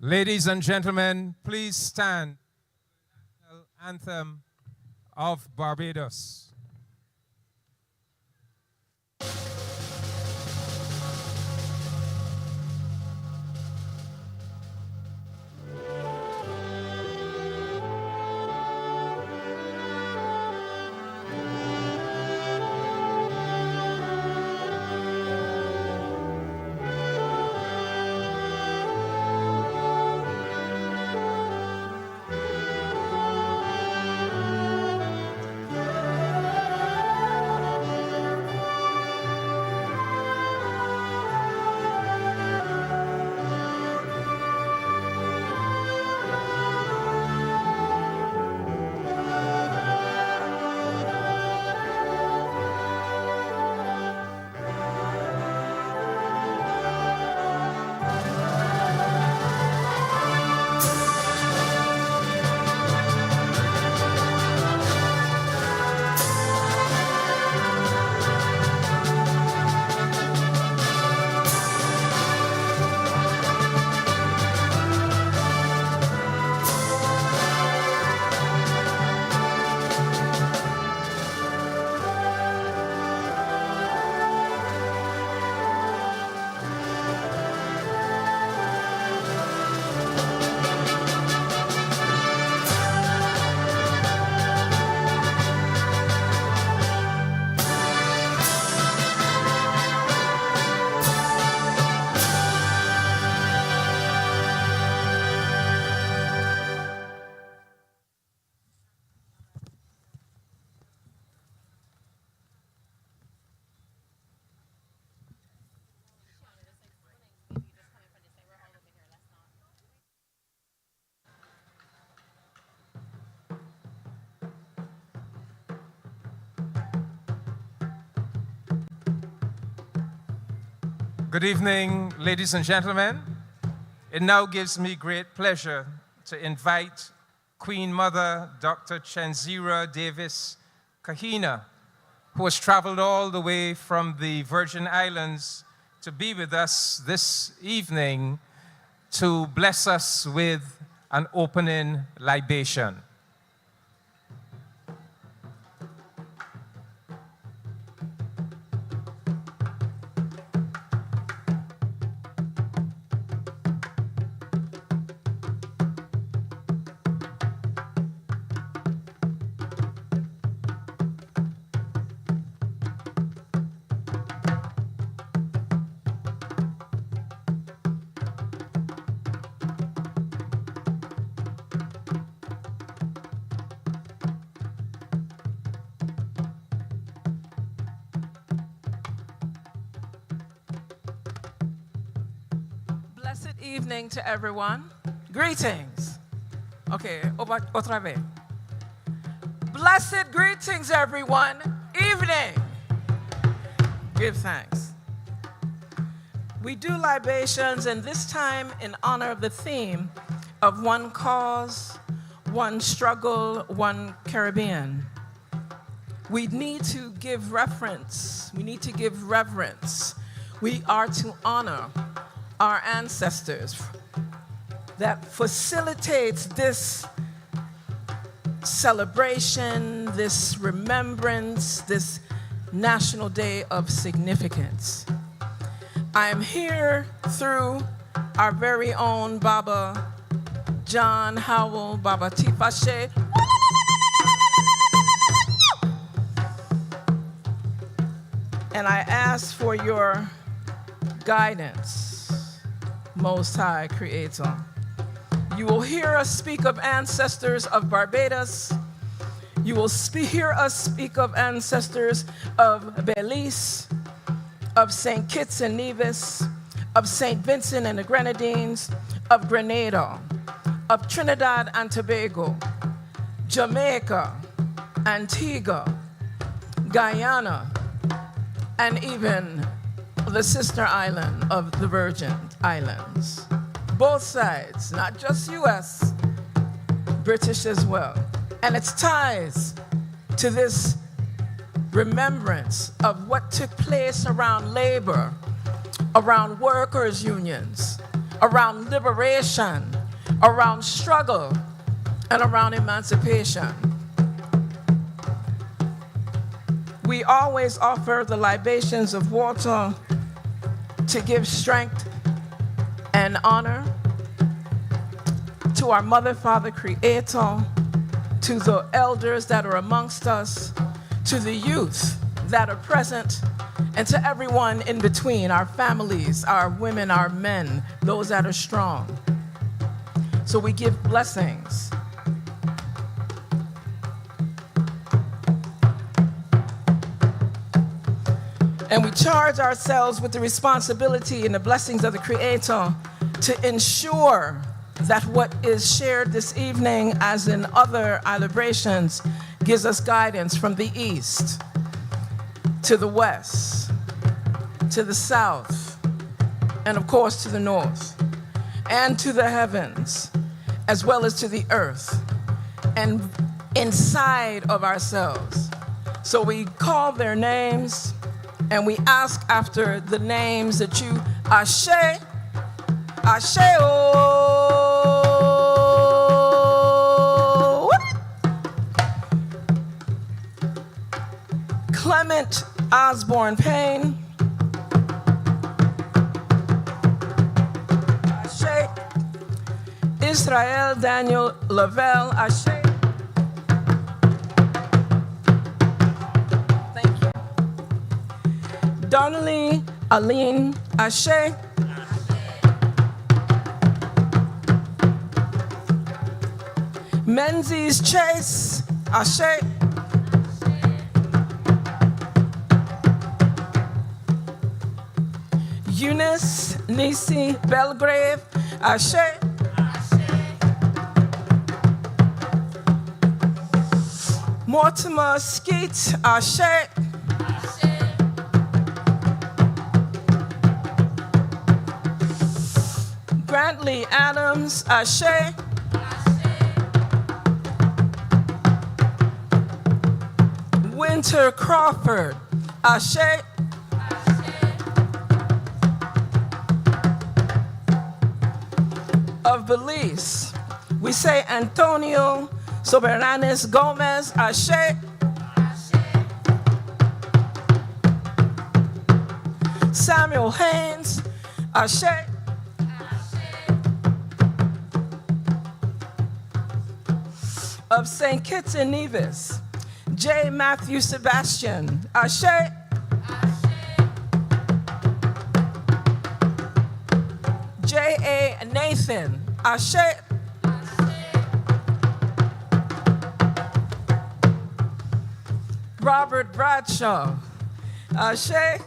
Ladies and gentlemen, please stand. Anthem of Barbados. Good evening, ladies and gentlemen. It now gives me great pleasure to invite Queen Mother Dr. Chenzira Davis Kahina, who has traveled all the way from the Virgin Islands to be with us this evening to bless us with an opening libation. Blessed evening to everyone. Greetings. Okay, otra vez. Blessed greetings, everyone. Evening. Give thanks. We do libations, and this time in honor of the theme of one cause, one struggle, one Caribbean. We need to give reference. We need to give reverence. We are to honor our ancestors that facilitates this celebration, this remembrance, this National Day of Significance. I am here through our very own Baba John Howell, Baba Tifashe. And I ask for your guidance, Most High Creator. You will hear us speak of ancestors of Barbados. You will hear us speak of ancestors of Belize, of St. Kitts and Nevis, of St. Vincent and the Grenadines, of Grenada, of Trinidad and Tobago, Jamaica, Antigua, Guyana, and even the sister island of the Virgin Islands. Both sides, not just US, British as well. And its ties to this remembrance of what took place around labor, around workers' unions, around liberation, around struggle, and around emancipation. We always offer the libations of water to give strength and honor to our Mother, Father, Creator, to the elders that are amongst us, to the youth that are present, and to everyone in between, our families, our women, our men, those that are strong. So we give blessings. And we charge ourselves with the responsibility and the blessings of the Creator to ensure that what is shared this evening, as in other celebrations, gives us guidance from the east to the west, to the south, and of course to the north, and to the heavens, as well as to the earth, and inside of ourselves. So we call their names, and we ask after the names that you, Ashe, Ashe, oh. Clement Osborne Payne, Ashe. Israel Daniel Lavelle, Ashe. Thank you. Donnelly Aline, Ashe. Menzies Chase, Ashe. Eunice Nisi Belgrave, Ashe. Mortimer Skeet, Ashe. Brantley Adams, Ashe. Winter Crawford, Ashe. Of Belize, we say Antonio Soberanes Gomez, Ashe. Samuel Haynes, Ashe. Of St. Kitts and Nevis, J. Matthew Sebastian, Ashe. J. A. Nathan, Ashe. Robert Bradshaw, Ashe.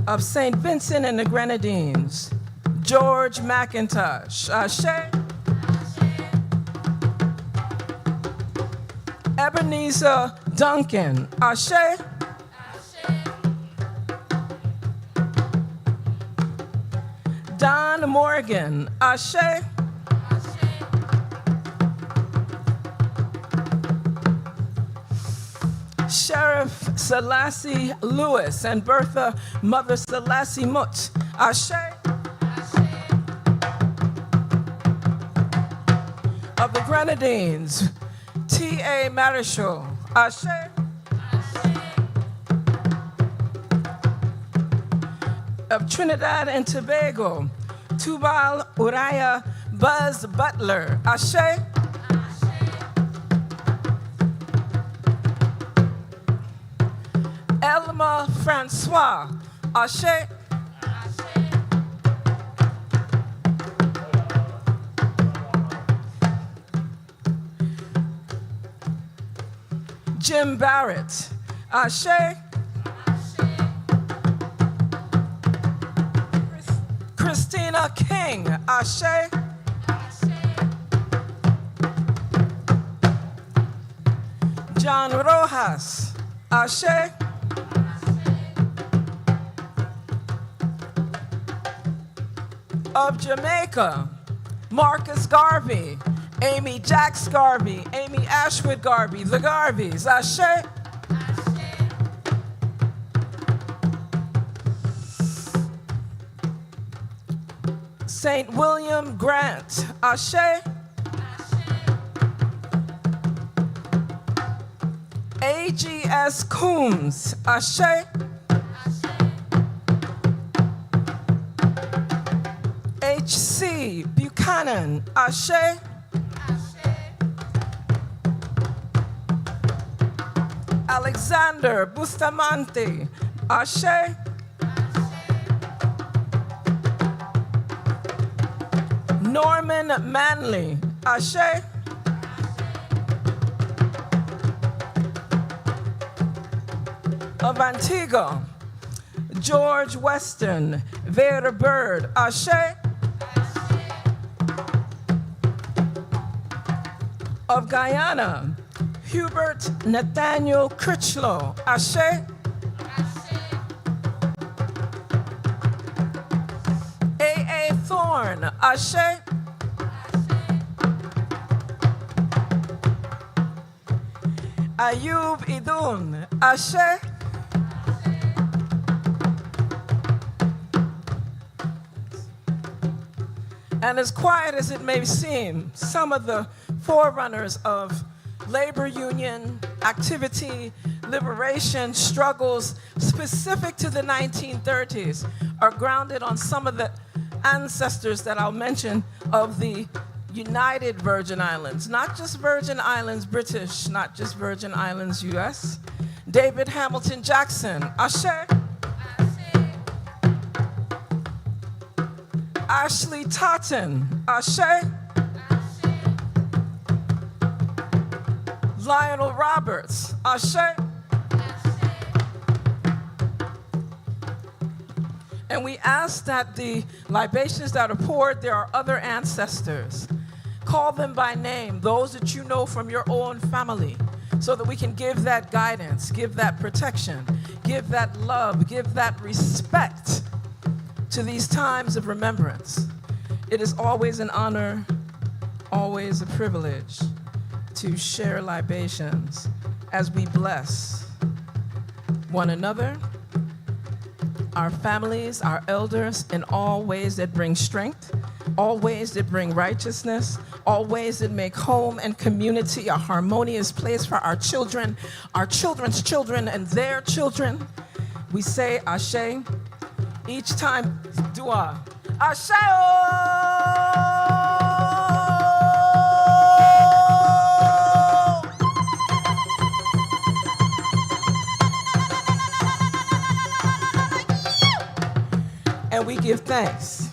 Of St. Vincent and the Grenadines, George McIntosh, Ashe. Ebenezer Duncan, Ashe. Don Morgan, Ashe. Sheriff Selassie Lewis and Bertha Mother Selassie Mut, Ashe. Of the Grenadines, T.A. Marichal, Ashe. Of Trinidad and Tobago, Tubal Uriah Buzz Butler, Ashe. Elma Francois, Ashe. Jim Barrett, Ashe. Christina King, Ashe. John Rojas, Ashe. Of Jamaica, Marcus Garvey, Amy Jacks Garvey, Amy Ashwood Garvey, the Garveys, Ashe. St. William Grant, Ashe. AGS Coombs, Ashe. HC Buchanan, Ashe. Alexander Bustamante, Ashe. Norman Manley, Ashe. Of Antigua, George Weston, Vera Bird, Ashe. Of Guyana, Hubert Nathaniel Critchlow, Ashe. A.A. Thorne, Ashe. Ayub Idun, Ashe. And as quiet as it may seem, some of the forerunners of labor union activity, liberation, struggles specific to the 1930s are grounded on some of the ancestors that I'll mention of the United Virgin Islands, not just Virgin Islands British, not just Virgin Islands US. David Hamilton Jackson, Ashe. Ashley Totten, Ashe. Lionel Roberts, Ashe. And we ask that the libations that are poured, there are other ancestors. Call them by name, those that you know from your own family, so that we can give that guidance, give that protection, give that love, give that respect to these times of remembrance. It is always an honor, always a privilege to share libations as we bless one another, our families, our elders, in all ways that bring strength, all ways that bring righteousness, all ways that make home and community a harmonious place for our children, our children's children, and their children. We say Ashe. Each time, dua. Ashe! And we give thanks.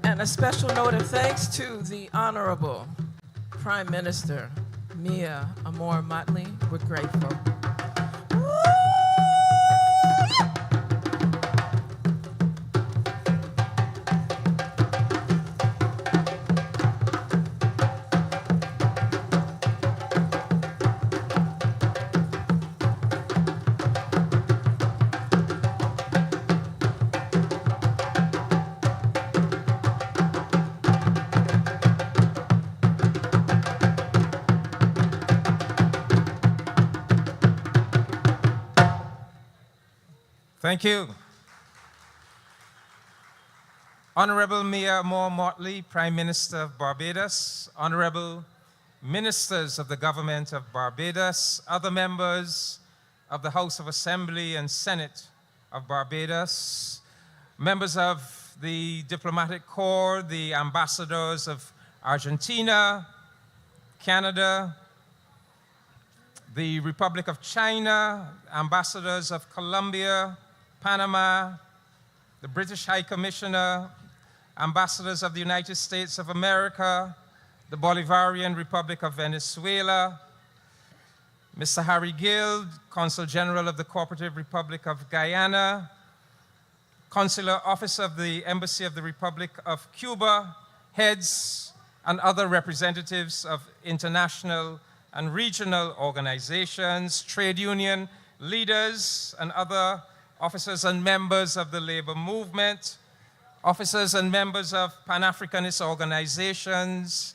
And a special note of thanks to the Honorable Prime Minister, Mia Amor Motley. We're grateful. Thank you. Honorable Mia Amor Motley, Prime Minister of Barbados, Honorable Ministers of the Government of Barbados, other members of the House of Assembly and Senate of Barbados, members of the Diplomatic Corps, the ambassadors of Argentina, Canada, the Republic of China, ambassadors of Colombia, Panama, the British High Commissioner, ambassadors of the United States of America, the Bolivarian Republic of Venezuela, Mr. Harry Guild, Consul General of the Cooperative Republic of Guyana, Consular Officer of the Embassy of the Republic of Cuba, heads and other representatives of international and regional organizations, trade union leaders and other officers and members of the labor movement, officers and members of Pan-Africanist organizations,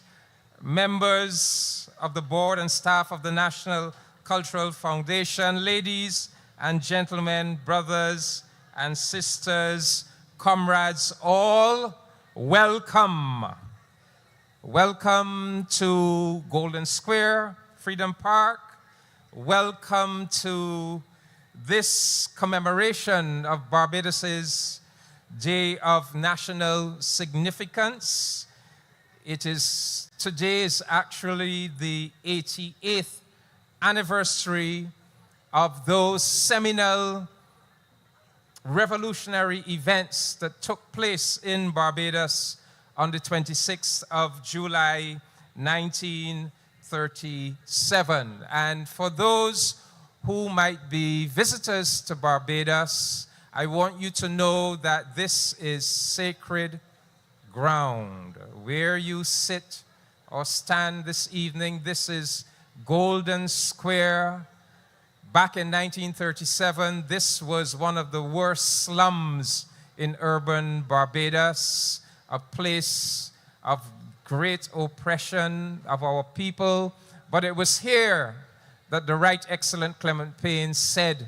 members of the board and staff of the National Cultural Foundation. Ladies and gentlemen, brothers and sisters, comrades, all, welcome. Welcome to Golden Square, Freedom Park. Welcome to this commemoration of Barbados's Day of National Significance. Today is actually the 88th anniversary of those seminal revolutionary events that took place in Barbados on the 26th of July, 1937. And for those who might be visitors to Barbados, I want you to know that this is sacred ground. Where you sit or stand this evening, this is Golden Square. Back in 1937, this was one of the worst slums in urban Barbados, a place of great oppression of our people. But it was here that the Right Excellent Clement Payne said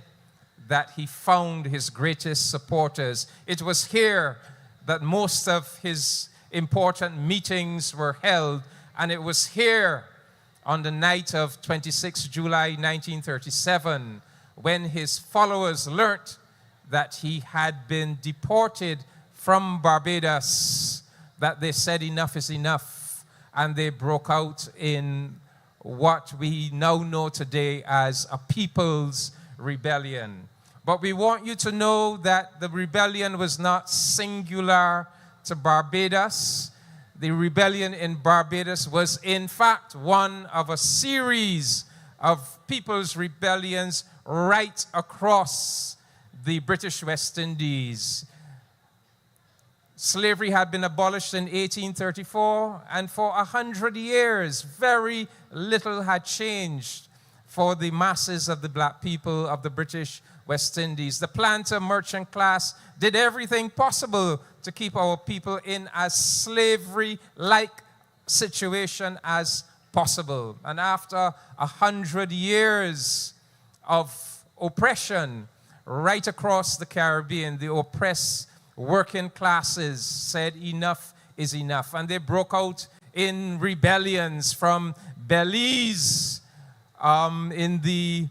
that he found his greatest supporters. It was here that most of his important meetings were held, and it was here on the night of 26 July 1937 when his followers learnt that he had been deported from Barbados, that they said enough is enough, and they broke out in what we now know today as a people's rebellion. But we want you to know that the rebellion was not singular to Barbados. The rebellion in Barbados was, in fact, one of a series of people's rebellions right across the British West Indies. Slavery had been abolished in 1834, and for 100 years, very little had changed for the masses of the black people of the British West Indies. The planter merchant class did everything possible to keep our people in as slavery-like situation as possible. And after 100 years of oppression right across the Caribbean, the oppressed working classes said enough is enough. And they broke out in rebellions from Belize in the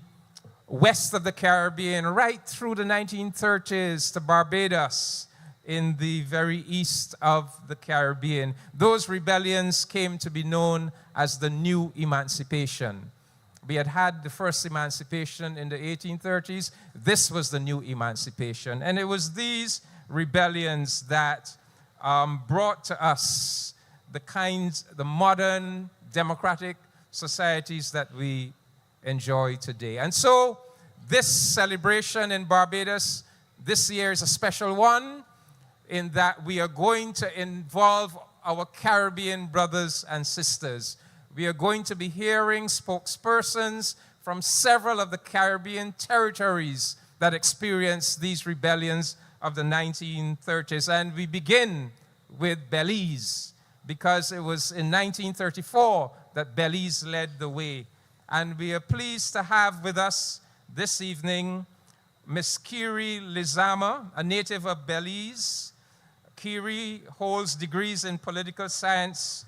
west of the Caribbean, right through the 1930s to Barbados in the very east of the Caribbean. Those rebellions came to be known as the New Emancipation. We had had the first emancipation in the 1830s. This was the New Emancipation. And it was these rebellions that brought to us the modern democratic societies that we enjoy today. And so this celebration in Barbados this year is a special one in that we are going to involve our Caribbean brothers and sisters. We are going to be hearing spokespersons from several of the Caribbean territories that experienced these rebellions of the 1930s. And we begin with Belize, because it was in 1934 that Belize led the way. And we are pleased to have with us this evening Miss Kiri Lizama, a native of Belize. Kiri holds degrees in political science,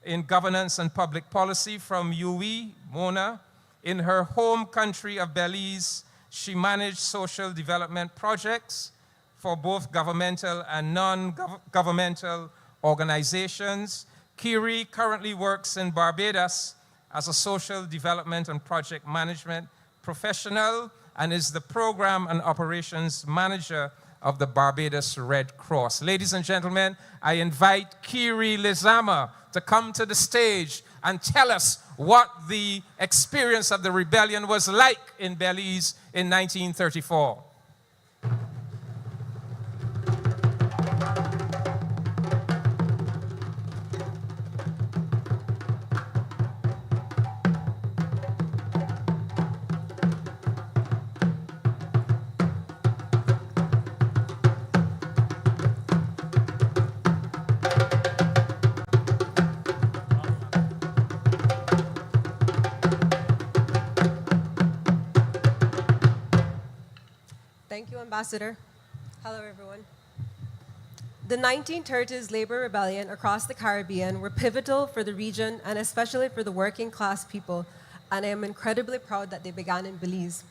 in governance and public policy from UE, Mona. In her home country of Belize, she managed social development projects for both governmental and non-governmental organizations. Kiri currently works in Barbados as a social development and project management professional and is the program and operations manager of the Barbados Red Cross. Ladies and gentlemen, I invite Kiri Lizama to come to the stage and tell us what the experience of the rebellion was like in Belize in 1934. Thank you, Ambassador. Hello, everyone. The 1930s labor rebellion across the Caribbean were pivotal for the region and especially for the working class people, and I am incredibly proud that they began in Belize.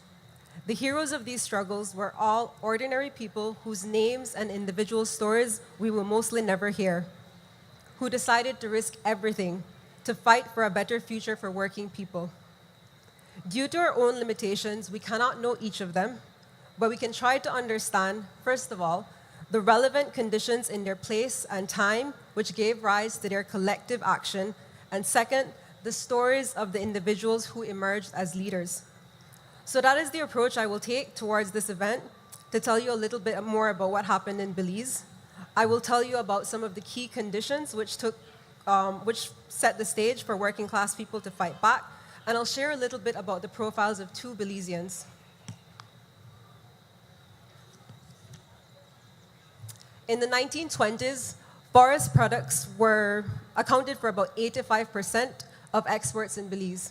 The heroes of these struggles were all ordinary people whose names and individual stories we will mostly never hear, who decided to risk everything to fight for a better future for working people. Due to our own limitations, we cannot know each of them, but we can try to understand, first of all, the relevant conditions in their place and time which gave rise to their collective action, and second, the stories of the individuals who emerged as leaders. So that is the approach I will take towards this event, to tell you a little bit more about what happened in Belize. I will tell you about some of the key conditions which set the stage for working class people to fight back, and I'll share a little bit about the profiles of two Belizeans. In the 1920s, forest products accounted for about 85% of exports in Belize.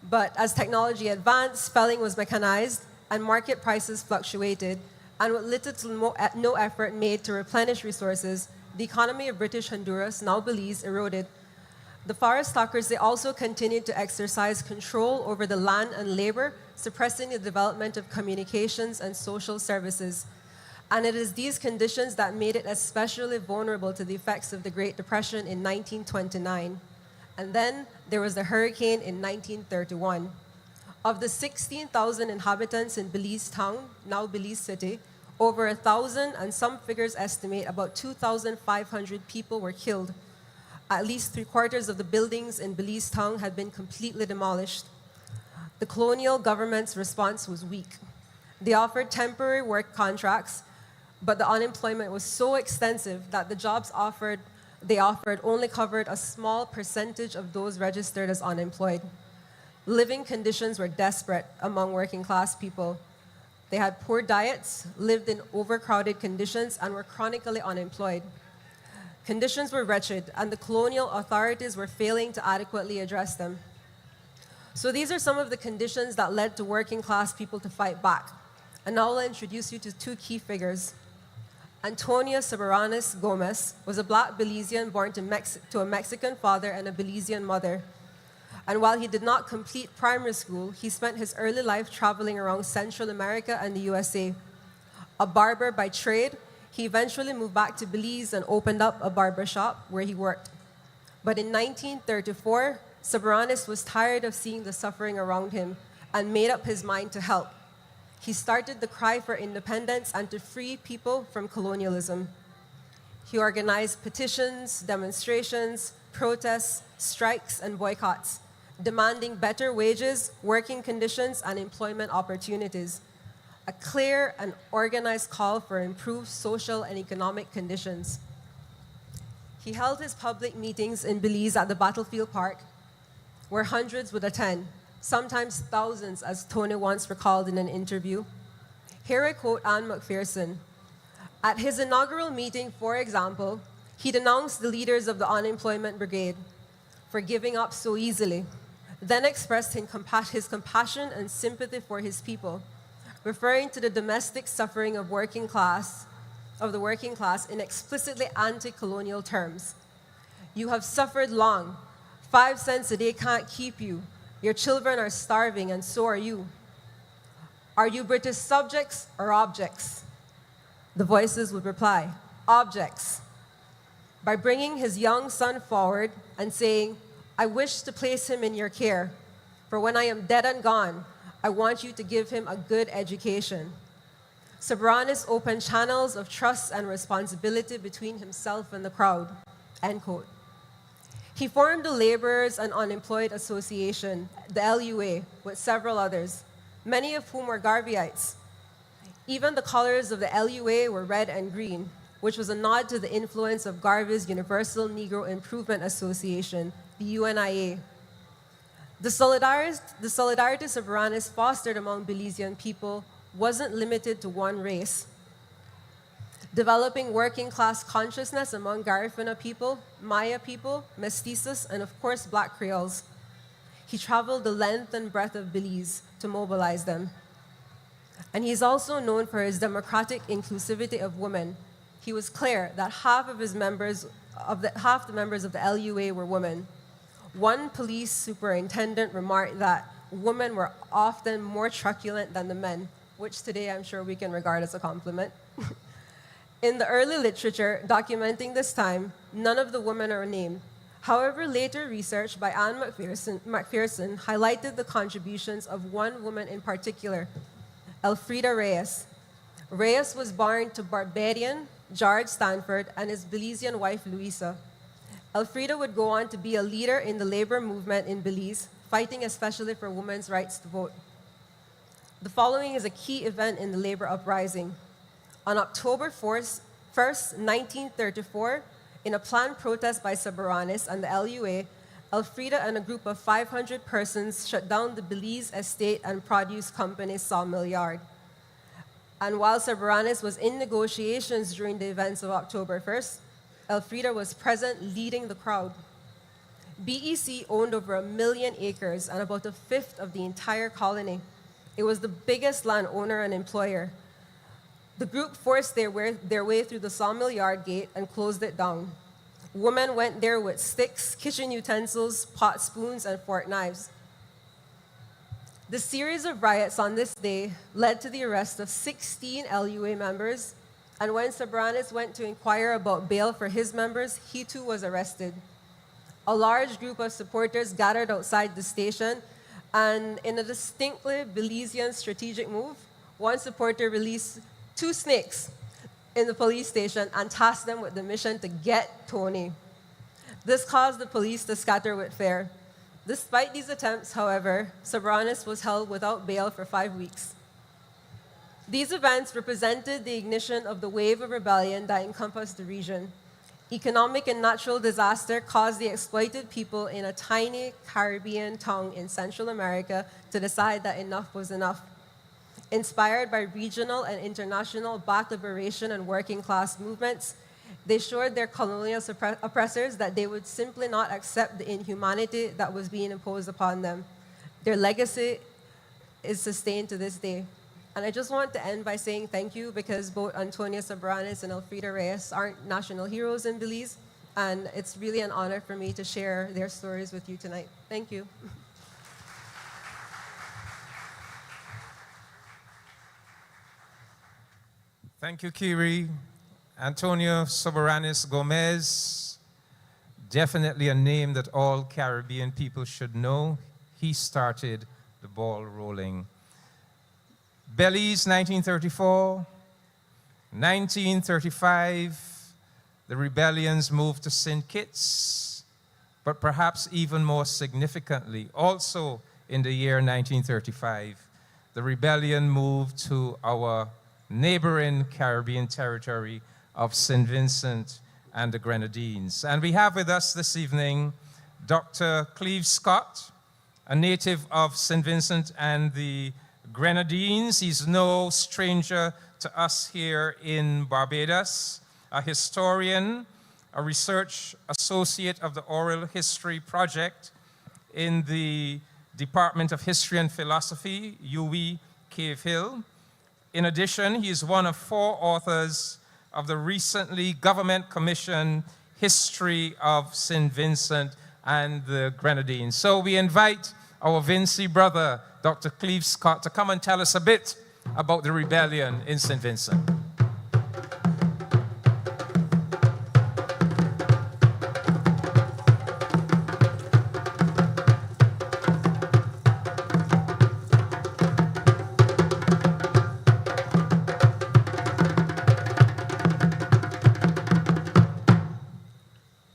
But as technology advanced, felling was mechanized, and market prices fluctuated, and with little to no effort made to replenish resources, the economy of British Honduras, now Belize, eroded. The forest stockers, they also continued to exercise control over the land and labor, suppressing the development of communications and social services. And it is these conditions that made it especially vulnerable to the effects of the Great Depression in 1929. And then there was the hurricane in 1931. Of the 16,000 inhabitants in Belize town, now Belize City, over 1,000, and some figures estimate about 2,500 people were killed. At least 3/4 of the buildings in Belize town had been completely demolished. The colonial government's response was weak. They offered temporary work contracts, but the unemployment was so extensive that the jobs they offered only covered a small percentage of those registered as unemployed. Living conditions were desperate among working class people. They had poor diets, lived in overcrowded conditions, and were chronically unemployed. Conditions were wretched, and the colonial authorities were failing to adequately address them. So these are some of the conditions that led to working class people to fight back. And now I'll introduce you to two key figures. Antonio Soberanes Gomez was a black Belizean born to a Mexican father and a Belizean mother. And while he did not complete primary school, he spent his early life traveling around Central America and the USA. A barber by trade, he eventually moved back to Belize and opened up a barber shop where he worked. But in 1934, Soberanes was tired of seeing the suffering around him and made up his mind to help. He started the cry for independence and to free people from colonialism. He organized petitions, demonstrations, protests, strikes, and boycotts, demanding better wages, working conditions, and employment opportunities. A clear and organized call for improved social and economic conditions. He held his public meetings in Belize at the Battlefield Park, where hundreds would attend, sometimes thousands, as Tony once recalled in an interview. Here I quote Anne McPherson. At his inaugural meeting, for example, he denounced the leaders of the unemployment brigade for giving up so easily, then expressed his compassion and sympathy for his people, referring to the domestic suffering of the working class in explicitly anti-colonial terms. You have suffered long. 5 cents a day can't keep you. Your children are starving, and so are you. Are you British subjects or objects? The voices would reply, objects. By bringing his young son forward and saying, I wish to place him in your care, for when I am dead and gone, I want you to give him a good education. Soberanes opened channels of trust and responsibility between himself and the crowd, end quote. He formed the Laborers and Unemployed Association, the LUA, with several others, many of whom were Garveyites. Even the colors of the LUA were red and green, which was a nod to the influence of Garvey's Universal Negro Improvement Association, the UNIA. The solidarity Soberanes fostered among Belizean people wasn't limited to one race. Developing working class consciousness among Garifuna people, Maya people, mestizos, and of course Black Creoles. He traveled the length and breadth of Belize to mobilize them. And he's also known for his democratic inclusivity of women. He was clear that half the members of the LUA were women. One police superintendent remarked that women were often more truculent than the men, which today I'm sure we can regard as a compliment. In the early literature documenting this time, none of the women are named. However, later research by Anne McPherson highlighted the contributions of one woman in particular, Elfrida Reyes. Reyes was born to Barbadian George Stanford and his Belizean wife, Luisa. Elfrida would go on to be a leader in the labor movement in Belize, fighting especially for women's rights to vote. The following is a key event in the labor uprising. On October 1st, 1934, in a planned protest by Soberanes and the LUA, Elfrida and a group of 500 persons shut down the Belize Estate and Produce Company's sawmill yard. And while Soberanes was in negotiations during the events of October 1st, Elfrida was present leading the crowd. BEC owned over 1 million acres and about a fifth of the entire colony. It was the biggest landowner and employer. The group forced their way through the sawmill yard gate and closed it down. Women went there with sticks, kitchen utensils, pot spoons, and fork knives. The series of riots on this day led to the arrest of 16 LUA members, and when Soberanes went to inquire about bail for his members, he too was arrested. A large group of supporters gathered outside the station, and in a distinctly Belizean strategic move, one supporter released 2 snakes in the police station and tasked them with the mission to get Tony. This caused the police to scatter with fear. Despite these attempts, however, Soberanes was held without bail for 5 weeks. These events represented the ignition of the wave of rebellion that encompassed the region. Economic and natural disaster caused the exploited people in a tiny Caribbean town in Central America to decide that enough was enough. Inspired by regional and international Black liberation and working class movements, they showed their colonial oppressors that they would simply not accept the inhumanity that was being imposed upon them. Their legacy is sustained to this day. And I just want to end by saying thank you, because both Antonio Soberanes and Elfrida Reyes aren't national heroes in Belize, and it's really an honor for me to share their stories with you tonight. Thank you. Thank you, Kiri. Antonio Soberanes Gomez, definitely a name that all Caribbean people should know. He started the ball rolling. Belize, 1934. 1935, the rebellions moved to St. Kitts, but perhaps even more significantly, also in the year 1935, the rebellion moved to our neighboring Caribbean territory of St. Vincent and the Grenadines. And we have with us this evening Dr. Cleve Scott, a native of St. Vincent and the Grenadines. He's no stranger to us here in Barbados, a historian, a research associate of the Oral History Project in the Department of History and Philosophy, UWI Cave Hill. In addition, he is one of 4 authors of the recently government-commissioned History of St. Vincent and the Grenadines. So we invite our Vinci brother, Dr. Cleve Scott, to come and tell us a bit about the rebellion in St. Vincent.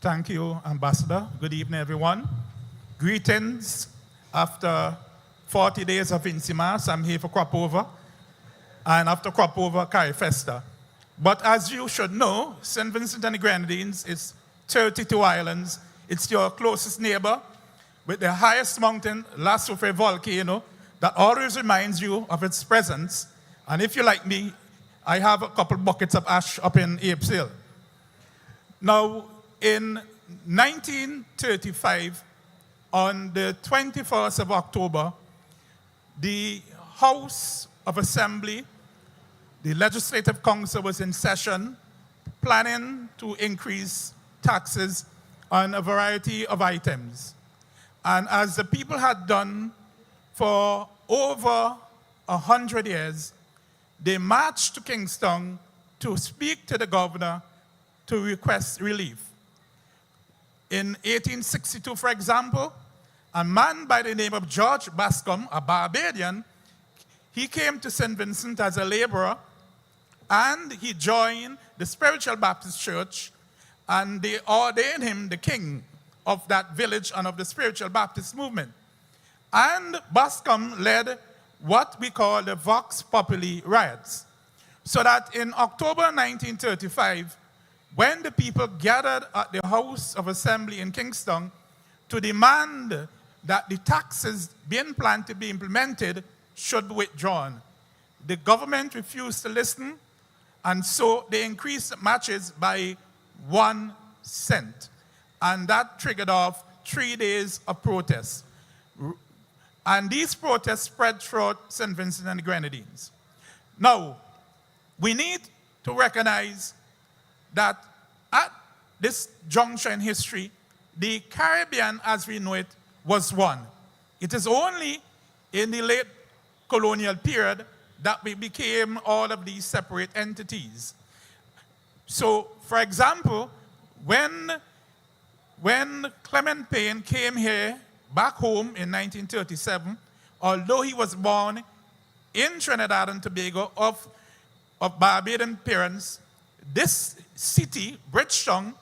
Thank you, Ambassador. Good evening, everyone. Greetings. After 40 days of Insimas, I'm here for crop over. And after crop over, Carry Festa. But as you should know, St. Vincent and the Grenadines is 32 islands. It's your closest neighbor with the highest mountain, La Soufre volcano, that always reminds you of its presence. And if you like me, I have a couple buckets of ash up in Apes Hill. Now, in 1935, on the 21st of October, the House of Assembly, the Legislative Council was in session, planning to increase taxes on a variety of items. And as the people had done for over 100 years, they marched to Kingston to speak to the governor to request relief. In 1862, for example, a man by the name of George Bascom, a Barbadian, he came to St. Vincent as a laborer, and he joined the Spiritual Baptist Church, and they ordained him the king of that village and of the Spiritual Baptist movement. And Bascom led what we call the Vox Populi riots. So that in October 1935, when the people gathered at the House of Assembly in Kingston to demand that the taxes being planned to be implemented should be withdrawn, the government refused to listen, and so they increased the matches by 1 cent. And that triggered off 3 days of protests. And these protests spread throughout St. Vincent and the Grenadines. Now, we need to recognize that at this juncture in history, the Caribbean as we know it was one. It is only in the late colonial period that we became all of these separate entities. So, for example, when Clement Payne came here back home in 1937, although he was born in Trinidad and Tobago of Barbadian parents, this city, Bridgetown,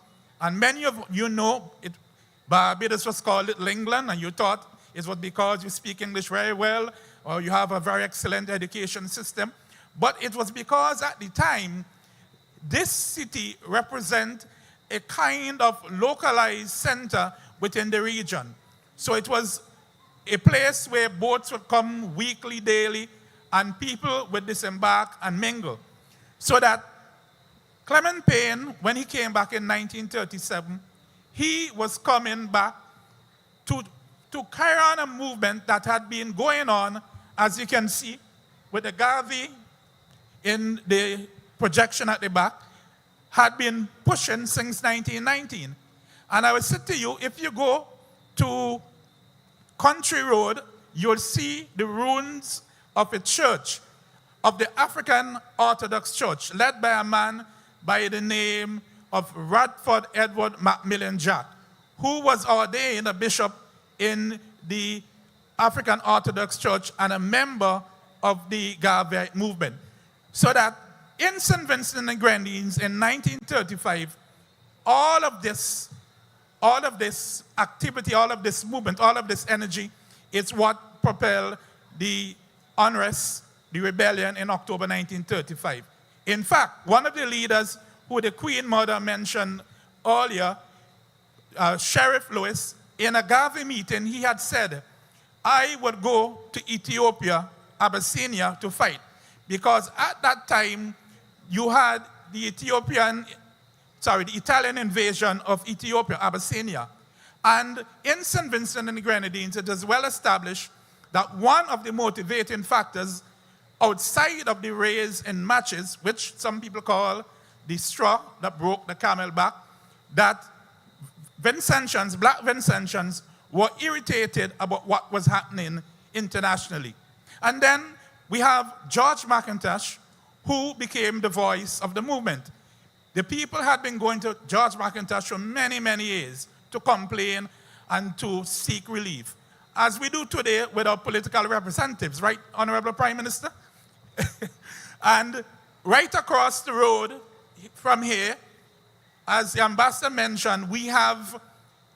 and many of you know it, Barbados was called Little England, and you thought it was because you speak English very well or you have a very excellent education system. But it was because at the time, this city represented a kind of localized center within the region. So it was a place where boats would come weekly, daily, and people would disembark and mingle. So that Clement Payne, when he came back in 1937, he was coming back to carry on a movement that had been going on, as you can see, with the Garvey in the projection at the back, had been pushing since 1919. And I will say to you, if you go to Country Road, you'll see the ruins of a church, of the African Orthodox Church, led by a man by the name of Radford Edward Macmillan Jack, who was ordained a bishop in the African Orthodox Church and a member of the Garveyite movement. So that in St. Vincent and the Grenadines in 1935, all of this activity, all of this movement, all of this energy is what propelled the unrest, the rebellion in October 1935. In fact, one of the leaders who the Queen Mother mentioned earlier, Sheriff Lewis, in a Garvey meeting, he had said, I would go to Ethiopia, Abyssinia, to fight. Because at that time, you had the Italian invasion of Ethiopia, Abyssinia. And in St. Vincent and the Grenadines, it is well established that one of the motivating factors outside of the raise in matches, which some people call the straw that broke the camel back, that Vincentians, black Vincentians, were irritated about what was happening internationally. And then we have George McIntosh, who became the voice of the movement. The people had been going to George McIntosh for many, many years to complain and to seek relief, as we do today with our political representatives, right, Honorable Prime Minister? And right across the road from here, as the ambassador mentioned, we have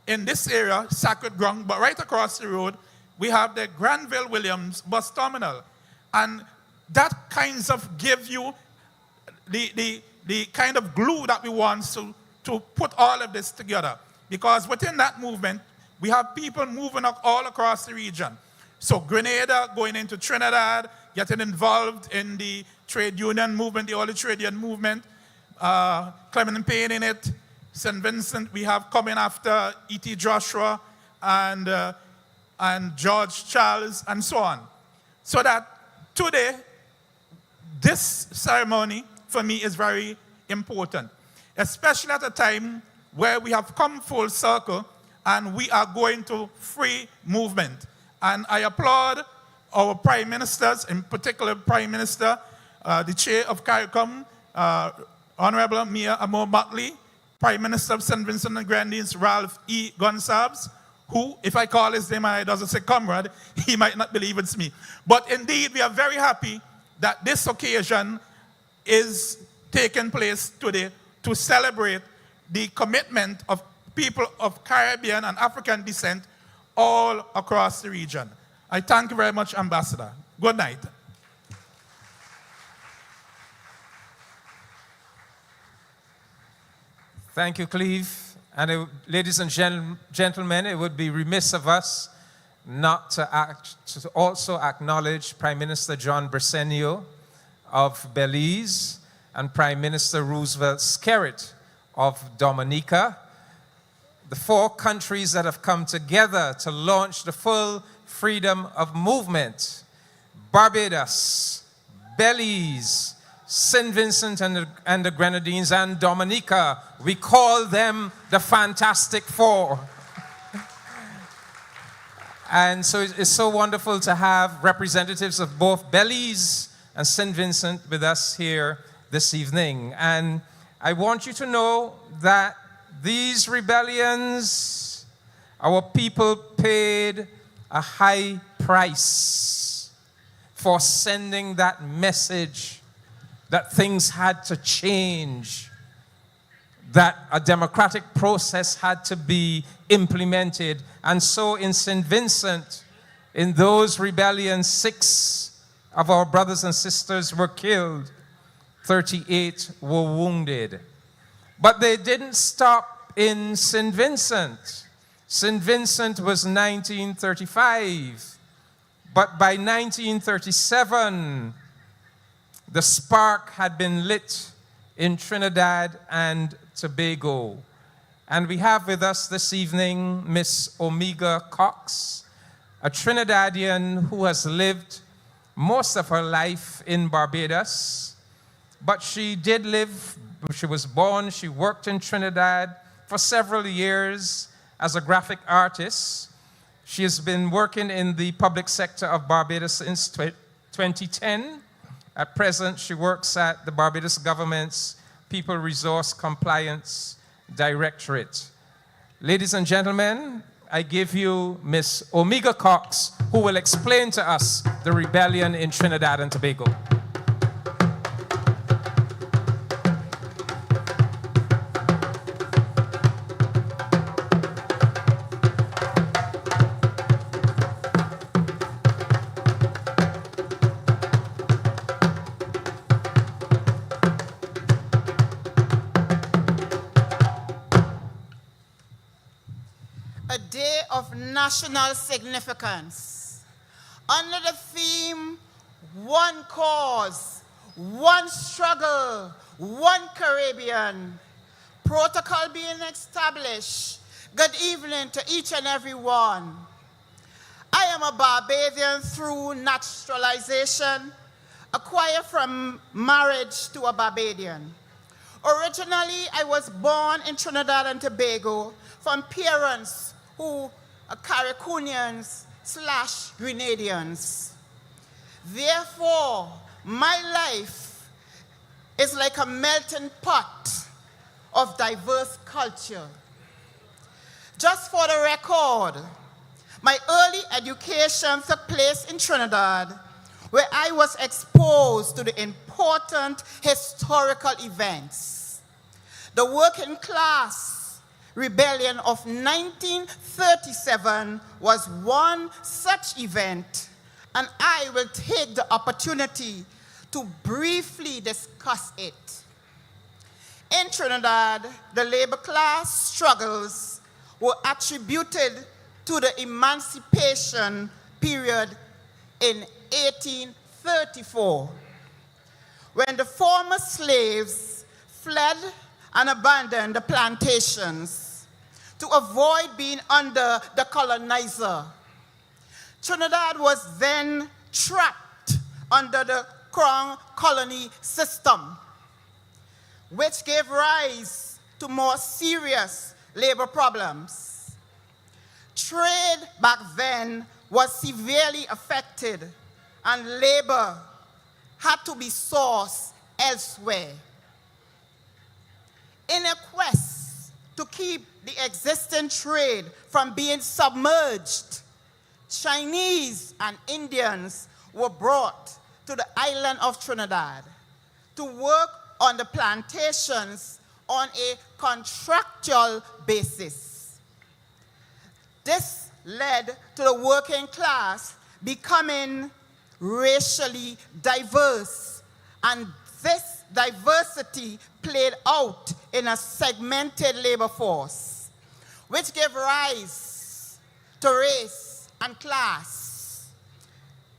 in this area, Sacred Ground, but right across the road, we have the Granville-Williams bus terminal. And that kinds of give you the kind of glue that we want to put all of this together. Because within that movement, we have people moving all across the region. So Grenada going into Trinidad, getting involved in the trade union movement, the early trade union movement, Clement Payne in it. St. Vincent, we have coming after E.T. Joshua and George Charles and so on. So that today, this ceremony for me is very important, especially at a time where we have come full circle and we are going to free movement. And I applaud our prime ministers, in particular Prime Minister, the chair of CARICOM, Honorable Mia Amor Buckley, Prime Minister of St. Vincent and Grenadines, Ralph E. Gonsalves, who, if I call his name and he doesn't say comrade, he might not believe it's me. But indeed, we are very happy that this occasion is taking place today to celebrate the commitment of people of Caribbean and African descent all across the region. I thank you very much, Ambassador. Good night. Thank you, Cleve. And ladies and gentlemen, it would be remiss of us not to also acknowledge Prime Minister John Briceño of Belize and Prime Minister Roosevelt Skerrit of Dominica, the 4 countries that have come together to launch the full freedom of movement: Barbados, Belize, St. Vincent and the Grenadines, and Dominica. We call them the Fantastic Four. And so it's so wonderful to have representatives of both Belize and St. Vincent with us here this evening. And I want you to know that these rebellions, our people paid a high price for sending that message that things had to change, that a democratic process had to be implemented. And so in St. Vincent, in those rebellions, 6 of our brothers and sisters were killed, 38 were wounded. But they didn't stop in St. Vincent. St. Vincent was 1935. But by 1937, the spark had been lit in Trinidad and Tobago. And we have with us this evening Miss Omega Cox, a Trinidadian who has lived most of her life in Barbados. But she did live, she was born, she worked in Trinidad for several years as a graphic artist. She has been working in the public sector of Barbados since 2010. At present, she works at the Barbados government's People Resource Compliance Directorate. Ladies and gentlemen, I give you Miss Omega Cox, who will explain to us the rebellion in Trinidad and Tobago. National significance. Under the theme, one cause, one struggle, one Caribbean, protocol being established. Good evening to each and every one. I am a Barbadian through naturalization, acquired from marriage to a Barbadian. Originally, I was born in Trinidad and Tobago from parents who are Caricunians/Grenadians. Therefore, my life is like a melting pot of diverse culture. Just for the record, my early education took place in Trinidad, where I was exposed to the important historical events. The working class rebellion of 1937 was one such event, and I will take the opportunity to briefly discuss it. In Trinidad, the labor class struggles were attributed to the emancipation period in 1834, when the former slaves fled and abandoned the plantations to avoid being under the colonizer. Trinidad was then trapped under the crown colony system, which gave rise to more serious labor problems. Trade back then was severely affected, and labor had to be sourced elsewhere. In a quest to keep the existing trade from being submerged, Chinese and Indians were brought to the island of Trinidad to work on the plantations on a contractual basis. This led to the working class becoming racially diverse, and this diversity played out in a segmented labor force, which gave rise to race and class,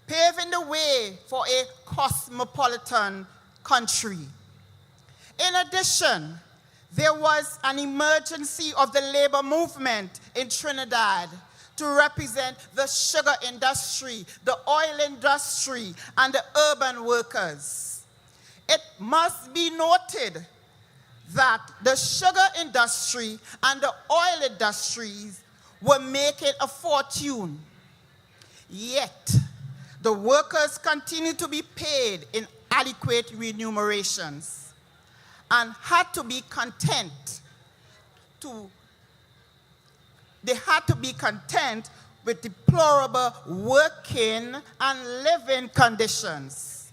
paving the way for a cosmopolitan country. In addition, there was an emergency of the labor movement in Trinidad to represent the sugar industry, the oil industry, and the urban workers. It must be noted that the sugar industry and the oil industries were making a fortune. Yet, the workers continued to be paid inadequate remunerations and had to be content with deplorable working and living conditions.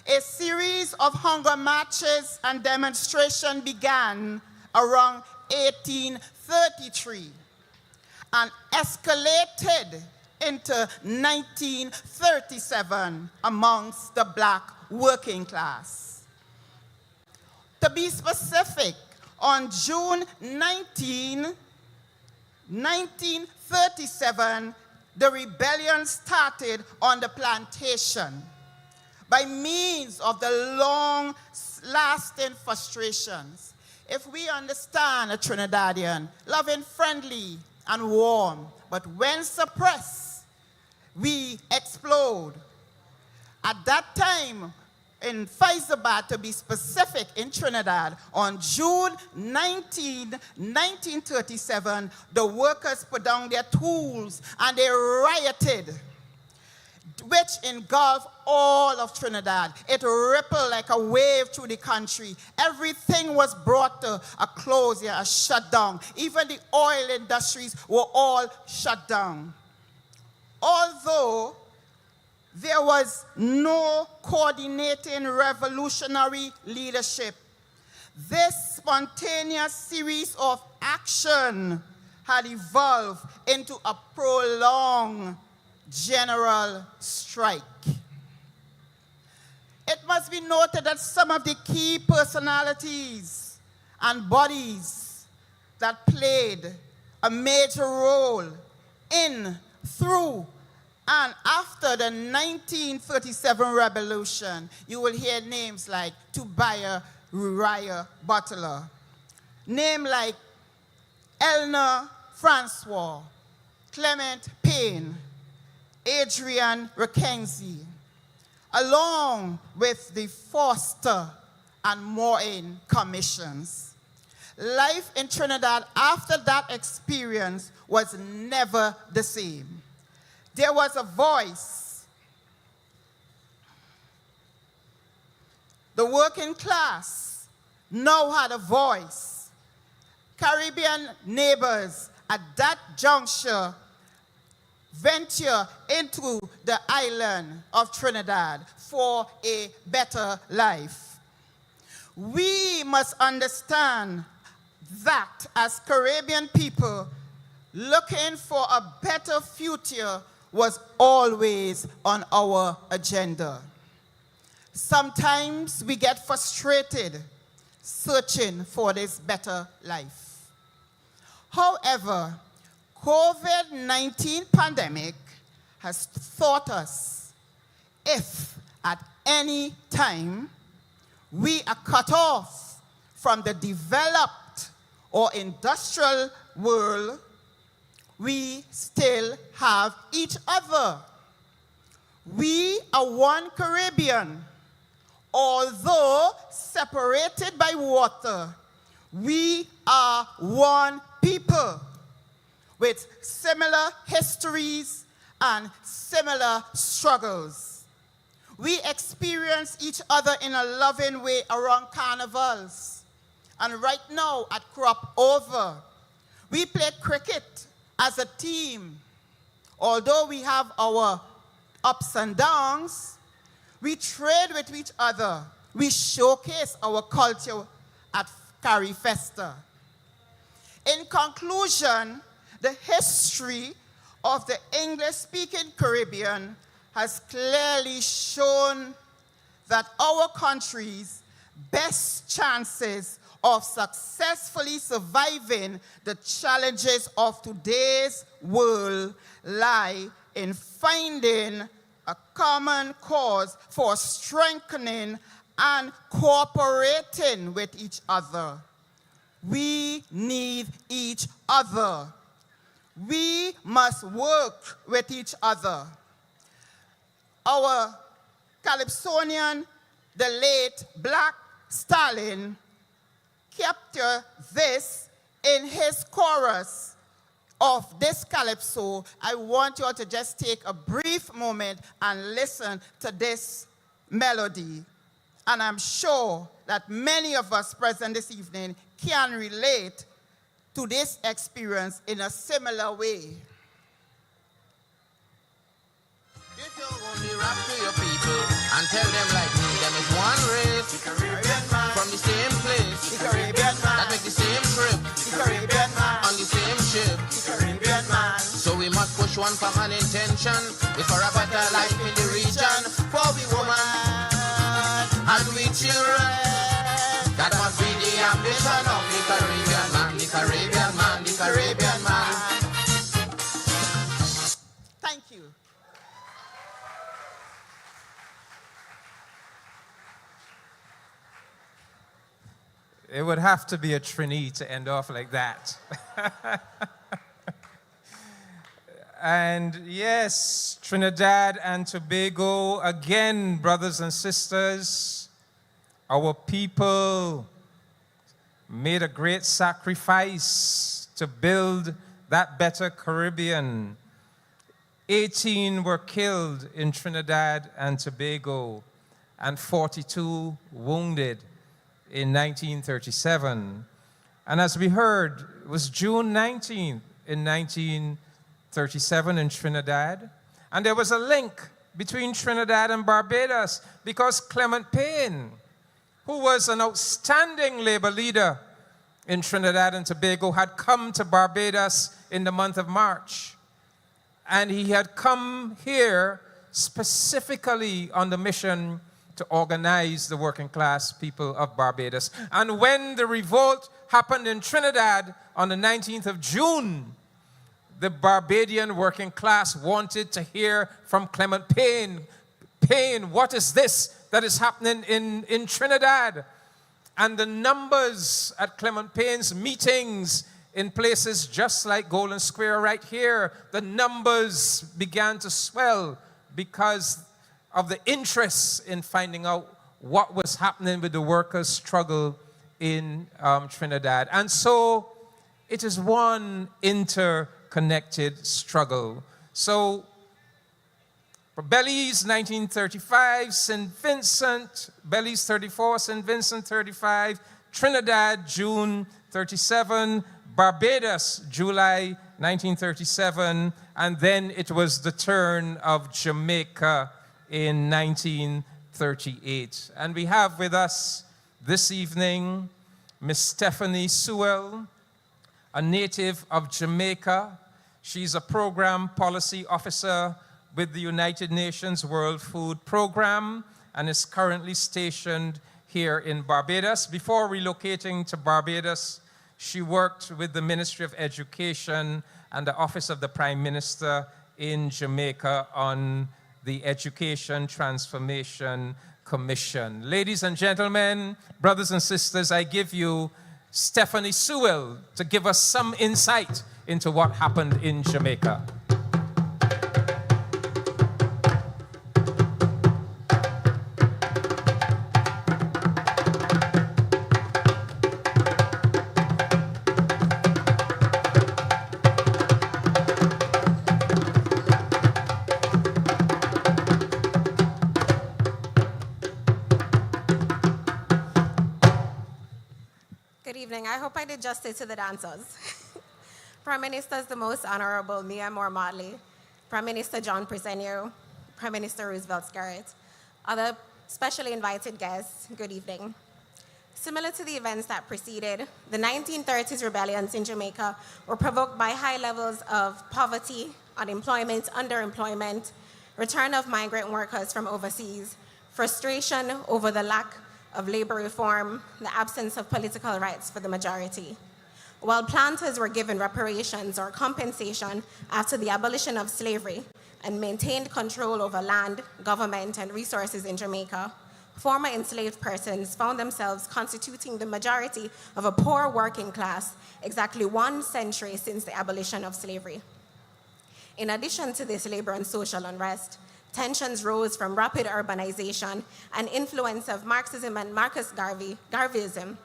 A series of hunger marches and demonstrations began around 1833 and escalated into 1937 amongst the black working class. To be specific, on June 1937, the rebellion started on the plantation by means of the long-lasting frustrations. If we understand a Trinidadian, loving, friendly, and warm, but when suppressed, we explode. At that time, in Faizabad, to be specific, in Trinidad, on June 19, 1937, the workers put down their tools and they rioted, which engulfed all of Trinidad. It rippled like a wave through the country. Everything was brought to a close, a shutdown. Even the oil industries were all shut down. Although there was no coordinating revolutionary leadership, this spontaneous series of action had evolved into a prolonged general strike. It must be noted that some of the key personalities and bodies that played a major role in, through, and after the 1937 revolution, you will hear names like Tobias Uriah Butler, names like Eleanor Francois, Clement Payne, Adrian Mackenzie, along with the Foster and Morin commissions. Life in Trinidad after that experience was never the same. There was a voice. The working class now had a voice. Caribbean neighbors at that juncture venture into the island of Trinidad for a better life. We must understand that as Caribbean people, looking for a better future was always on our agenda. Sometimes we get frustrated searching for this better life. However, COVID-19 pandemic has taught us if at any time we are cut off from the developed or industrial world, we still have each other. We are one Caribbean. although separated by water, we are one people with similar histories and similar struggles. We experience each other in a loving way around carnivals. And right now at Crop Over, we play cricket as a team. Although we have our ups and downs, we trade with each other. We showcase our culture at Carrie Festa. In conclusion, the history of the English-speaking Caribbean has clearly shown that our country's best chances of successfully surviving the challenges of today's world lie in finding a common cause for strengthening and cooperating with each other. We need each other. We must work with each other. Our Calypsonian, the late Black Stalin, captured this in his chorus of this calypso. I want you all to just take a brief moment and listen to this melody. And I'm sure that many of us present this evening can relate to this experience in a similar way. If you want me rap to your people and tell them like me, them is one race, the Caribbean man, from the same place, the Caribbean man, that make the same trip, the Caribbean man, on the same ship, the Caribbean man. So we must push one common intention, is for a better life in the region, for we women and we children. That must be the ambition of the Caribbean man, the Caribbean man, the Caribbean man. Thank you. It would have to be a Trini to end off like that. And yes, Trinidad and Tobago, again, brothers and sisters, our people made a great sacrifice to build that better Caribbean. 18 were killed in Trinidad and Tobago and 42 wounded in 1937. And as we heard, it was June 19th in 1937 in Trinidad. And there was a link between Trinidad and Barbados because Clement Payne, who was an outstanding labor leader in Trinidad and Tobago, had come to Barbados in the month of March. And he had come here specifically on the mission to organize the working class people of Barbados. And when the revolt happened in Trinidad on the 19th of June, the Barbadian working class wanted to hear from Clement Payne. Payne, what is this that is happening in Trinidad? And the numbers at Clement Payne's meetings in places just like Golden Square right here, the numbers began to swell because of the interest in finding out what was happening with the workers' struggle in Trinidad. And so it is one interconnected struggle. So for Belize, 1935, St. Vincent, Belize 34, St. Vincent 35, Trinidad, June 37, Barbados, July 1937, and then it was the turn of Jamaica in 1938. And we have with us this evening Miss Stephanie Sewell, a native of Jamaica. She's a program policy officer with the United Nations World Food Program and is currently stationed here in Barbados. Before relocating to Barbados, she worked with the Ministry of Education and the Office of the Prime Minister in Jamaica on the Education Transformation Commission. Ladies and gentlemen, brothers and sisters, I give you Stephanie Sewell to give us some insight into what happened in Jamaica. Good evening. I hope I did justice to the dancers. Prime Ministers the Most Honorable Mia Moore-Motley, Prime Minister John Presenio, Prime Minister Roosevelt Scarrett, other specially invited guests, good evening. Similar to the events that preceded, the 1930s rebellions in Jamaica were provoked by high levels of poverty, unemployment, underemployment, return of migrant workers from overseas, frustration over the lack of labor reform, the absence of political rights for the majority. While planters were given reparations or compensation after the abolition of slavery and maintained control over land, government, and resources in Jamaica, former enslaved persons found themselves constituting the majority of a poor working class exactly 1 century since the abolition of slavery. In addition to this labor and social unrest, tensions rose from rapid urbanization and influence of Marxism and Marcus Garveyism,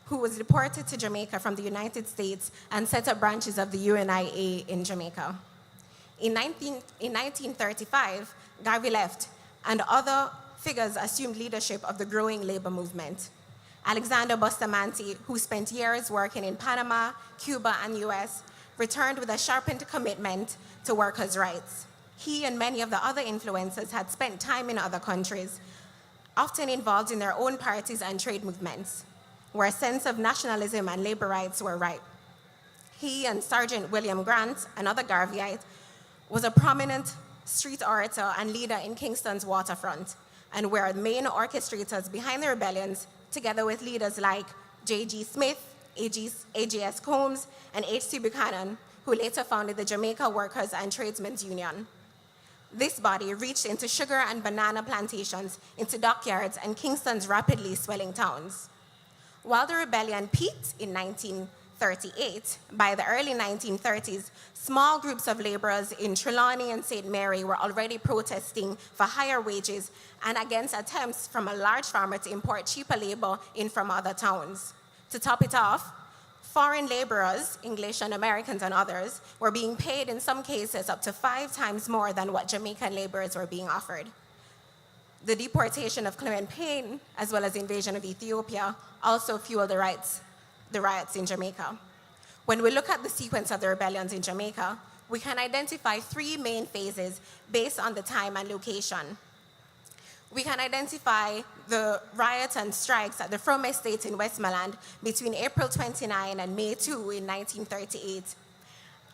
who was deported to Jamaica from the United States and set up branches of the UNIA in Jamaica. In 1935, Garvey left, and other figures assumed leadership of the growing labor movement. Alexander Bustamante, who spent years working in Panama, Cuba, and US, returned with a sharpened commitment to workers' rights. He and many of the other influencers had spent time in other countries, often involved in their own parties and trade movements, where a sense of nationalism and labor rights were ripe. He and Sergeant William Grant, another Garveyite, was a prominent street orator and leader in Kingston's waterfront, and were main orchestrators behind the rebellions, together with leaders like J.G. Smith, A.G.S. Combs, and H.C. Buchanan, who later founded the Jamaica Workers and Tradesmen's Union. This body reached into sugar and banana plantations, into dockyards, and Kingston's rapidly swelling towns. While the rebellion peaked in 1938, by the early 1930s, small groups of laborers in Trelawney and St. Mary were already protesting for higher wages and against attempts from a large farmer to import cheaper labor in from other towns. To top it off, foreign laborers, English and Americans and others, were being paid in some cases up to 5 times more than what Jamaican laborers were being offered. The deportation of Clement Payne, as well as the invasion of Ethiopia, also fueled the riots in Jamaica. When we look at the sequence of the rebellions in Jamaica, we can identify 3 main phases based on the time and location. We can identify the riots and strikes at the Frome Estate in Westmoreland between April 29 and May 2 in 1938,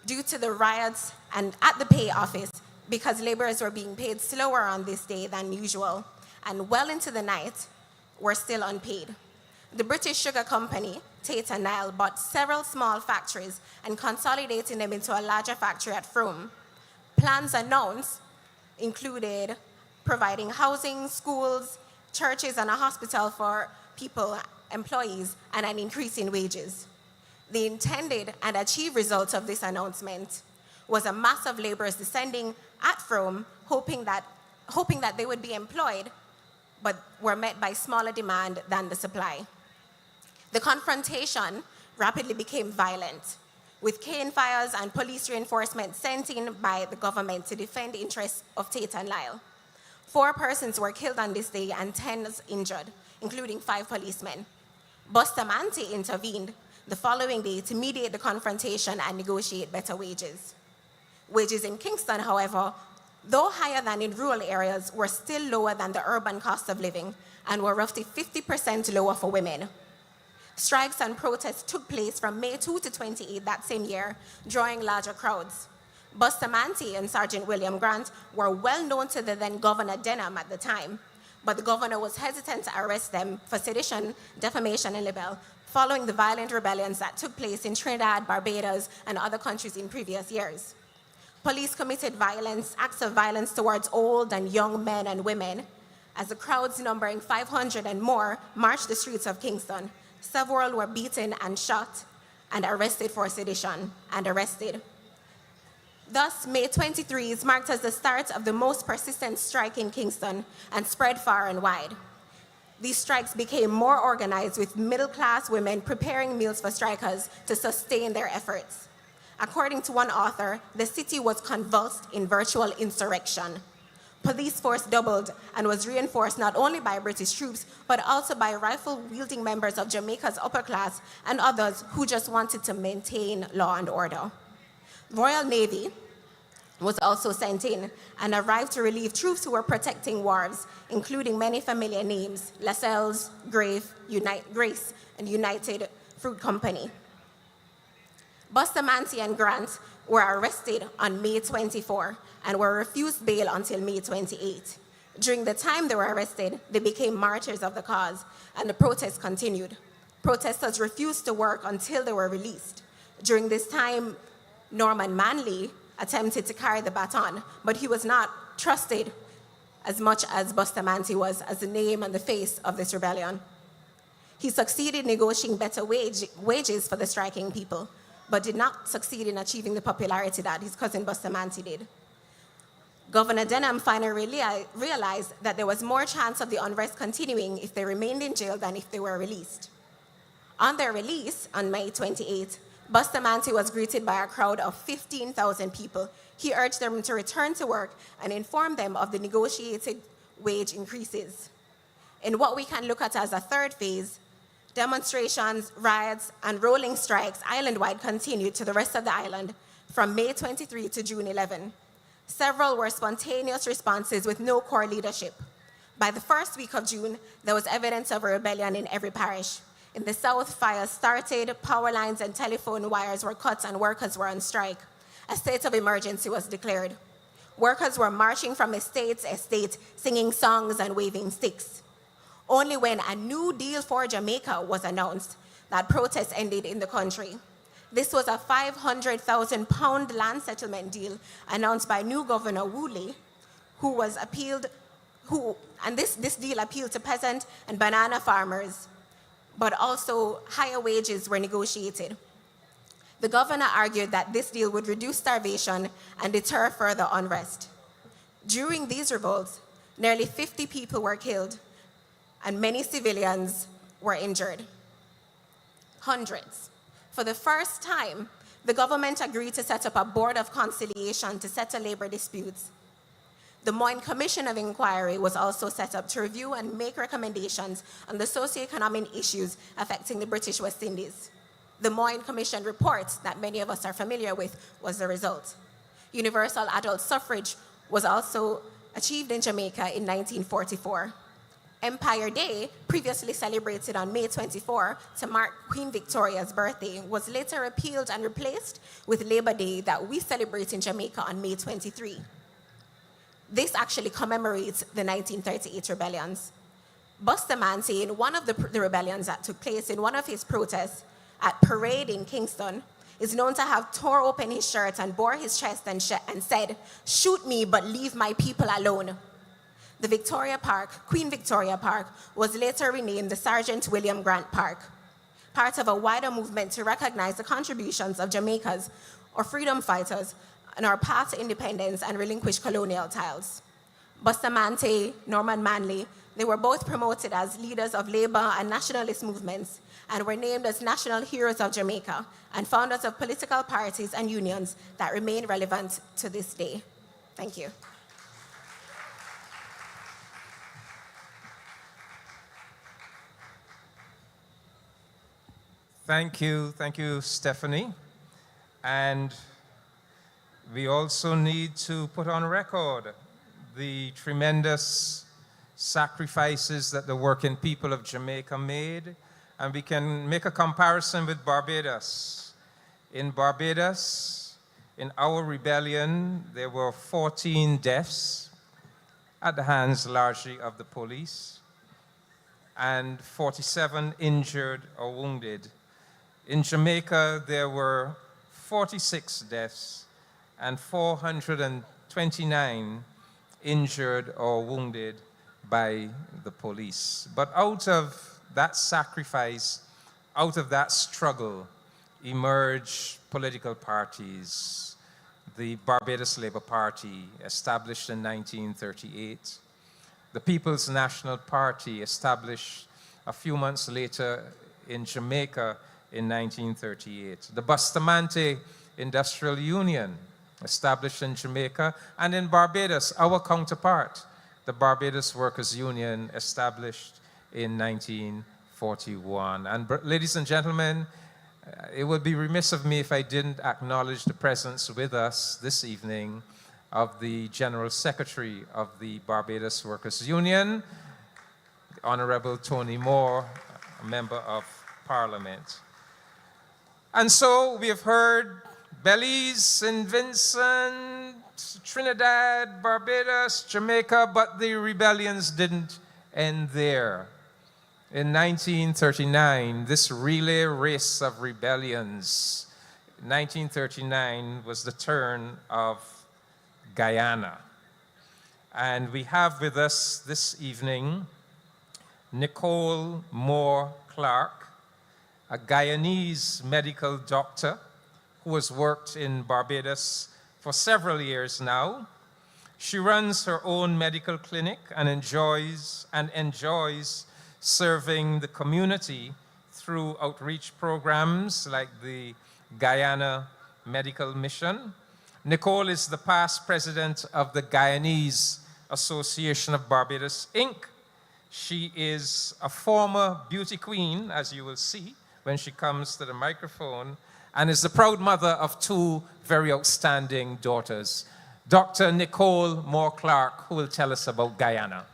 due to the riots and at the pay office, because laborers were being paid slower on this day than usual, and well into the night were still unpaid. The British Sugar Company, Tate and Nile, bought several small factories and consolidating them into a larger factory at Frome. Plans announced included providing housing, schools, churches, and a hospital for employees, and an increase in wages. The intended and achieved result of this announcement was a mass of laborers descending at Frome, hoping that they would be employed, but were met by smaller demand than the supply. The confrontation rapidly became violent, with cane fires and police reinforcement sent in by the government to defend the interests of Tate and Lyle. 4 persons were killed on this day and 10 injured, including 5 policemen. Bustamante intervened the following day to mediate the confrontation and negotiate better wages. Wages in Kingston, however, though higher than in rural areas, were still lower than the urban cost of living and were roughly 50% lower for women. Strikes and protests took place from May 2 to 28 that same year, drawing larger crowds. Bustamante and Sergeant William Grant were well known to the then Governor Denham at the time, but the governor was hesitant to arrest them for sedition, defamation, and libel, following the violent rebellions that took place in Trinidad, Barbados, and other countries in previous years. Police committed acts of violence towards old and young men and women, as the crowds numbering 500 and more marched the streets of Kingston. Several were beaten and shot and arrested for sedition and arrested. Thus, May 23 is marked as the start of the most persistent strike in Kingston and spread far and wide. These strikes became more organized, with middle-class women preparing meals for strikers to sustain their efforts. According to one author, the city was convulsed in virtual insurrection. Police force doubled and was reinforced not only by British troops, but also by rifle-wielding members of Jamaica's upper class and others who just wanted to maintain law and order. Royal Navy was also sent in and arrived to relieve troops who were protecting wharves, including many familiar names: Lascelles, Grace, and United Fruit Company. Bustamante and Grant were arrested on May 24 and were refused bail until May 28. During the time they were arrested, they became martyrs of the cause, and the protests continued. Protesters refused to work until they were released. During this time, Norman Manley attempted to carry the baton, but he was not trusted as much as Bustamante was as the name and the face of this rebellion. He succeeded in negotiating better wages for the striking people, but did not succeed in achieving the popularity that his cousin Bustamante did. Governor Denham finally realized that there was more chance of the unrest continuing if they remained in jail than if they were released. On their release, on May 28, Bustamante was greeted by a crowd of 15,000 people. He urged them to return to work and informed them of the negotiated wage increases. In what we can look at as a third phase, demonstrations, riots, and rolling strikes island-wide continued to the rest of the island from May 23 to June 11. Several were spontaneous responses with no core leadership. By the first week of June, there was evidence of a rebellion in every parish. In the south, fires started, power lines and telephone wires were cut, and workers were on strike. A state of emergency was declared. Workers were marching from estate to estate, singing songs and waving sticks. Only when a New Deal for Jamaica was announced that protests ended in the country. This was a £500,000 land settlement deal announced by new Governor Woolley, this deal appealed to peasant and banana farmers, but also higher wages were negotiated. The governor argued that this deal would reduce starvation and deter further unrest. During these revolts, nearly 50 people were killed and many civilians were injured. Hundreds. For the first time, the government agreed to set up a board of conciliation to settle labor disputes. The Moyne Commission of Inquiry was also set up to review and make recommendations on the socioeconomic issues affecting the British West Indies. The Moyne Commission report that many of us are familiar with was the result. Universal adult suffrage was also achieved in Jamaica in 1944. Empire Day, previously celebrated on May 24 to mark Queen Victoria's birthday, was later repealed and replaced with Labor Day that we celebrate in Jamaica on May 23. This actually commemorates the 1938 rebellions. Bustamante, in one of the rebellions that took place in one of his protests at Parade in Kingston, is known to have tore open his shirt and bore his chest and said, "Shoot me, but leave my people alone." The Queen Victoria Park, was later renamed the Sergeant William Grant Park, part of a wider movement to recognize the contributions of Jamaica's freedom fighters on our path to independence and relinquish colonial titles. Bustamante, Norman Manley, they were both promoted as leaders of labor and nationalist movements and were named as national heroes of Jamaica and founders of political parties and unions that remain relevant to this day. Thank you. Thank you, Stephanie. And we also need to put on record the tremendous sacrifices that the working people of Jamaica made, and we can make a comparison with Barbados. In Barbados, in our rebellion, there were 14 deaths at the hands largely of the police, and 47 injured or wounded. In Jamaica, there were 46 deaths and 429 injured or wounded by the police. But out of that sacrifice, out of that struggle, emerged political parties. The Barbados Labour Party, established in 1938. The People's National Party, established a few months later in Jamaica in 1938. The Bustamante Industrial Union, established in Jamaica, and in Barbados, our counterpart, the Barbados Workers' Union, established in 1941. And ladies and gentlemen, it would be remiss of me if I didn't acknowledge the presence with us this evening of the General Secretary of the Barbados Workers' Union, Honorable Tony Moore, a Member of Parliament. And so we have heard Belize and Vincent, Trinidad, Barbados, Jamaica, but the rebellions didn't end there. In 1939, this relay race of rebellions, 1939 was the turn of Guyana. And we have with us this evening Nicole Moore Clark, a Guyanese medical doctor who has worked in Barbados for several years now. She runs her own medical clinic and enjoys serving the community through outreach programs like the Guyana Medical Mission. Nicole is the past president of the Guyanese Association of Barbados, Inc. She is a former beauty queen, as you will see when she comes to the microphone, and is the proud mother of two very outstanding daughters. Dr. Nicole Moore Clark, who will tell us about Guyana.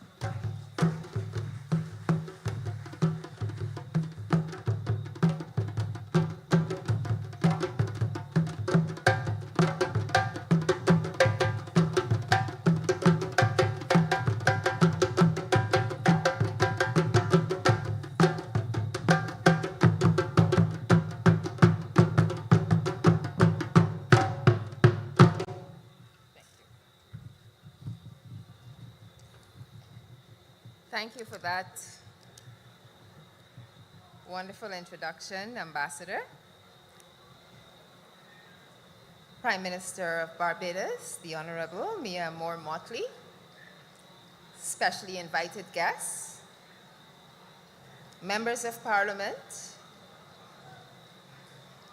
Thank you for that wonderful introduction, Ambassador. Prime Minister of Barbados, the Honorable Mia Moore Motley, specially invited guests, members of Parliament,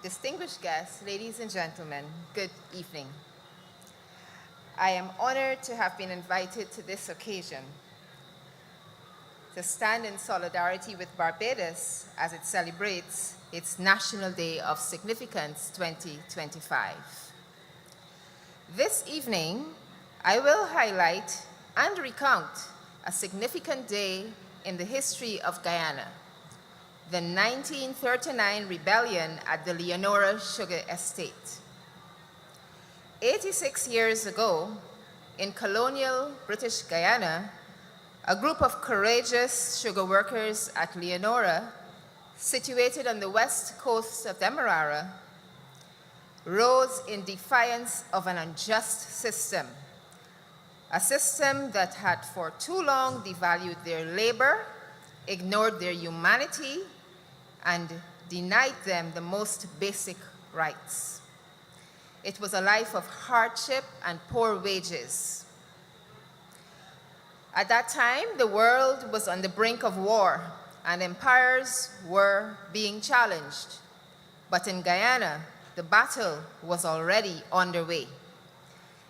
distinguished guests, ladies and gentlemen, good evening. I am honored to have been invited to this occasion to stand in solidarity with Barbados as it celebrates its National Day of Significance 2025. This evening, I will highlight and recount a significant day in the history of Guyana, the 1939 rebellion at the Leonora Sugar Estate. 86 years ago, in colonial British Guyana, a group of courageous sugar workers at Leonora, situated on the west coast of Demerara, rose in defiance of an unjust system, a system that had for too long devalued their labor, ignored their humanity, and denied them the most basic rights. It was a life of hardship and poor wages. At that time, the world was on the brink of war, and empires were being challenged. But in Guyana, the battle was already underway.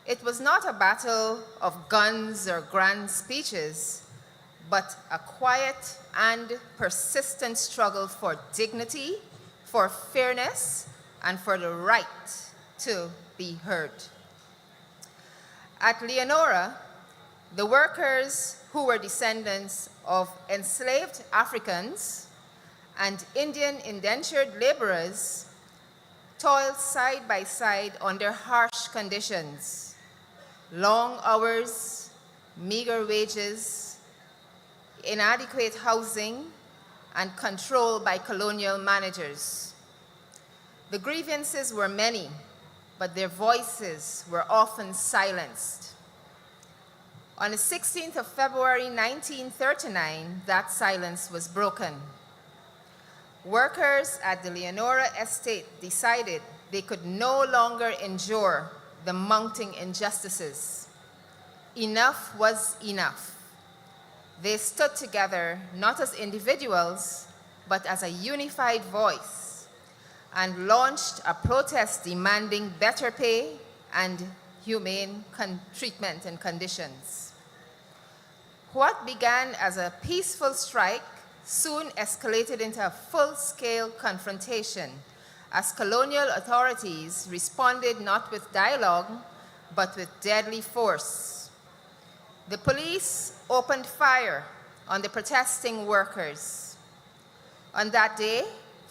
It was not a battle of guns or grand speeches, but a quiet and persistent struggle for dignity, for fairness, and for the right to be heard. At Leonora, the workers who were descendants of enslaved Africans and Indian indentured laborers toiled side by side under harsh conditions, long hours, meager wages, inadequate housing, and control by colonial managers. The grievances were many, but their voices were often silenced. On the 16th of February 1939, that silence was broken. Workers at the Leonora estate decided they could no longer endure the mounting injustices. Enough was enough. They stood together not as individuals, but as a unified voice, and launched a protest demanding better pay and humane treatment and conditions. What began as a peaceful strike soon escalated into a full-scale confrontation as colonial authorities responded not with dialogue, but with deadly force. The police opened fire on the protesting workers. On that day,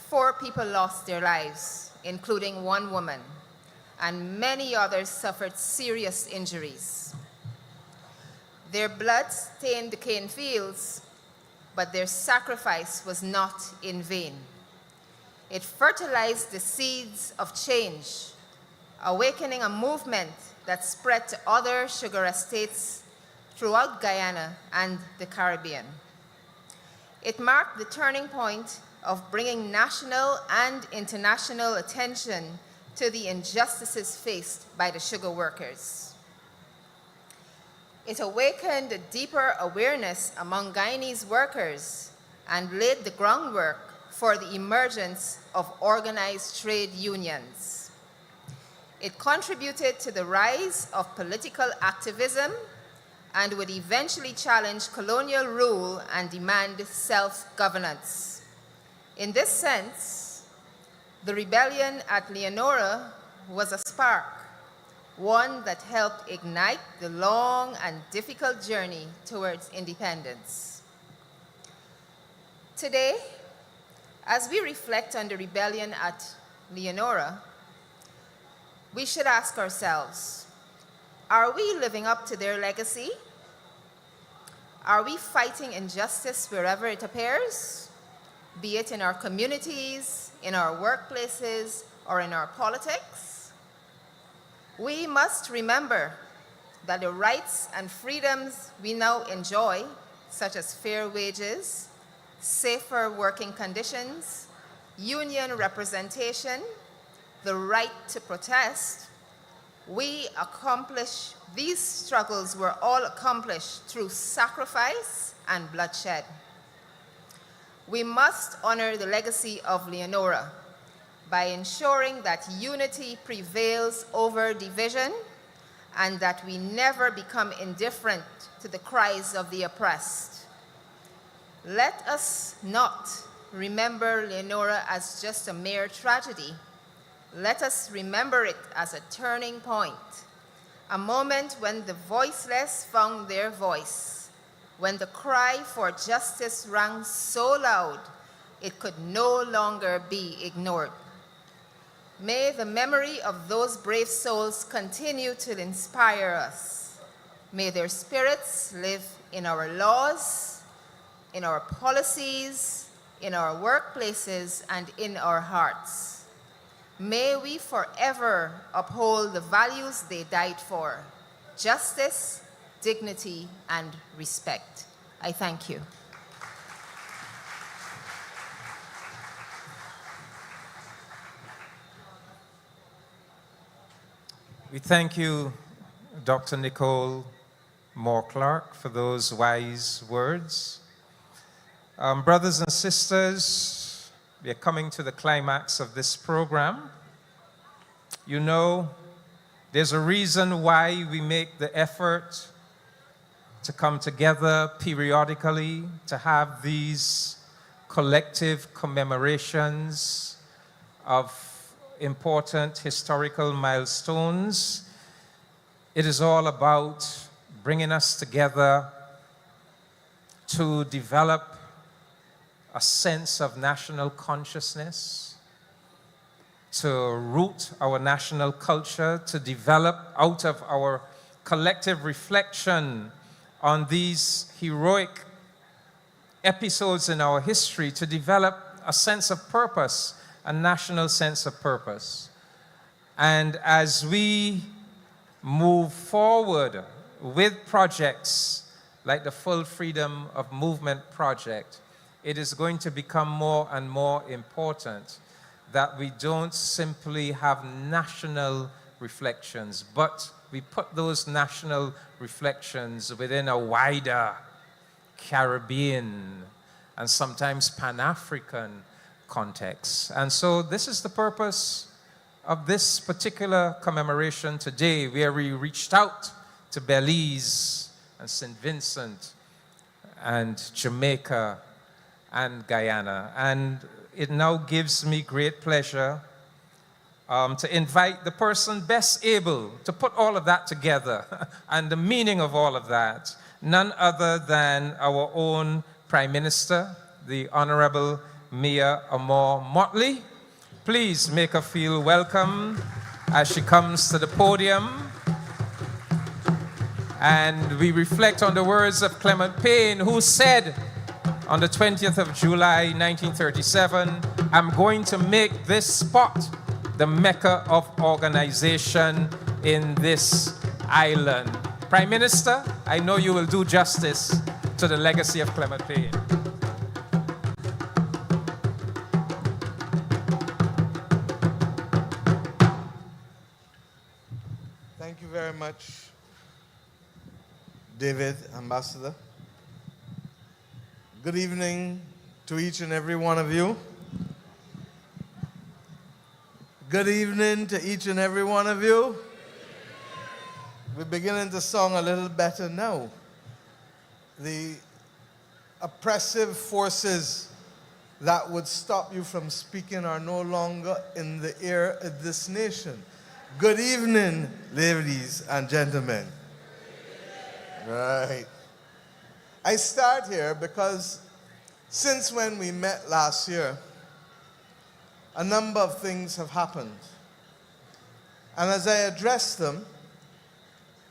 4 people lost their lives, including 1 woman, and many others suffered serious injuries. Their blood stained the cane fields, but their sacrifice was not in vain. It fertilized the seeds of change, awakening a movement that spread to other sugar estates throughout Guyana and the Caribbean. It marked the turning point of bringing national and international attention to the injustices faced by the sugar workers. It awakened a deeper awareness among Guyanese workers and laid the groundwork for the emergence of organized trade unions. It contributed to the rise of political activism and would eventually challenge colonial rule and demand self-governance. In this sense, the rebellion at Leonora was a spark, one that helped ignite the long and difficult journey towards independence. Today, as we reflect on the rebellion at Leonora, we should ask ourselves, are we living up to their legacy? Are we fighting injustice wherever it appears, be it in our communities, in our workplaces, or in our politics? We must remember that the rights and freedoms we now enjoy, such as fair wages, safer working conditions, union representation, the right to protest, these struggles were all accomplished through sacrifice and bloodshed. We must honor the legacy of Leonora by ensuring that unity prevails over division and that we never become indifferent to the cries of the oppressed. Let us not remember Leonora as just a mere tragedy. Let us remember it as a turning point, a moment when the voiceless found their voice, when the cry for justice rang so loud it could no longer be ignored. May the memory of those brave souls continue to inspire us. May their spirits live in our laws, in our policies, in our workplaces, and in our hearts. May we forever uphold the values they died for: justice, dignity, and respect. I thank you. We thank you, Dr. Nicole Moore-Clark, for those wise words. Brothers and sisters, we are coming to the climax of this program. You know, there's a reason why we make the effort to come together periodically, to have these collective commemorations of important historical milestones. It is all about bringing us together to develop a sense of national consciousness, to root our national culture, to develop out of our collective reflection on these heroic episodes in our history, to develop a sense of purpose, a national sense of purpose. And as we move forward with projects like the Full Freedom of Movement project, it is going to become more and more important that we don't simply have national reflections, but we put those national reflections within a wider Caribbean and sometimes Pan-African context. And so this is the purpose of this particular commemoration today, where we reached out to Belize and St. Vincent and Jamaica and Guyana. And it now gives me great pleasure to invite the person best able to put all of that together and the meaning of all of that, none other than our own Prime Minister, the Honorable Mia Amor Motley. Please make her feel welcome as she comes to the podium. And we reflect on the words of Clement Payne, who said on the 20th of July, 1937, "I'm going to make this spot the Mecca of organization in this island." Prime Minister, I know you will do justice to the legacy of Clement Payne. Thank you very much, David, Ambassador. Good evening to each and every one of you. Good evening to each and every one of you. We're beginning to sing a little better now. The oppressive forces that would stop you from speaking are no longer in the ear of this nation. Good evening, ladies and gentlemen. Right. I start here because since when we met last year, a number of things have happened. And as I address them,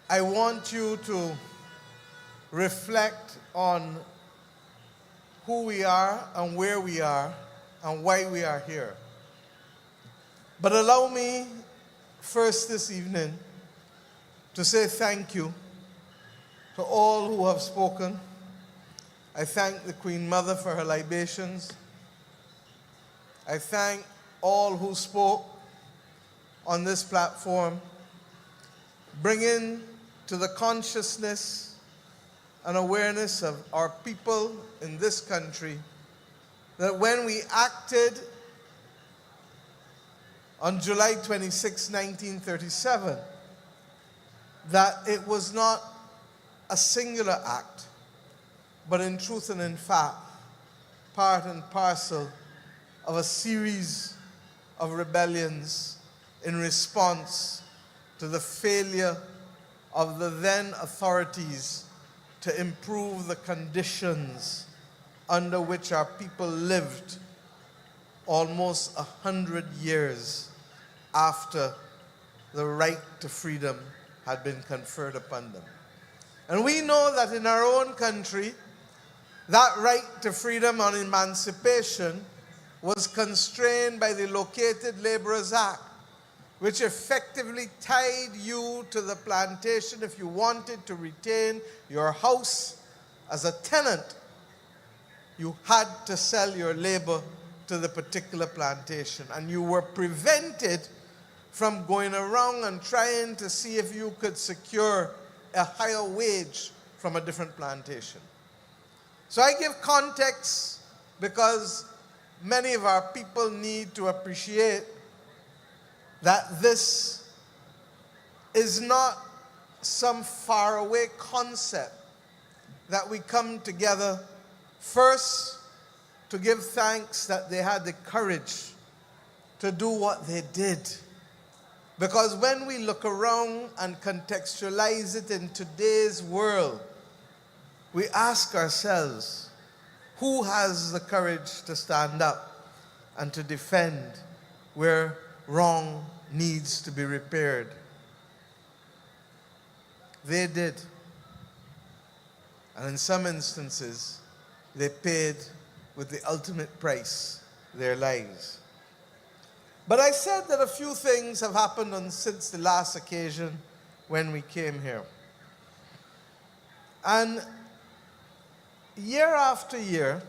I want you to reflect on who we are and where we are and why we are here. But allow me first this evening to say thank you to all who have spoken. I thank the Queen Mother for her libations. I thank all who spoke on this platform, bringing to the consciousness and awareness of our people in this country that when we acted on July 26, 1937, that it was not a singular act, but in truth and in fact, part and parcel of a series of rebellions in response to the failure of the then authorities to improve the conditions under which our people lived almost 100 years after the right to freedom had been conferred upon them. And we know that in our own country, that right to freedom and emancipation was constrained by the Located Laborers Act, which effectively tied you to the plantation. If you wanted to retain your house as a tenant, you had to sell your labor to the particular plantation, and you were prevented from going around and trying to see if you could secure a higher wage from a different plantation. So I give context because many of our people need to appreciate that this is not some faraway concept, that we come together first to give thanks that they had the courage to do what they did. Because when we look around and contextualize it in today's world, we ask ourselves, who has the courage to stand up and to defend where wrong needs to be repaired? They did. And in some instances, they paid with the ultimate price, their lives. But I said that a few things have happened since the last occasion when we came here. And year after year,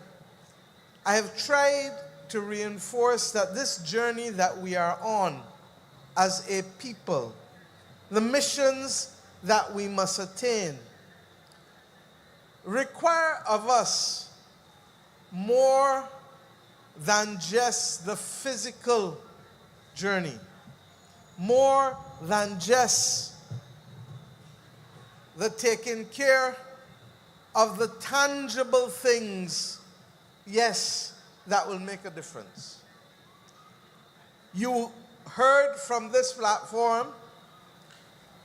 I have tried to reinforce that this journey that we are on as a people, the missions that we must attain, require of us more than just the physical journey. more than just the taking care of the tangible things, yes, that will make a difference. You heard from this platform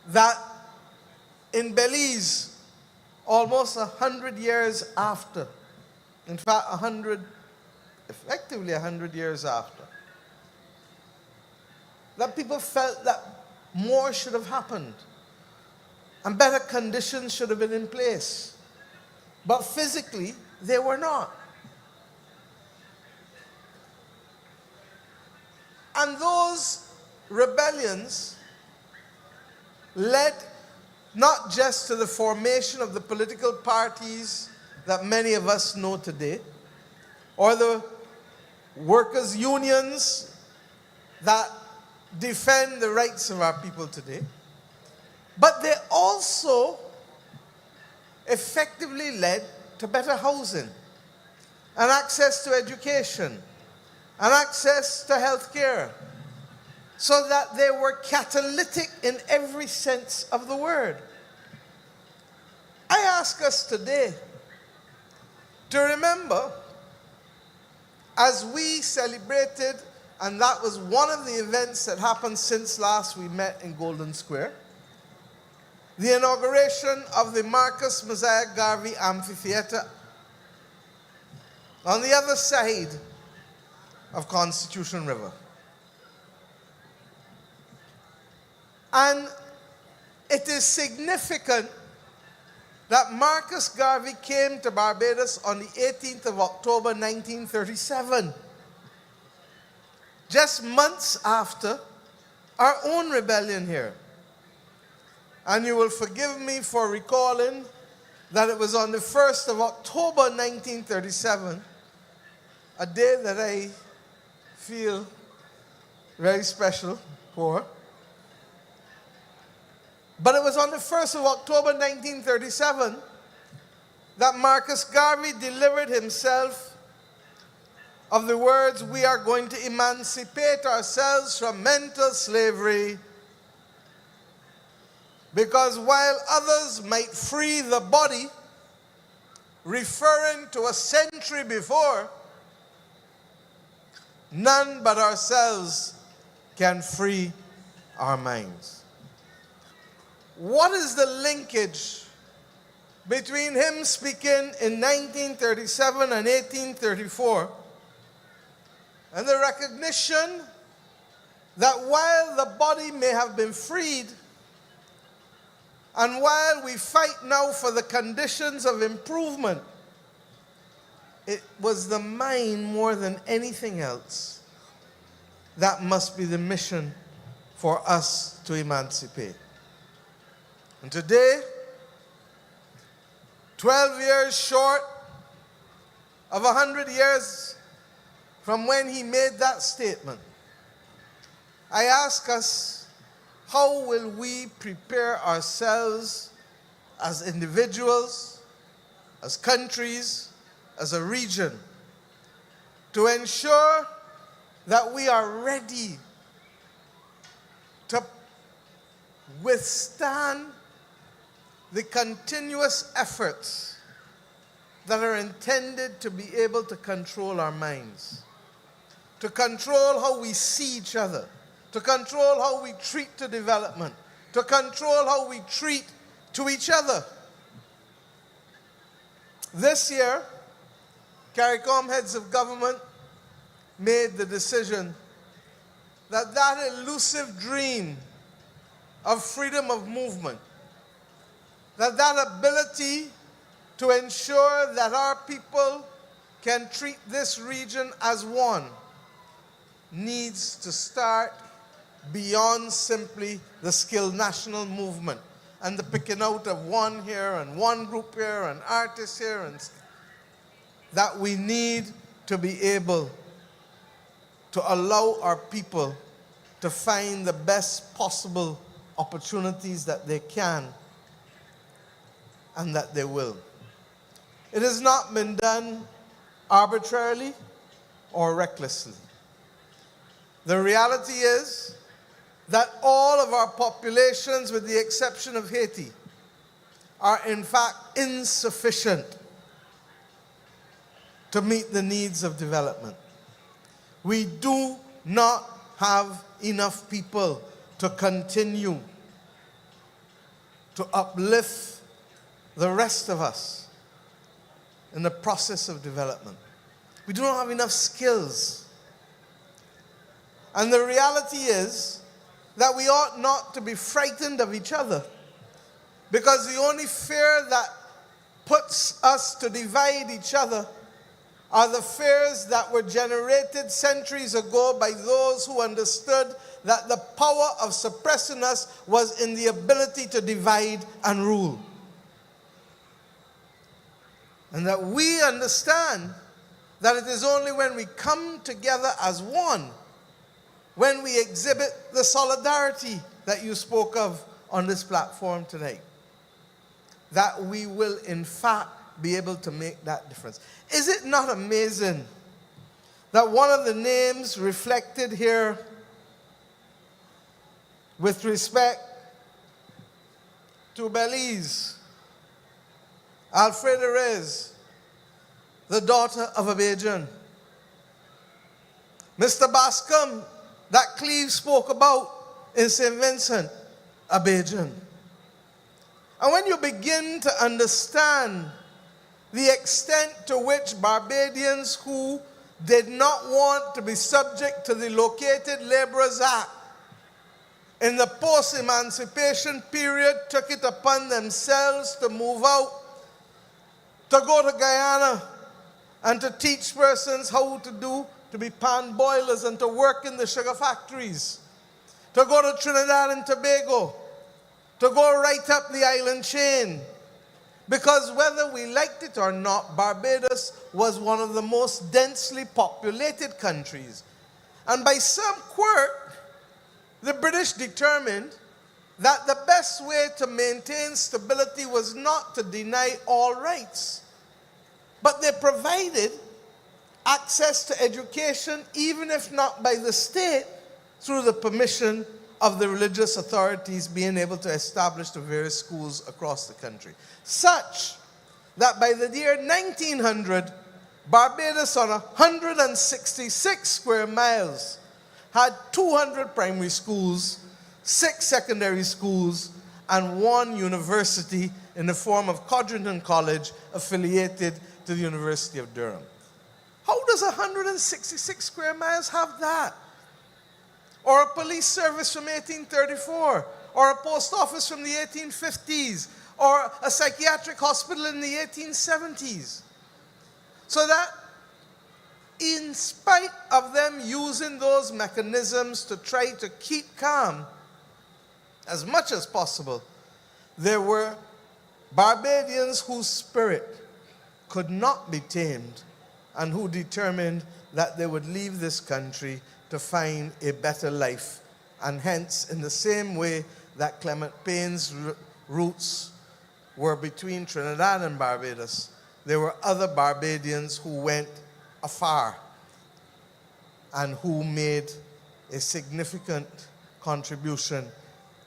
that in Belize, almost 100 years after, in fact, effectively 100 years after, that people felt that more should have happened and better conditions should have been in place. But physically, they were not. And those rebellions led not just to the formation of the political parties that many of us know today, or the workers' unions that defend the rights of our people today, but they also effectively led to better housing and access to education and access to health care, so that they were catalytic in every sense of the word. I ask us today to remember, as we celebrated, and that was one of the events that happened since last we met in Golden Square, the inauguration of the Marcus Mosiah Garvey Amphitheater on the other side of Constitution River. And it is significant that Marcus Garvey came to Barbados on the 18th of October 1937, just months after our own rebellion here. And you will forgive me for recalling that it was on the 1st of October 1937, a day that I feel very special for. But it was on the 1st of October 1937 that Marcus Garvey delivered himself of the words, "We are going to emancipate ourselves from mental slavery, because while others might free the body," referring to a century before, "none but ourselves can free our minds." What is the linkage between him speaking in 1937 and 1834 and the recognition that while the body may have been freed, and while we fight now for the conditions of improvement, it was the mind more than anything else that must be the mission for us to emancipate. And today, 12 years short of 100 years from when he made that statement, I ask us, how will we prepare ourselves as individuals, as countries, as a region, to ensure that we are ready to withstand the continuous efforts that are intended to be able to control our minds, to control how we see each other, to control how we treat to development, to control how we treat to each other. This year, CARICOM heads of government made the decision that that elusive dream of freedom of movement, that ability to ensure that our people can treat this region as one, needs to start beyond simply the skilled national movement and the picking out of one here and one group here and artists here, and that we need to be able to allow our people to find the best possible opportunities that they can and that they will. It has not been done arbitrarily or recklessly. The reality is that all of our populations, with the exception of Haiti, are in fact insufficient to meet the needs of development. We do not have enough people to continue to uplift the rest of us in the process of development. We do not have enough skills. And the reality is that we ought not to be frightened of each other, because the only fear that puts us to divide each other are the fears that were generated centuries ago by those who understood that the power of suppressing us was in the ability to divide and rule. And that we understand that it is only when we come together as one, when we exhibit the solidarity that you spoke of on this platform tonight, that we will in fact be able to make that difference. Is it not amazing that one of the names reflected here with respect to Belize, Alfreda Reyes, the daughter of Barbadian, Mr. Bascom, that Cleve spoke about in St. Vincent, Barbadian. And when you begin to understand the extent to which Barbadians who did not want to be subject to the Located Laborers Act in the post-emancipation period took it upon themselves to move out, to go to Guyana and to teach persons how to be pan boilers and to work in the sugar factories, to go to Trinidad and Tobago, to go right up the island chain. Because whether we liked it or not, Barbados was one of the most densely populated countries. And by some quirk, the British determined that the best way to maintain stability was not to deny all rights, but they provided access to education, even if not by the state, through the permission of the religious authorities being able to establish the various schools across the country. Such that by the year 1900, Barbados on 166 square miles had 200 primary schools, 6 secondary schools, and 1 university in the form of Codrington College affiliated to the University of Durham. How does 166 square miles have that? Or a police service from 1834, or a post office from the 1850s, or a psychiatric hospital in the 1870s. So that in spite of them using those mechanisms to try to keep calm as much as possible, there were Barbadians whose spirit could not be tamed and who determined that they would leave this country to find a better life. And hence, in the same way that Clement Payne's roots were between Trinidad and Barbados, there were other Barbadians who went afar and who made a significant contribution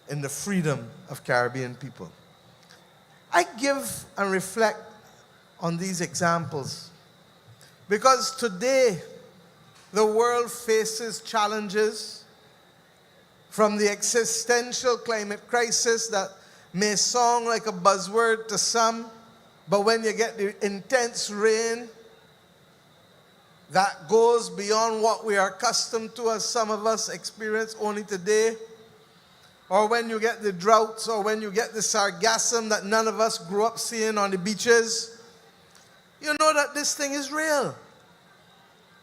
in the freedom of Caribbean people. I give and reflect on these examples because today the world faces challenges from the existential climate crisis that may sound like a buzzword to some, but when you get the intense rain that goes beyond what we are accustomed to, as some of us experience only today, or when you get the droughts, or when you get the sargassum that none of us grew up seeing on the beaches, you know that this thing is real.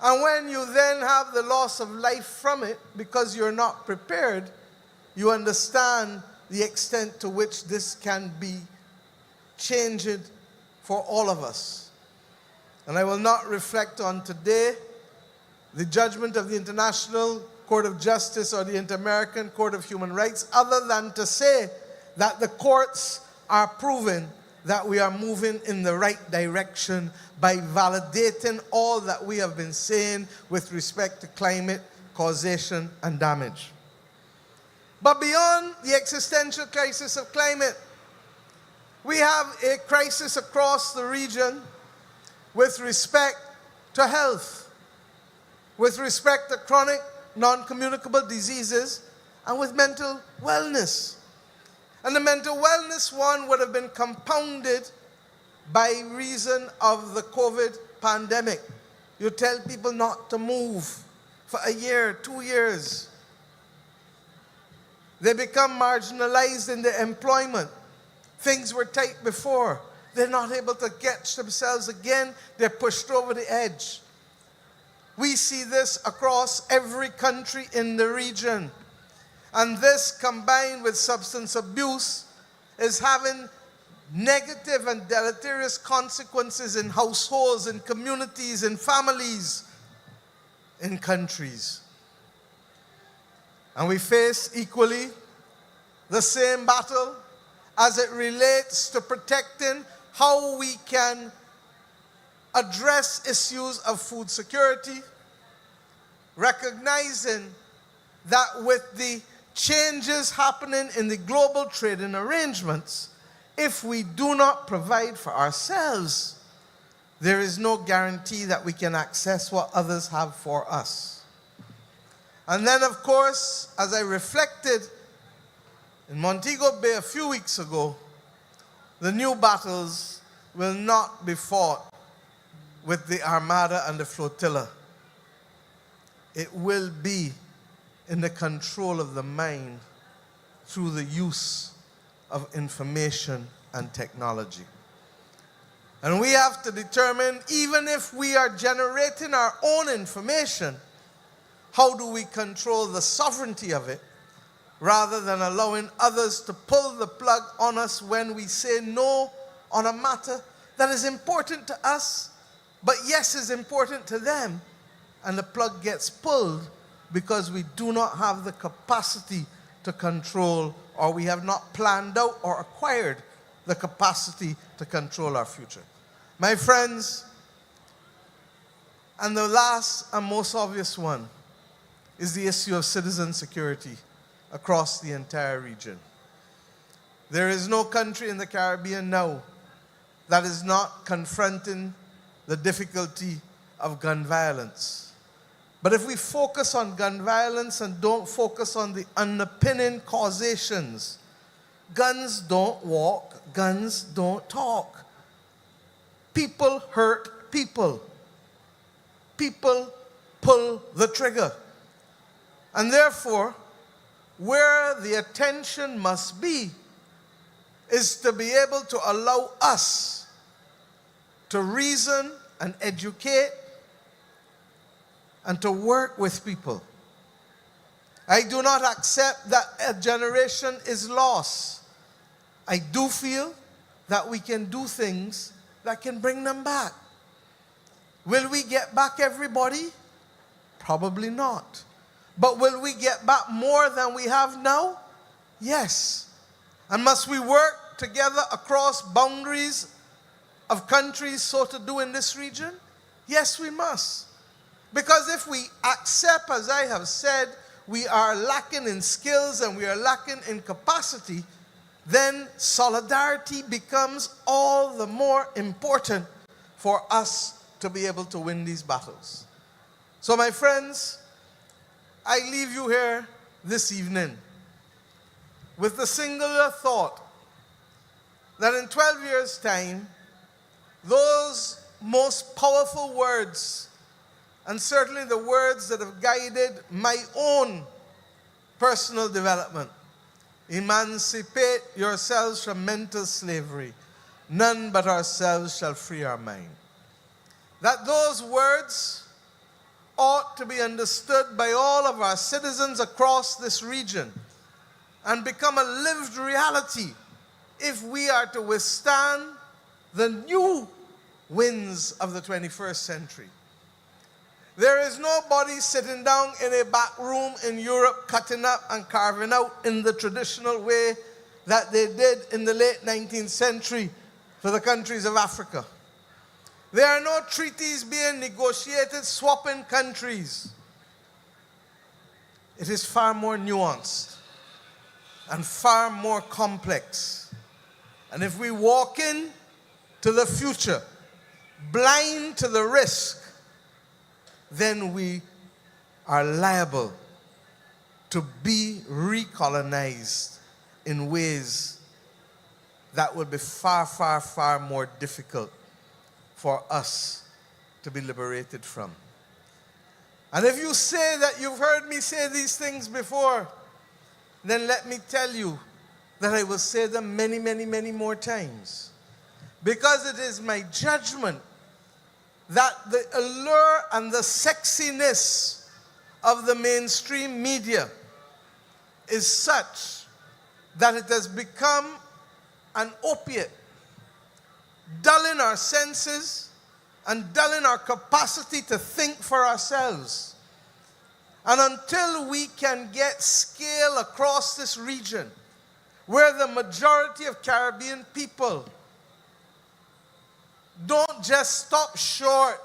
And when you then have the loss of life from it because you're not prepared, you understand the extent to which this can be changed for all of us. And I will not reflect on today the judgment of the International Court of Justice or the Inter-American Court of Human Rights, other than to say that the courts are proving that we are moving in the right direction by validating all that we have been saying with respect to climate, causation, and damage. But beyond the existential crisis of climate, we have a crisis across the region with respect to health, with respect to chronic non-communicable diseases, and with mental wellness. And the mental wellness one would have been compounded by reason of the COVID pandemic. You tell people not to move for a year, 2 years. They become marginalized in their employment. Things were tight before. They're not able to catch themselves again. They're pushed over the edge. We see this across every country in the region. And this, combined with substance abuse, is having negative and deleterious consequences in households, in communities, in families, in countries. And we face equally the same battle as it relates to protecting how we can address issues of food security, recognizing that with the changes happening in the global trading arrangements, if we do not provide for ourselves, there is no guarantee that we can access what others have for us. And then, of course, as I reflected in Montego Bay a few weeks ago, the new battles will not be fought with the armada and the flotilla. It will be in the control of the mind through the use of information and technology. And we have to determine, even if we are generating our own information, how do we control the sovereignty of it rather than allowing others to pull the plug on us when we say no on a matter that is important to us, but yes, is important to them, and the plug gets pulled because we do not have the capacity to control, or we have not planned out or acquired the capacity to control our future. My friends, and the last and most obvious one is the issue of citizen security across the entire region. There is no country in the Caribbean now that is not confronting the difficulty of gun violence. But if we focus on gun violence and don't focus on the underpinning causations, guns don't walk, guns don't talk. People hurt people. People pull the trigger. And therefore, where the attention must be is to be able to allow us to reason and educate and to work with people. I do not accept that a generation is lost. I do feel that we can do things that can bring them back. Will we get back everybody? Probably not. But will we get back more than we have now? Yes. And must we work together across boundaries of countries so to do in this region? Yes, we must. Because if we accept, as I have said, we are lacking in skills and we are lacking in capacity, then solidarity becomes all the more important for us to be able to win these battles. So my friends, I leave you here this evening with the singular thought that in 12 years' time, those most powerful words, and certainly the words that have guided my own personal development, emancipate yourselves from mental slavery, none but ourselves shall free our mind. That those words ought to be understood by all of our citizens across this region and become a lived reality if we are to withstand the new winds of the 21st century. There is nobody sitting down in a back room in Europe cutting up and carving out in the traditional way that they did in the late 19th century for the countries of Africa. There are no treaties being negotiated swapping countries. It is far more nuanced. and far more complex. And if we walk in to the future blind to the risk, then we are liable to be recolonized in ways that will be far, far, far more difficult for us to be liberated from. And if you say that you've heard me say these things before, then let me tell you that I will say them many, many, many more times. Because it is my judgment that the allure and the sexiness of the mainstream media is such that it has become an opiate, dulling our senses and dulling our capacity to think for ourselves. And until we can get scale across this region, where the majority of Caribbean people don't just stop short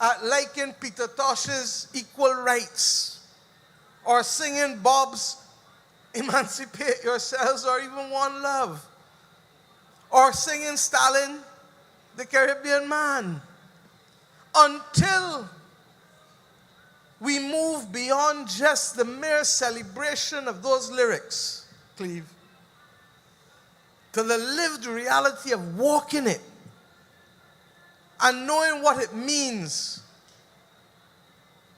at liking Peter Tosh's Equal Rights or singing Bob's Emancipate Yourselves or even One Love or singing Stalin, the Caribbean Man. Until we move beyond just the mere celebration of those lyrics, Cleve, to the lived reality of walking it and knowing what it means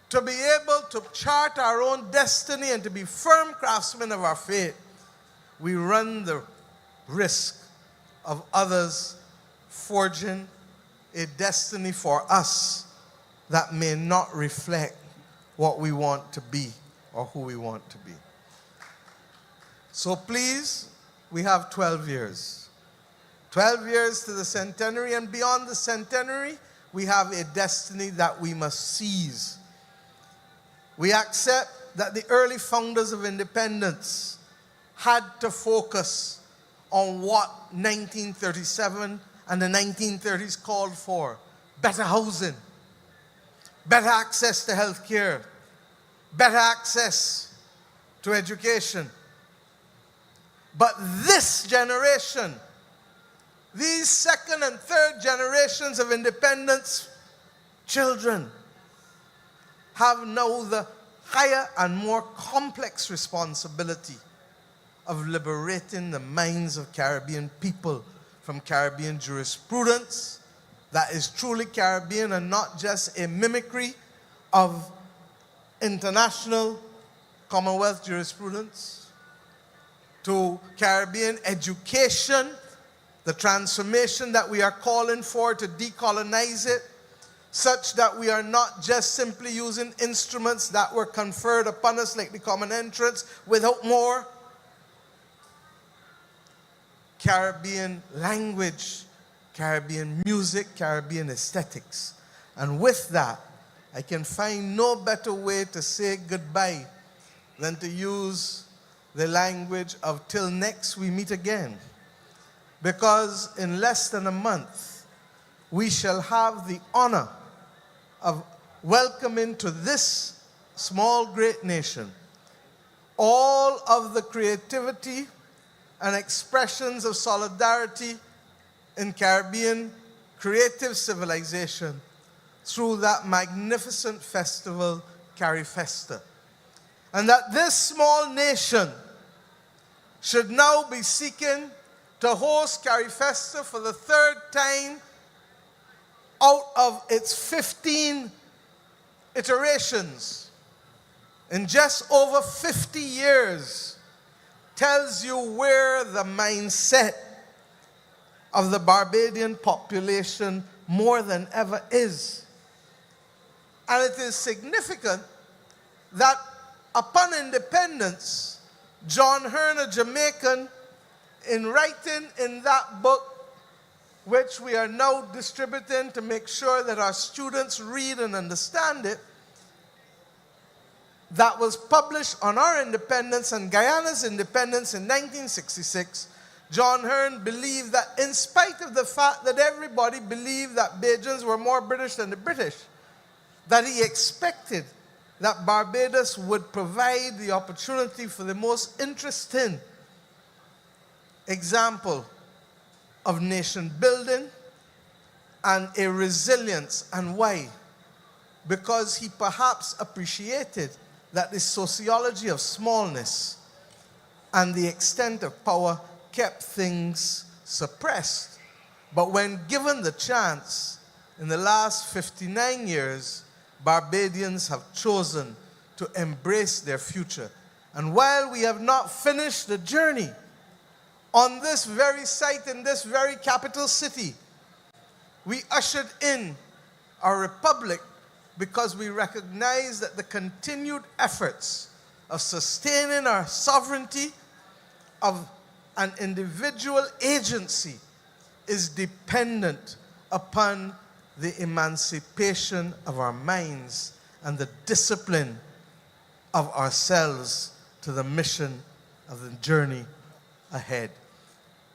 to be able to chart our own destiny and to be firm craftsmen of our fate, we run the risk of others forging a destiny for us that may not reflect what we want to be or who we want to be. So please, we have 12 years. 12 years to the centenary, and beyond the centenary, we have a destiny that we must seize. We accept that the early founders of independence had to focus on what 1937 and the 1930s called for: better housing, better access to health care, better access to education. But this generation, these second and third generations of independence children, have now the higher and more complex responsibility of liberating the minds of Caribbean people from Caribbean jurisprudence that is truly Caribbean and not just a mimicry of international Commonwealth jurisprudence, to Caribbean education, the transformation that we are calling for to decolonize it, such that we are not just simply using instruments that were conferred upon us like the common entrance without more. Caribbean language, Caribbean music, Caribbean aesthetics. And with that, I can find no better way to say goodbye than to use the language of till next we meet again. Because in less than a month, we shall have the honor of welcoming to this small, great nation all of the creativity and expressions of solidarity in Caribbean creative civilization through that magnificent festival, Carifesta. And that this small nation should now be seeking to host Carifesta for the third time out of its 15 iterations in just over 50 years tells you where the mindset of the Barbadian population more than ever is. And it is significant that upon independence, John Hearn, a Jamaican, in writing in that book, which we are now distributing to make sure that our students read and understand it, that was published on our independence and Guyana's independence in 1966, John Hearn believed that in spite of the fact that everybody believed that Bajans were more British than the British, that he expected that Barbados would provide the opportunity for the most interesting example of nation building and a resilience. And why? Because he perhaps appreciated that the sociology of smallness and the extent of power kept things suppressed. But when given the chance, in the last 59 years, Barbadians have chosen to embrace their future. And while we have not finished the journey, on this very site, in this very capital city, we ushered in our republic because we recognize that the continued efforts of sustaining our sovereignty, of an individual agency, is dependent upon the emancipation of our minds and the discipline of ourselves to the mission of the journey ahead.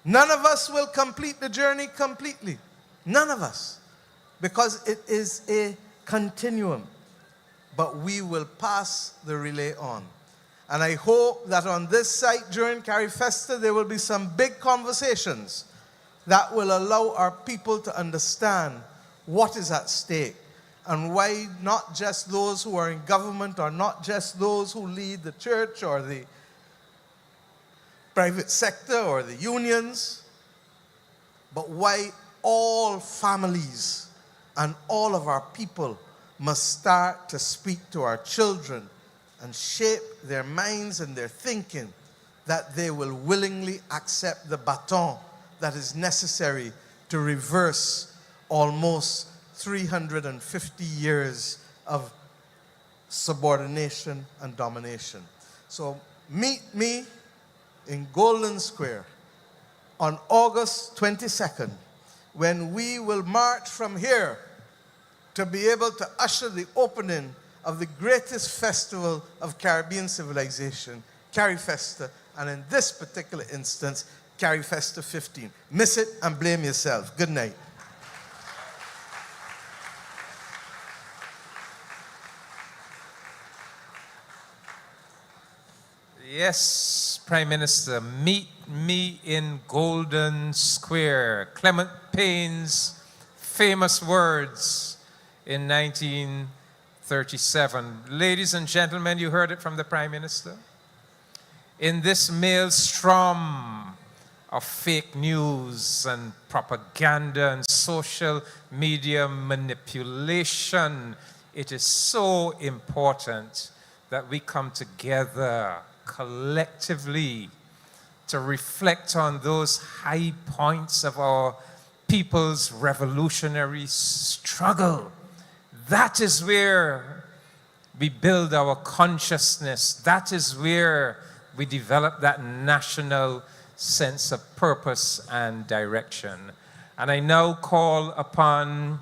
None of us will complete the journey completely. None of us. Because it is a continuum. But we will pass the relay on. And I hope that on this site during Carifesta there will be some big conversations that will allow our people to understand what is at stake and why not just those who are in government or not just those who lead the church or the private sector or the unions, but why all families and all of our people must start to speak to our children and shape their minds and their thinking that they will willingly accept the baton that is necessary to reverse almost 350 years of subordination and domination. So meet me in Golden Square on August 22nd, when we will march from here to be able to usher the opening of the greatest festival of Caribbean civilization, Carifesta, and in this particular instance, Carifesta 15. Miss it and blame yourself. Good night. Yes, Prime Minister, meet me in Golden Square. Clement Payne's famous words in 1937. Ladies and gentlemen, you heard it from the Prime Minister. In this maelstrom of fake news and propaganda and social media manipulation, it is so important that we come together collectively to reflect on those high points of our people's revolutionary struggle. That is where we build our consciousness. That is where we develop that national sense of purpose and direction. And I now call upon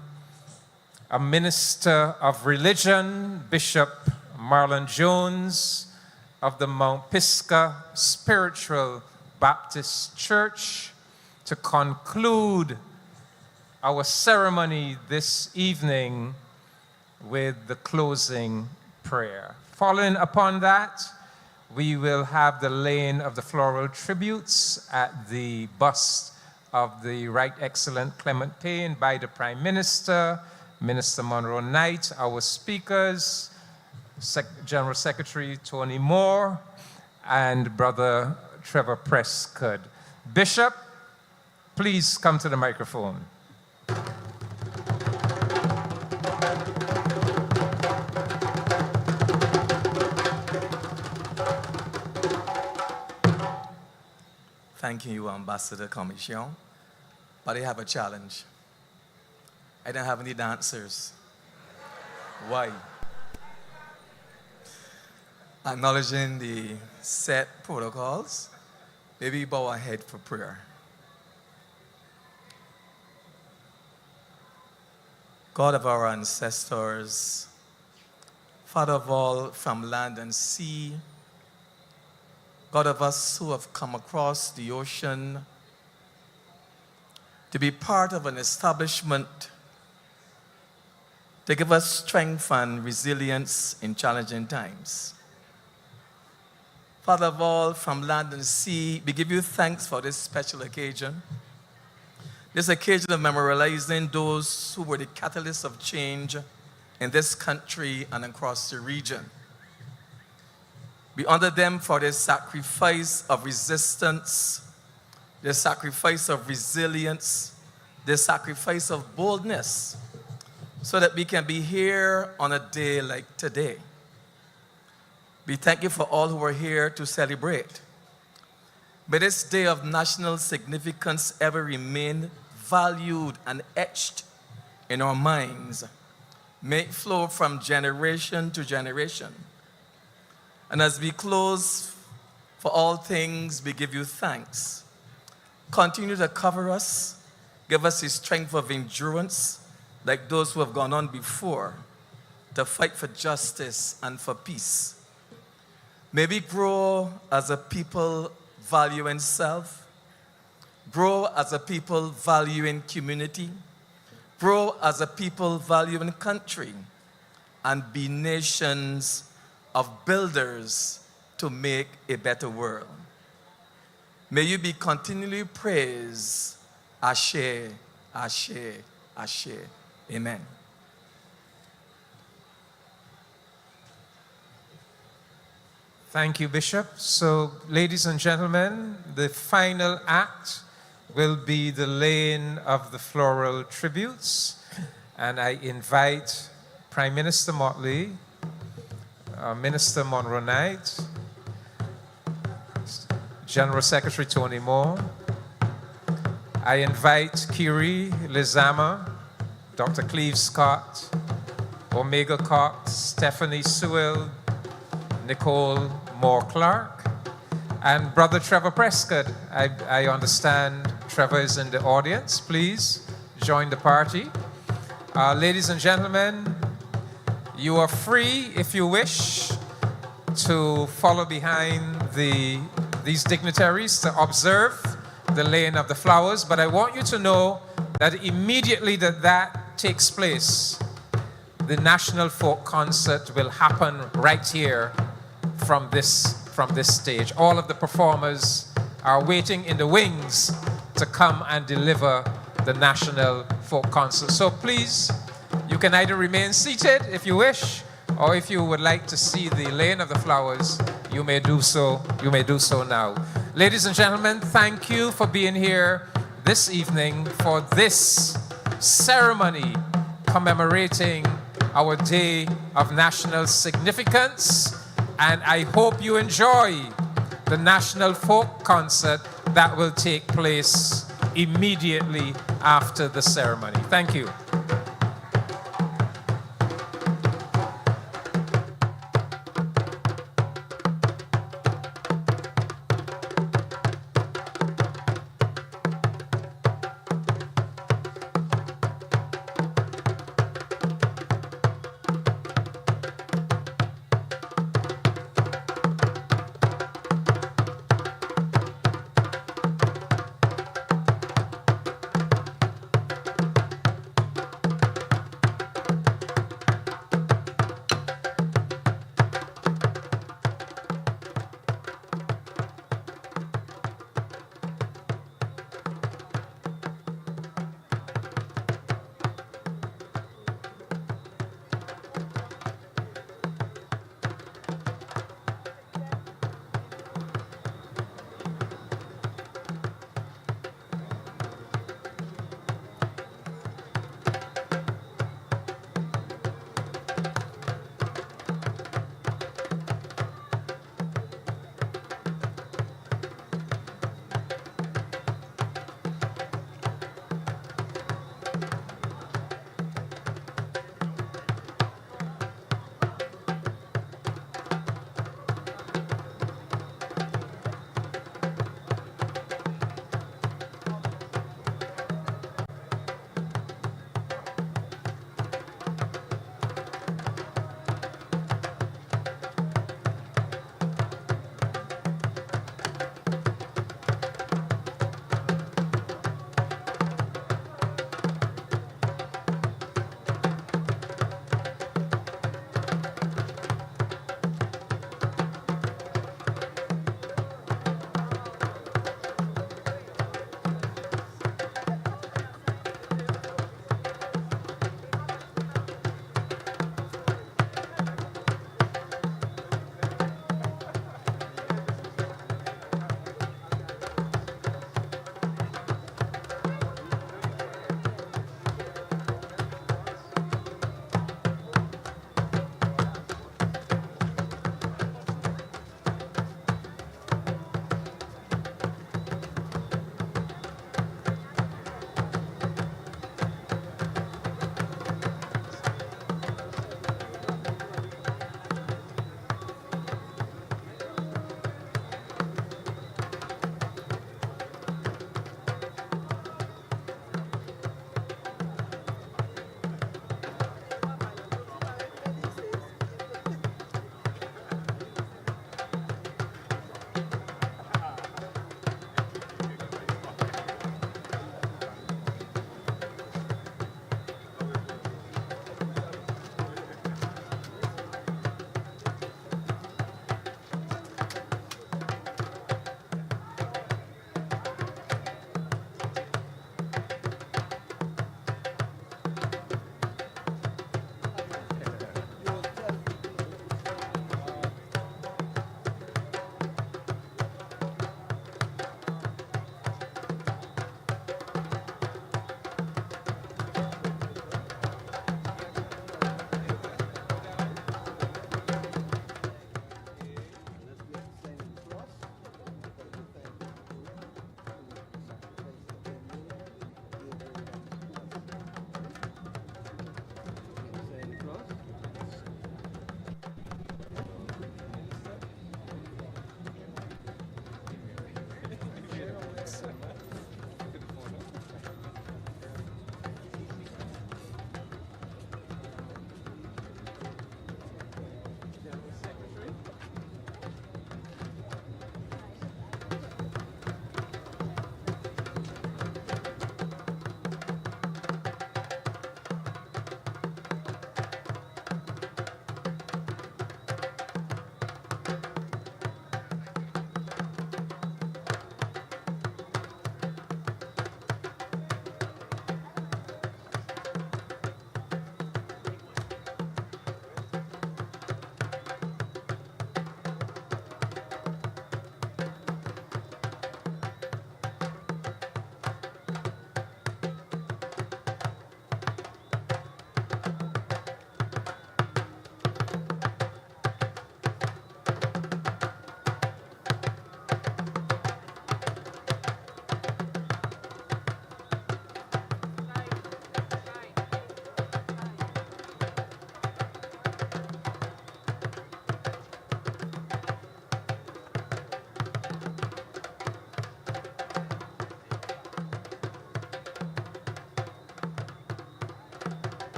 a minister of religion, Bishop Marlon Jones, of the Mount Pisgah Spiritual Baptist Church, to conclude our ceremony this evening with the closing prayer. Following upon that, we will have the laying of the floral tributes at the bust of the Right Excellent Clement Payne by the Prime Minister, Minister Monroe Knight, our speakers, General Secretary Tony Moore, and Brother Trevor Prescott. Bishop, please come to the microphone. Thank you, Ambassador Commission. But I have a challenge. I don't have any dancers. Why? Acknowledging the set protocols, maybe bow our head for prayer. God of our ancestors, Father of all from land and sea, God of us who have come across the ocean to be part of an establishment to give us strength and resilience in challenging times. Father of all, from land and sea, we give you thanks for this special occasion. This occasion of memorializing those who were the catalysts of change in this country and across the region. We honor them for their sacrifice of resistance, their sacrifice of resilience, their sacrifice of boldness, so that we can be here on a day like today. We thank you for all who are here to celebrate. May this day of national significance ever remain valued and etched in our minds. May it flow from generation to generation. And as we close, for all things, we give you thanks. Continue to cover us. Give us the strength of endurance, like those who have gone on before, to fight for justice and for peace. May we grow as a people valuing self, grow as a people valuing community, grow as a people valuing country, and be nations of builders to make a better world. May you be continually praised. Ashe, Ashe, Ashe. Amen. Thank you, Bishop. So, ladies and gentlemen, the final act will be the laying of the floral tributes. And I invite Prime Minister Motley, Minister Monroe Knight, General Secretary Tony Moore. I invite Kiri Lizama, Dr. Cleve Scott, Omega Cox, Stephanie Sewell, Nicole Moore-Clark, and Brother Trevor Prescott. I understand Trevor is in the audience. Please join the party. Ladies and gentlemen, you are free, if you wish, to follow behind these dignitaries to observe the laying of the flowers, but I want you to know that immediately that takes place, the National Folk Concert will happen right here from this stage. All of the performers are waiting in the wings to come and deliver the National Folk Concert. So please, you can either remain seated if you wish, or if you would like to see the laying of the flowers, you may do so. You may do so now. Ladies and gentlemen, thank you for being here this evening for this ceremony commemorating our Day of National Significance. And I hope you enjoy the National Folk Concert that will take place immediately after the ceremony. Thank you.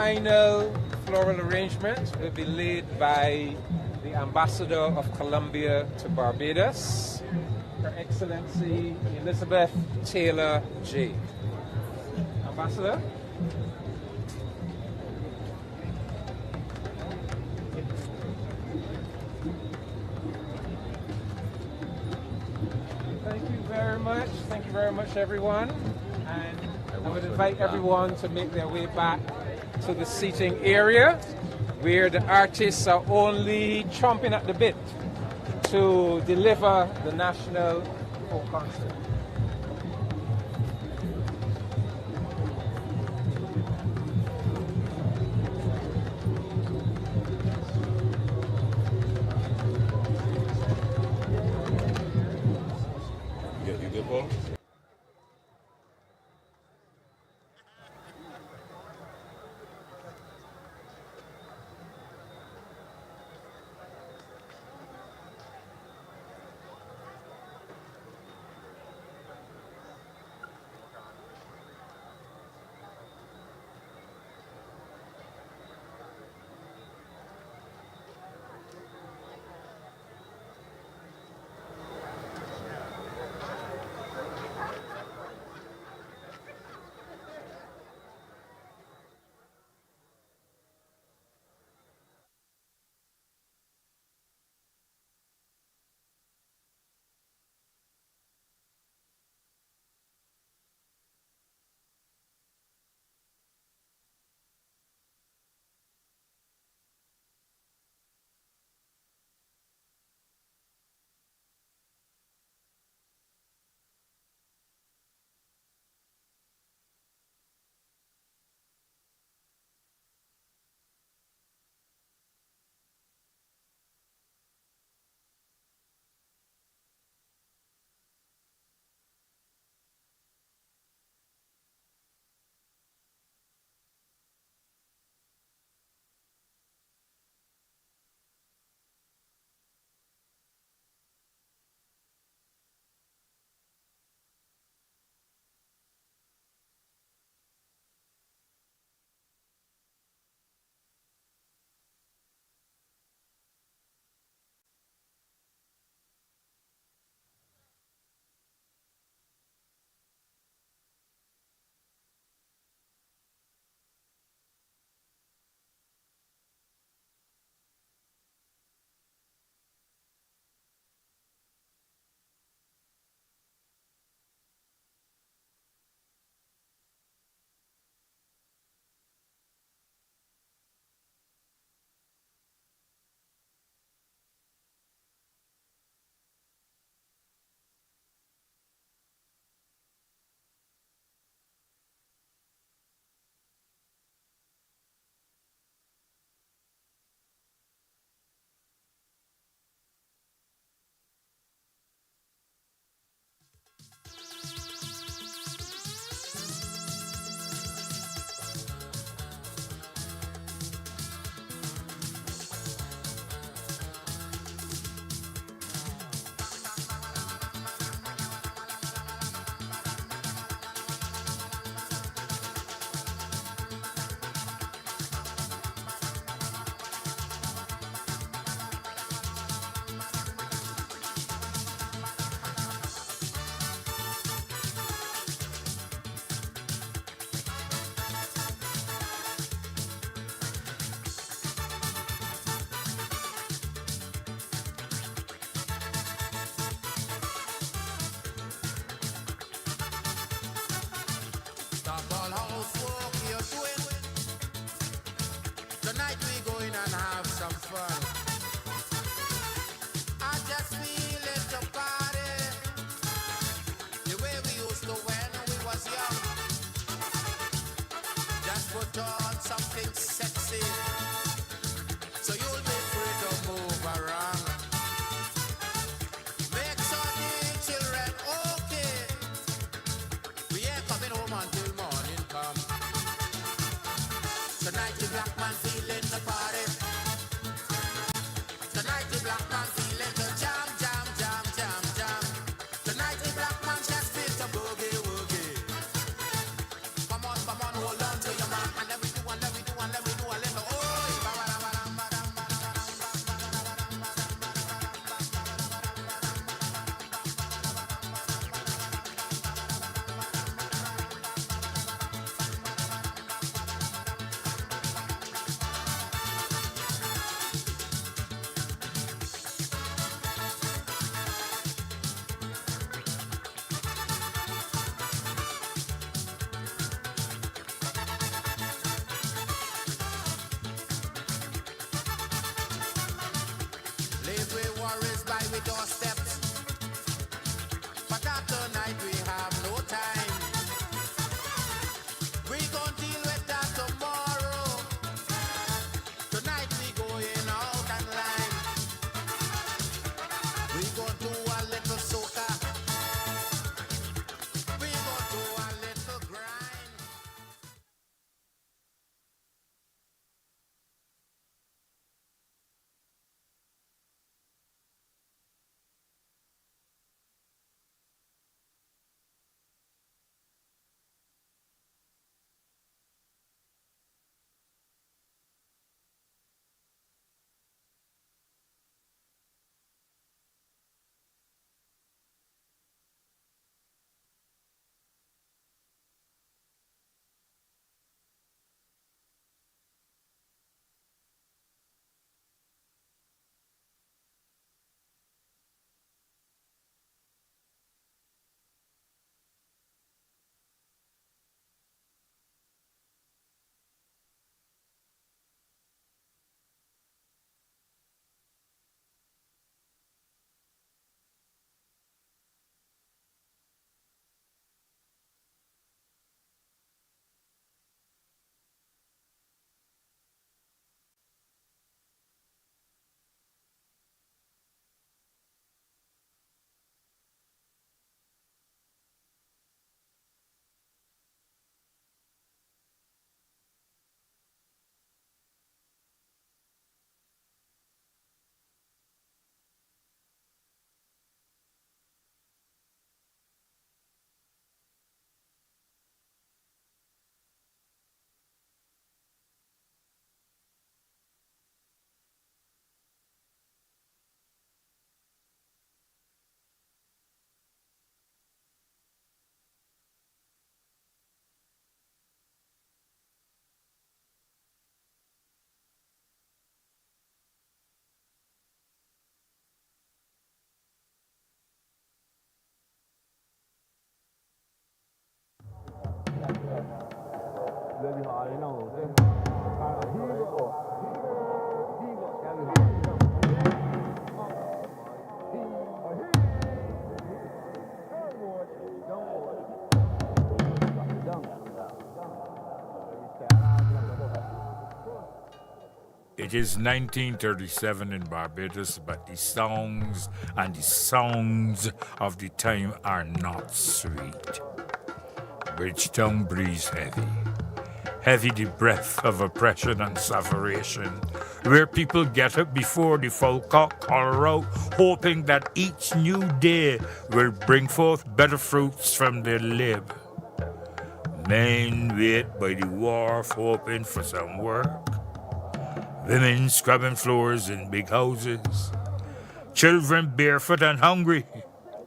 final floral arrangement will be laid by the Ambassador of Colombia to Barbados, Her Excellency Elizabeth Taylor J. Ambassador. Thank you very much. Thank you very much, everyone. And I would invite everyone to make their way back to the seating area where the artists are only chomping at the bit to deliver the national folk concert. You good, Paul? Come on, hold on to your man, and let we do, with our steps. But after night we have no time. We gon' deal with that tomorrow. Tonight we going out and line. We gon' do a little soca. We gon' do a little grind. It is 1937 in Barbados, but the songs and the sounds of the time are not sweet. Bridgetown breeze heavy. Heavy the breath of oppression and suffering, where people get up before the full cock or out, hoping that each new day will bring forth better fruits from their labor. Men wait by the wharf hoping for some work. Women scrubbing floors in big houses. Children barefoot and hungry.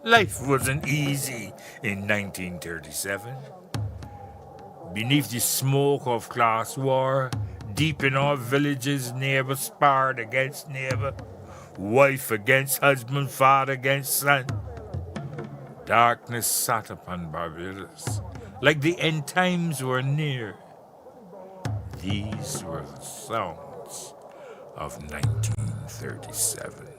Life wasn't easy in 1937. Beneath the smoke of class war, deep in our villages, neighbor sparred against neighbor, wife against husband, father against son. Darkness sat upon Barbados, like the end times were near. These were the sounds of 1937.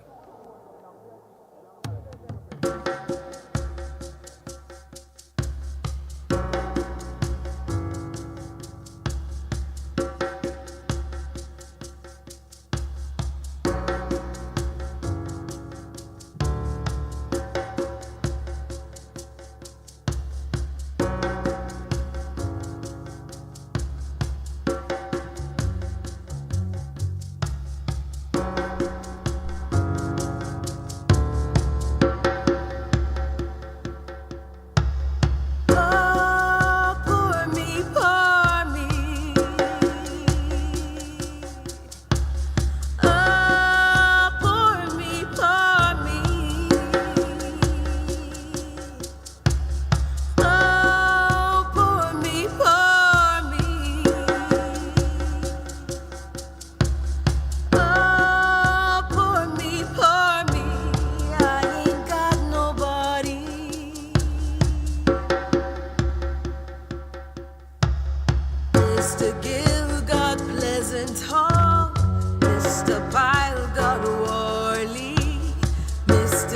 Mr.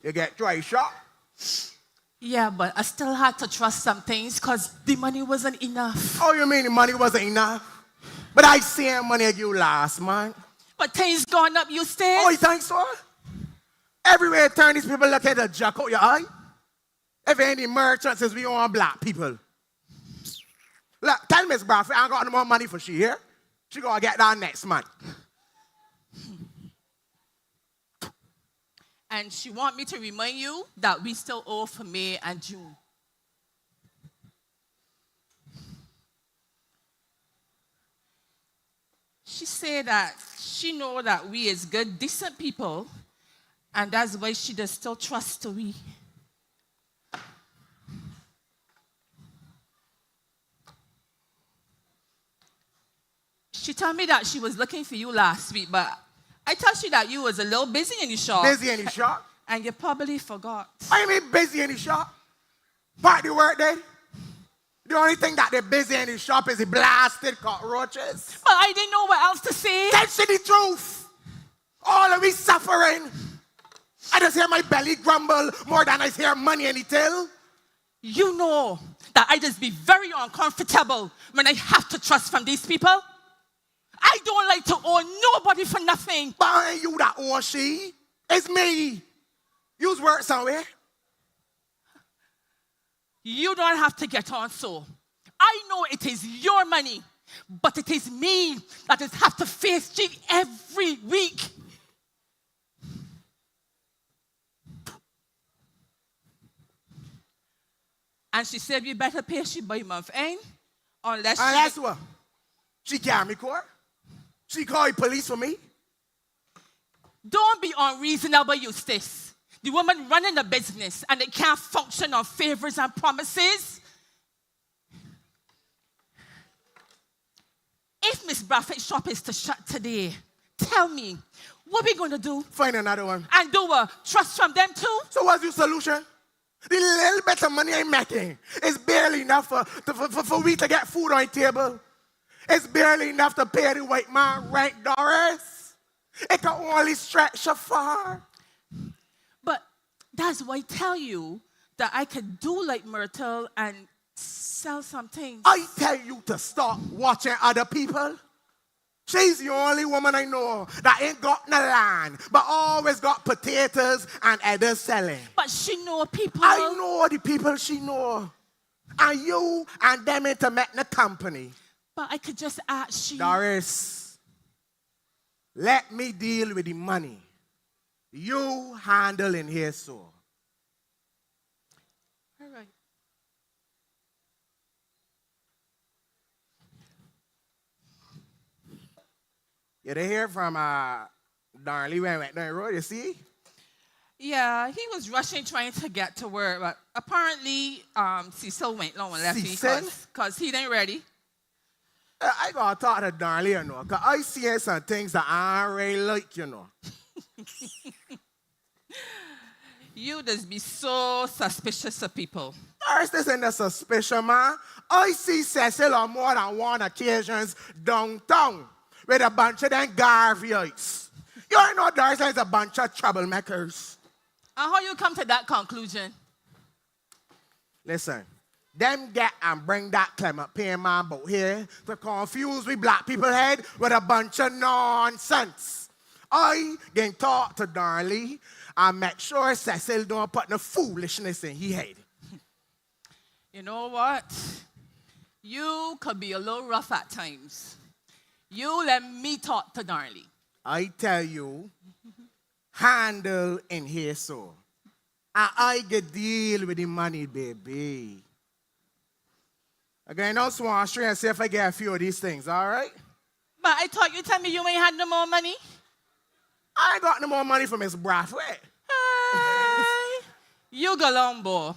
You get dry shot. Yeah, but I still had to trust some things because the money wasn't enough. Oh, you mean the money wasn't enough? But I seen money you last month. But things gone up, you stay. Oh, you think so? Everywhere you turn, these people look at the jack out your eye. If any merchants is we want black people. Look, tell Miss Bradford I ain't got no more money for she here. She gonna get that next month. And she want me to remind you that we still owe for May and June. She said that she know that we is good, decent people, and that's why she does still trust we. She told me that she was looking for you last week, but I told you that you was a little busy in the shop. Busy in the shop? And you probably forgot. I mean busy in the shop? Part the work then? The only thing that they're busy in the shop is the blasted cockroaches. But I didn't know what else to say. Tell she the truth. All of we suffering. I just hear my belly grumble more than I hear money in the till. You know that I just be very uncomfortable when I have to trust from these people. I don't like to owe nobody for nothing. But ain't you that owe she? It's me. You's work somewhere. You don't have to get on so. I know it is your money, but it is me that is have to face you every week. And she said we better pay she by month end. Unless what? She carry me court? She call the police for me? Don't be unreasonable, Eustace. The woman running a business and they can't function on favors and promises. If Miss Bradford's shop is to shut today, tell me, what we going to do? Find another one. And do a trust from them too? So what's your solution? The little bit of money I'm making is barely enough for we to get food on the table. It's barely enough to pay the white man rent, Doris. It can only stretch so far. But that's why I tell you that I could do like Myrtle and sell some things. I tell you to stop watching other people. She's the only woman I know that ain't got no land, but always got potatoes and others selling. But she know people. I know the people she know. And you and them ain't to make no company. But I could just ask you. Doris, let me deal with the money. You handle in here so. All right. You didn't hear from Darnley when I went down the road, you see? Yeah, he was rushing trying to get to work, but apparently Cecil went long and left because he ain't ready. I gotta talk to Darnley, you know, because I see some things that I really like, you know. You just be so suspicious of people. First, this ain't a suspicion, man. I see Cecil on more than one occasions downtown with a bunch of them Garveyites. You already know Doris is a bunch of troublemakers. And how you come to that conclusion? Listen, them get and bring that Clement Payne man about here to confuse we black people head with a bunch of nonsense. I can talk to Darnley and make sure Cecil don't put no foolishness in his head. You know what? You could be a little rough at times. You let me talk to Darnley. I tell you, handle in here so. And I get deal with the money, baby. Again, no swan straight and see if I get a few of these things, all right? But I thought you tell me you ain't had no more money. I ain't got no more money from Miss Bradford. Hey, you go long, boy.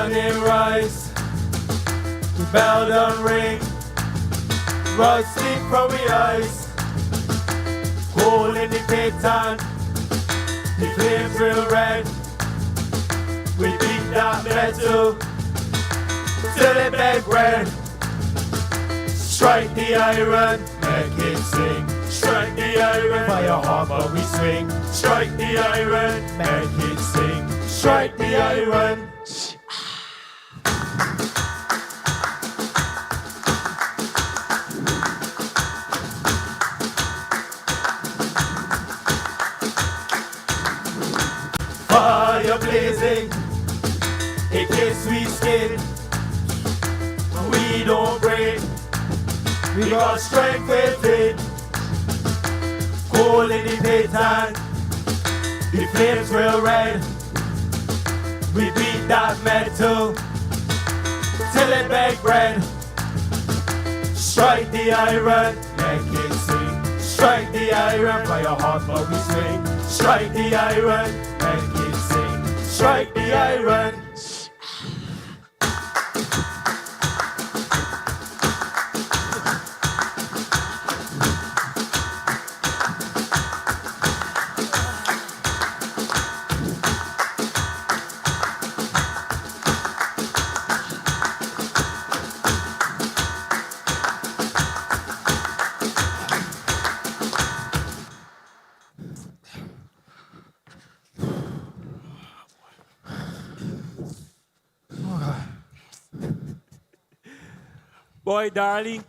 morning rise, the bell done ring, rug sleep from the eyes, coal in the pit and the flames real red. We beat that metal till it make red. Strike the iron, make it sing. Strike the iron, fire hot but we swing. Strike the iron, make it sing. Strike the iron. Fire blazing, it gets sweet skin. We don't break, we got strength within. Coal in the pit and the flames real red. We beat that metal till it make red. Strike the iron, make it sing. Strike the iron, fire hot but we swing. Strike the iron, make it sing. Strike the iron. Boy, darling,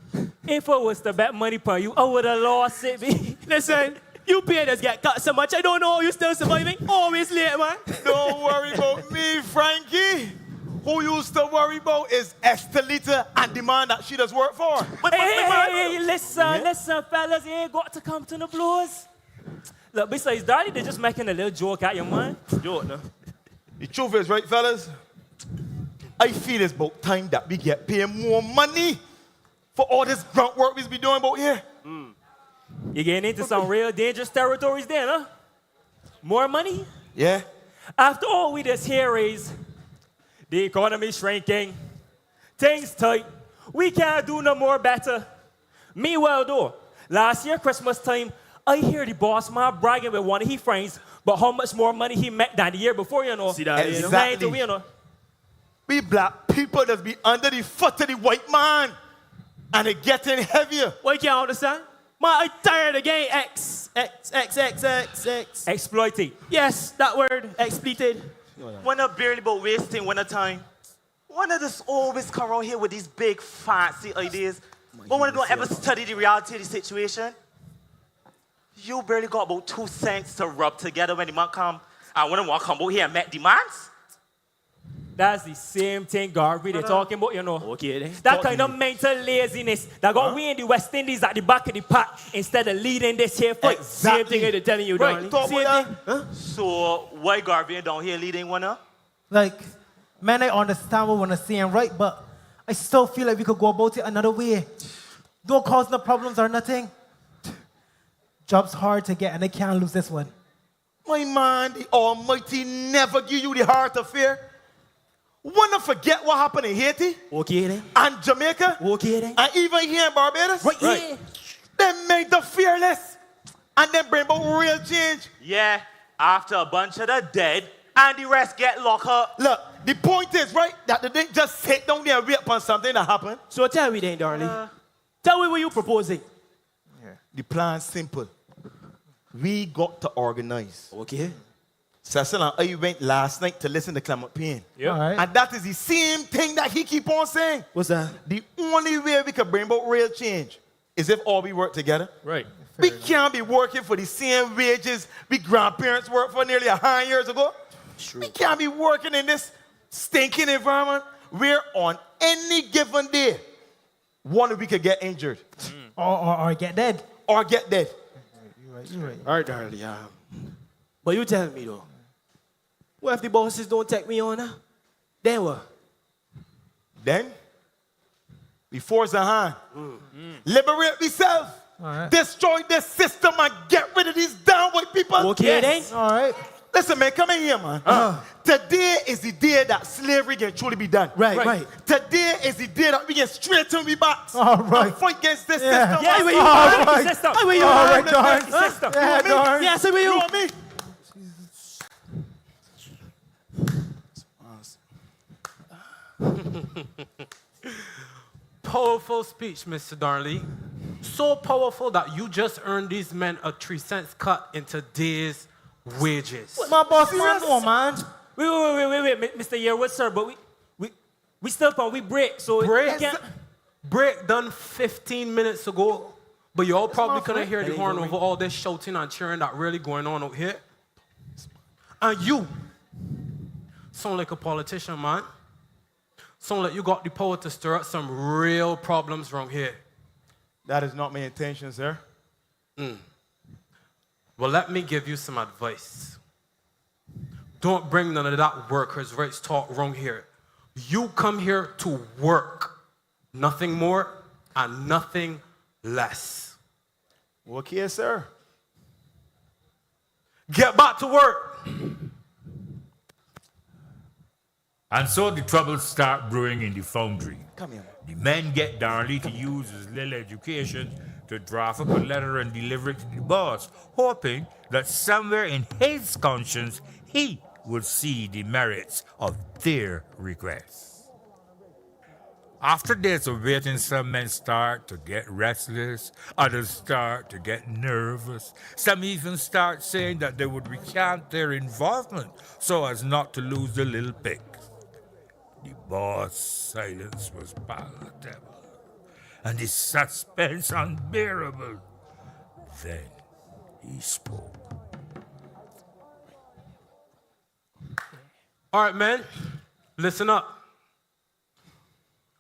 if I was to bet money for you, I would have lost it, me. Listen, you paid us get cut so much, I don't know how you still surviving. Always late, man. Don't worry about me, Frankie. Who you used to worry about is Estelita and the man that she does work for. Hey, listen, fellas, you ain't got to come to the blows. Look, besides, darling, they're just making a little joke at you, man. Joke, no? The truth is, right, fellas? I feel it's about time that we get paid more money for all this grunt work we've been doing about here. You're getting into some real dangerous territories there, huh? More money? Yeah. After all we just hear is the economy shrinking, things tight, we can't do no more better. Meanwhile, though, last year, Christmas time, I hear the boss man bragging with one of his friends about how much more money he made than the year before, you know. See that? Exactly. You know. We black people that's be under the foot of the white man. And it getting heavier. Why you can't understand? Man, I tired of getting X. Exploiting. Yes, that word, exploited. When I barely about wasting winter time. When I just always come around here with these big fancy ideas. But when I don't ever study the reality of the situation. You barely got about 2 cents to rub together when the man come. And when I want to come out here and make demands. That's the same thing, Garvey, they're talking about, you know. Okay, then. That kind of mental laziness that got we in the West Indies at the back of the pack instead of leading this here fight. Same thing they're telling you, darling. Same thing. Huh? So, why Garvey down here leading one up? Like, man, I understand what we're saying, right? But I still feel like we could go about it another way. Don't cause no problems or nothing. Job's hard to get and I can't lose this one. My man, the Almighty never give you the heart of fear. Wanna forget what happened in Haiti? Okay then. And Jamaica? Okay then. And even here in Barbados? Right. Yeah. They made the fearless. And then bring about real change. Yeah, after a bunch of the dead, and the rest get locked up. Look, the point is, right, that they didn't just sit down there and wait upon something that happened. So tell me then, darling. Tell me what you're proposing. Yeah. The plan's simple. We got to organize. Okay. Cecil and I went last night to listen to Clement Payne. Yeah. Right. And that is the same thing that he keep on saying. What's that? The only way we can bring about real change is if all we work together. Right. We can't be working for the same wages we grandparents worked for nearly 100 years ago. True. We can't be working in this stinking environment where on any given day, one of we could get injured. Or get dead. Or get dead. You're right. All right, darling. But you tell me though, what if the bosses don't take me on now? Then what? Then, we force a hand. Liberate ourselves. Right. Destroy this system and get rid of these down white people. Okay then. All right. Listen, man, come in here, man. Today is the day that slavery can truly be done. Right. Today is the day that we can straighten we back. All right. And fight against this Yeah. system. Yes, Where all you right. system. All Where you right, at? darn. System. Yeah, You want me? darn. Yes, where you want me? Powerful speech, Mr. Darnley. So powerful that you just earned these men a 3 cents cut in today's wages. My boss, man, no, man. Wait, Mr. Yearwood, sir, but we still on, we break, so Break? we can't. Break done 15 minutes ago, but y'all probably couldn't hear the That ain't horn gonna over all this shouting and cheering that really going on out here. And you sound like a politician, man. Sound like you got the power to stir up some real problems wrong here. That is not my intention, sir. Well, let me give you some advice. Don't bring none of that workers' rights talk wrong here. You come here to work. Nothing more and nothing less. Okay, sir. Get back to work. And so the troubles start brewing in the foundry. Come here. The men get Darnley to use his little education to draft up a letter and deliver it to the boss, hoping that somewhere in his conscience he would see the merits of their request. After days of waiting, some men start to get restless, others start to get nervous. Some even start saying that they would recant their involvement so as not to lose the little pig. The boss' silence was palatable, and the suspense unbearable. Then he spoke. All right, men, listen up.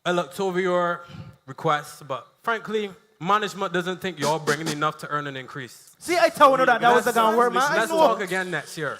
I looked over your requests, but frankly, management doesn't think y'all bringing enough to earn an increase. See, I told you that was going to work, man. Let's talk again next year.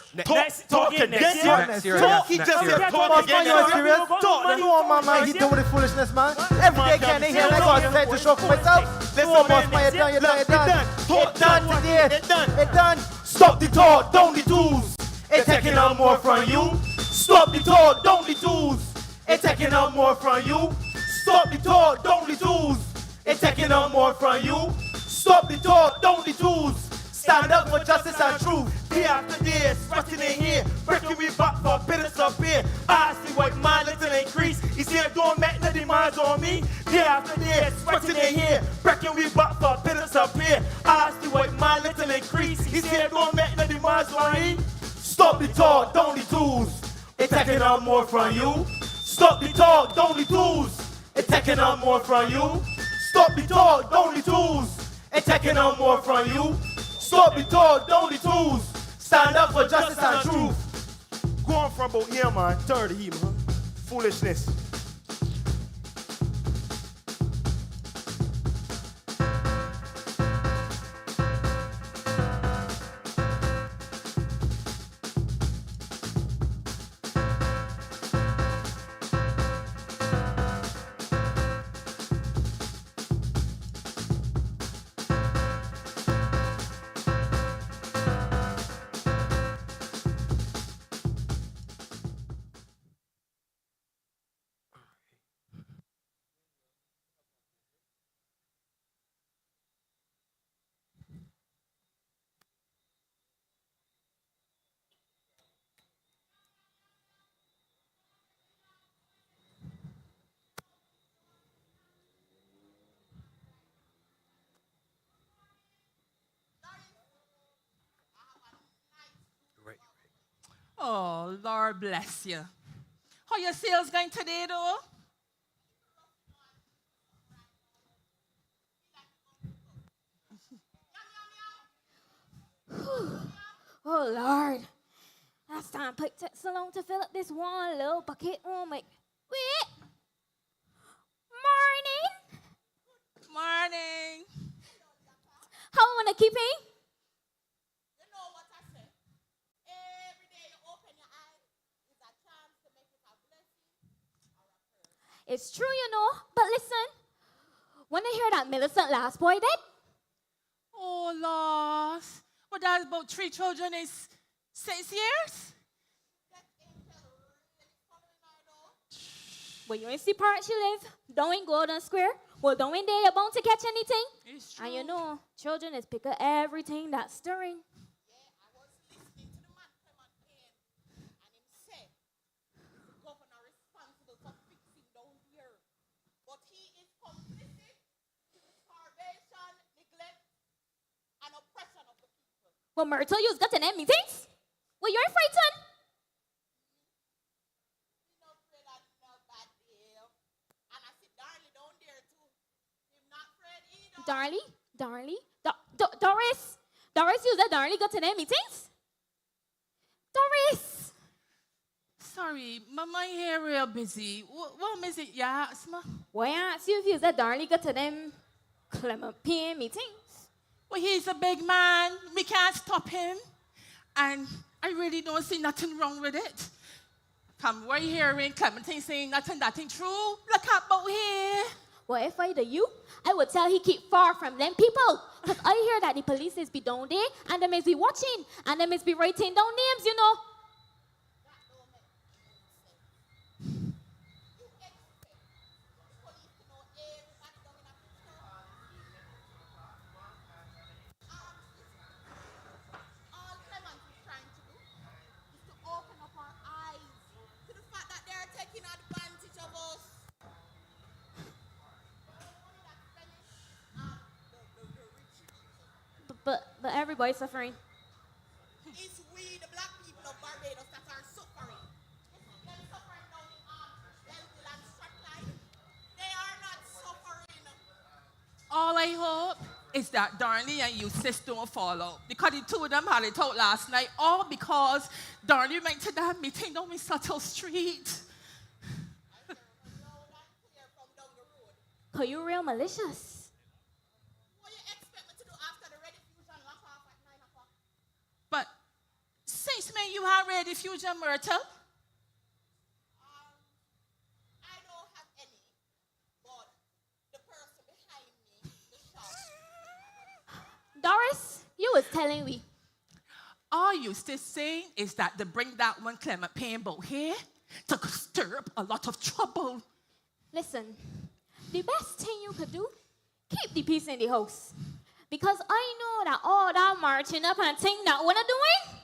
Talk again next year. Next year. Talk. He next just year. said talk again. You serious? Come on, my man. He doing the foolishness, man. Every day can they hear I got to to show for myself. Come on, boss, man. You're done. It's done today. It's done. Stop the talk, don't the tools. It's taking out more from you. Stop the talk, don't the tools. It's taking out more from you. Stop the talk, don't the tools. It's taking out more from you. Stop the talk, don't the tools. Stand up for justice and truth. Day after day, sweating in here, breaking me back for bitters up here. I see white man little increase. He said, don't make no demands on me. Day after day, sweating in here, breaking me back for bitters up here. I see white man little increase. He said, don't make no demands on me. Stop the talk, don't the tools. It's taking out more from you. Stop the talk, don't the tools. It's taking out more from you. Stop the talk, don't the tools. It's taking out more from you. Stop the talk, don't the tools. Stand up for justice and truth. Going from about here, man. Third here, man. Foolishness. Oh, Lord bless you. How your sales going today, though? Oh, Lord. Last time it took so long to fill up this one little bucket. Oh, my. Wait. Morning. Morning. How I want to keep it? It's true, you know. But listen, when I hear that Millicent last boy dead? Oh, lost. Well, that's about 3 children is 6 years? Well, you ain't see part she live, down in Golden Square. Well, down in there, you're bound to catch anything. It's true. And you know, children is pick up everything that's stirring. Well, Myrtle, you's got an end meetings? Well, you're frightened. Doris, you that Darlie got an end meetings? Doris! Sorry, my hair real busy. What is it you ask me? Why ask you if you that Darlie got to them Clement PM meetings? Well, he's a big man. We can't stop him. And I really don't see nothing wrong with it. From right here in Clementine saying nothing true. Look up out here. Well, if I were you, I would tell he keep far from them people. Because I hear that the police is be down there, and them is be watching, and them is be writing down names, you know. But everybody's suffering. It's we, the black people of Barbados, that are suffering. They're suffering down in Belleville and Stratline. They are not suffering. All I hope is that Darlie and you sis don't fall out. Because the two of them had it out last night, all because Darlie went to that meeting down in Subtle Street. Cause you real malicious. But since when you have ready fusion, Myrtle? I don't have any, but the person behind me, the shop. Doris, you was telling me. All you still saying is that they bring that one Clement Payne boat here to stir up a lot of trouble. Listen, the best thing you could do, keep the peace in the house. Because I know that all that marching up and thing that we're doing,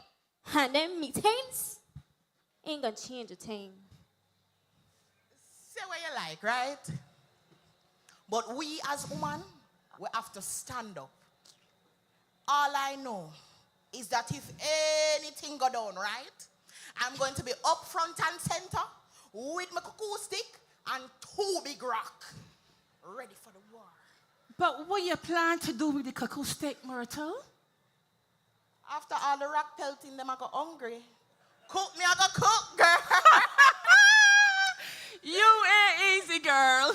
and them meetings, ain't gonna change a thing. Say what you like, right? But we as women, we have to stand up. All I know is that if anything go down, right, I'm going to be up front and center with my cuckoo stick and 2 big rock, ready for the war. But what you plan to do with the cuckoo stick, Myrtle? After all the rock pelting, them I go hungry. Cook me, I go cook, girl. You ain't easy, girl.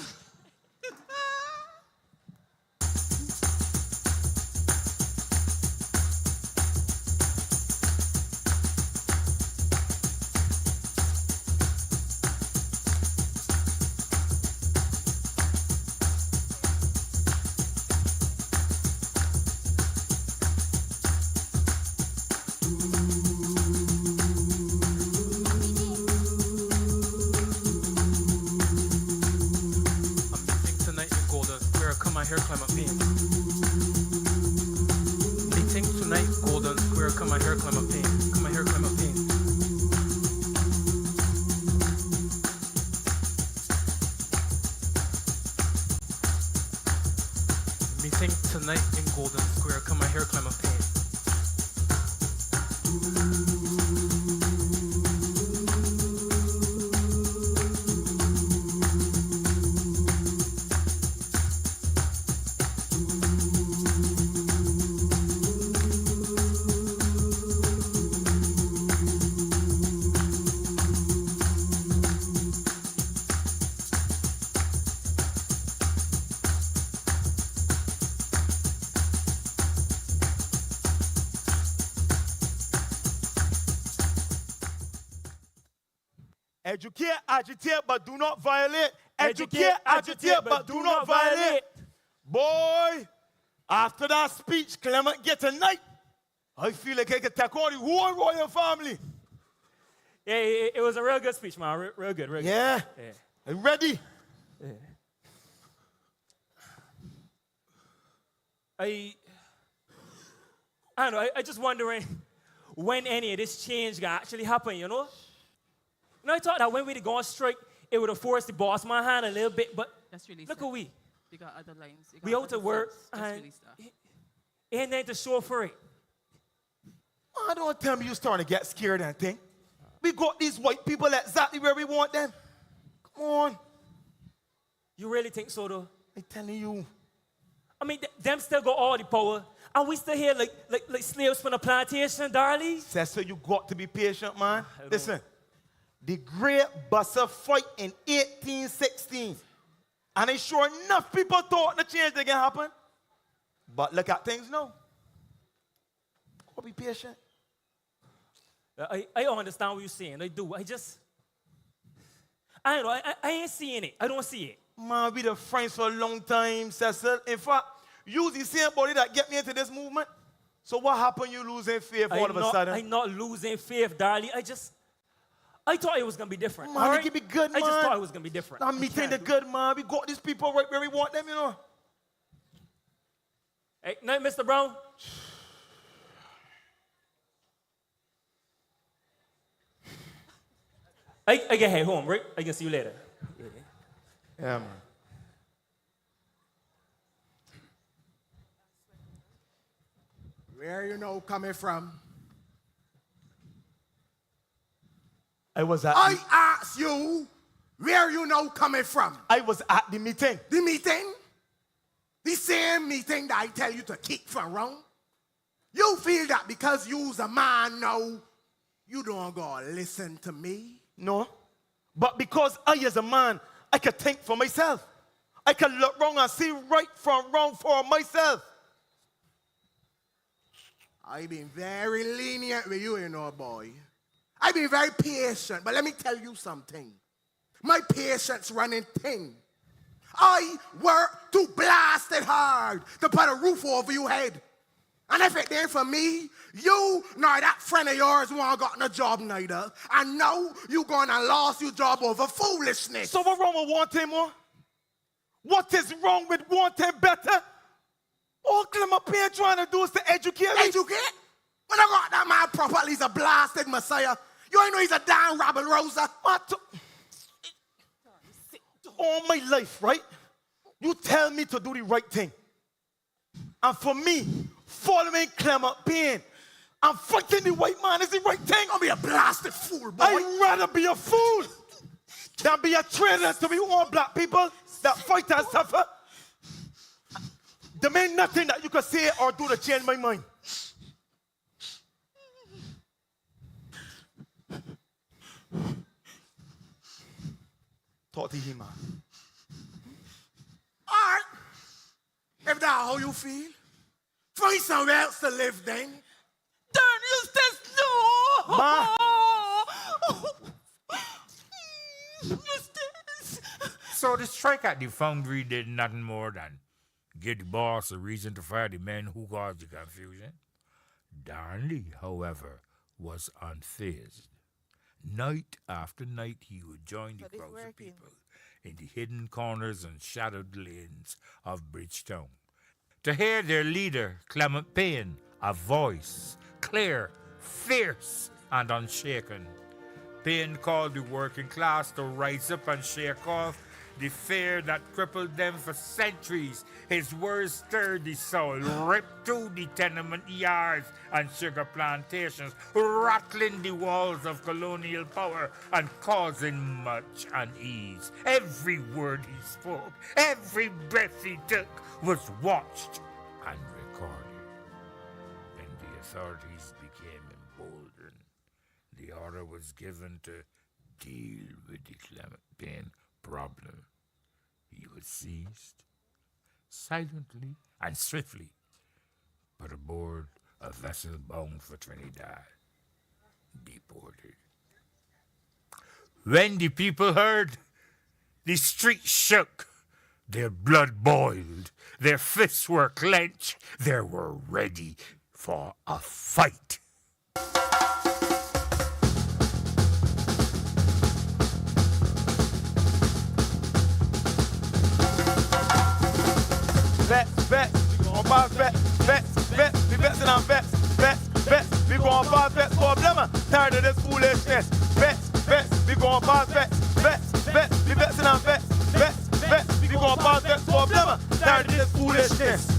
Here, Clement Payne. Meeting tonight, Golden Square. Come on here, Clement Payne. Come on here, Clement Payne. Meeting tonight in Golden Square. Come on here, Clement Payne. Educate, agitate, but do not violate. Educate, agitate, but do not violate. Boy, after that speech, Clement get a night. I feel like I could take on the whole royal family. Yeah, it was a real good speech, man. Real good, real good. Yeah. I'm ready. Yeah. I don't know, I just wondering when any of this change gonna actually happen, you know? I thought that when we go on strike, it would have forced the boss man hand a little bit, but look who we. You got other lines. You got We out other to work sets. Just and release that. ain't there to show for it. Man, don't tell me you starting to get scared and think. We got these white people exactly where we want them. Come on. You really think so, though? I'm telling you. I mean, them still got all the power. And we still here like slaves from the plantation, darling. Cecil, you got to be patient, man. Listen, the Great Buster fight in 1816. And it's sure enough people thought the change that can happen. But look at things now. Go be patient. I don't understand what you're saying. I do. I don't know. I ain't seeing it. I don't see it. Man, we the friends for a long time, Cecil. In fact, you the same body that get me into this movement. So what happened you losing faith all of a sudden? I'm not losing faith, darling. I thought it was going to be different. Man, it can be good, man. I just thought it was going to be different. I'm meeting the good, man. We got these people right where we want them, you know. Hey, night, Mr. Brown. I can head home, right? I can see you later. Yeah, man. Where you know coming from? I asked you where you know coming from. I was at the meeting. The meeting? The same meeting that I tell you to keep from wrong? You feel that because you's a man now, you don't go listen to me? No. But because I as a man, I can think for myself. I can look wrong and see right from wrong for myself. I've been very lenient with you, you know, boy. I've been very patient, but let me tell you something. My patience running thin. I work too blasted hard to put a roof over your head. And if it ain't for me, you nor that friend of yours won't got no job neither. And now you gonna lost your job over foolishness. So what wrong with wanting more? What is wrong with wanting better? All I'm up here trying to do is to educate me. Educate? When I got that man properly, he's a blasted messiah. You ain't know he's a damn rabble rouser. All my life, right? You tell me to do the right thing. And for me, following Clement Payne and fighting the white man is the right thing. I'll be a blasted fool, boy. I'd rather be a fool than be a traitor to be all black people that fight and suffer. There ain't nothing that you can say or do to change my mind. Talk to him, man. All right. If that's how you feel, find somewhere else to live then. Don't use this, no! Ma. So the strike at the foundry did nothing more than give the boss a reason to fire the men who caused the confusion. Darnley, however, was unfazed. Night after night, he would join the crowds of people in the hidden corners and shadowed lanes of Bridgetown to hear their leader, Clement Payne, a voice clear, fierce, and unshaken. Payne called the working class to rise up and shake off the fear that crippled them for centuries. His words stirred the soul, ripped through the tenement yards and sugar plantations, rattling the walls of colonial power and causing much unease. Every word he spoke, every breath he took was watched and recorded. Then the authorities became emboldened. The order was given to deal with the Clement Payne problem. He was seized, silently and swiftly, but aboard a vessel bound for Trinidad, deported. When the people heard, the streets shook, their blood boiled, their fists were clenched, they were ready for a fight. Vets, we gon' pass vets, we vets and I'm vets, we gon' pass vets for them, tired of this foolishness. Vets, we gon' pass vets, we vets and I'm vets, we gon' pass vets for them, tired of this foolishness.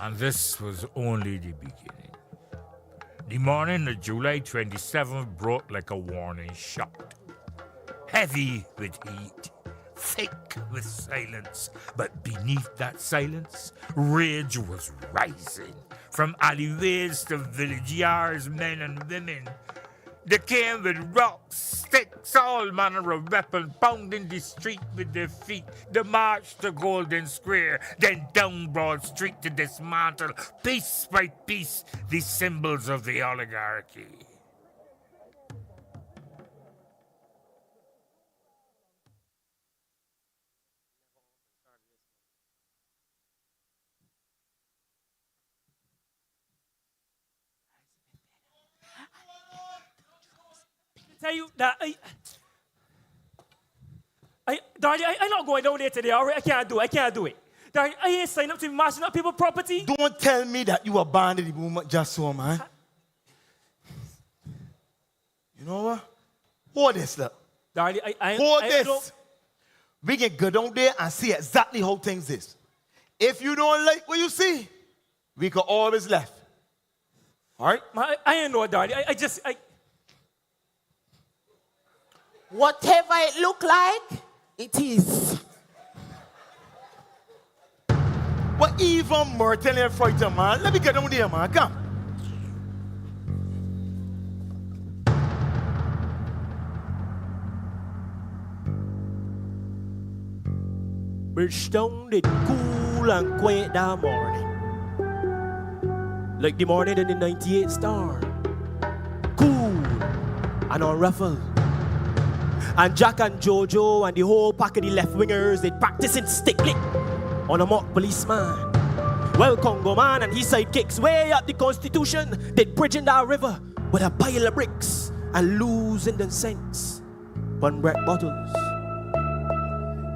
And this was only the beginning. The morning of July 27th brought like a warning shot. Heavy with heat, thick with silence, but beneath that silence, rage was rising. From alleyways to village yards, men and women. They came with rocks, sticks, all manner of weapons, pounding the street with their feet. They marched to Golden Square, then down Broad Street to dismantle, piece by piece, the symbols of the oligarchy. Tell you that darling, I'm not going down there today. All right? I can't do it. Darling, I ain't signed up to be marching up people's property. Don't tell me that you abandoned the movement just so, man. You know what? Hold this, look. Darling, Hold this. We can go down there and see exactly how things is. If you don't like what you see, we can always left. All right? I ain't know, darling. Whatever it look like, it is. What even more telling fighter, man? Let me get down there, man. Come. Bridgetown did cool and quiet that morning. Like the morning in the 98 Star. Cool and unruffled. And Jack and Jojo and the whole pack of the left-wingers, they practicing stickling on a mock policeman. Well, Congo man and his sidekicks way up the Constitution, they bridging that river with a pile of bricks and losing them cents on bread bottles.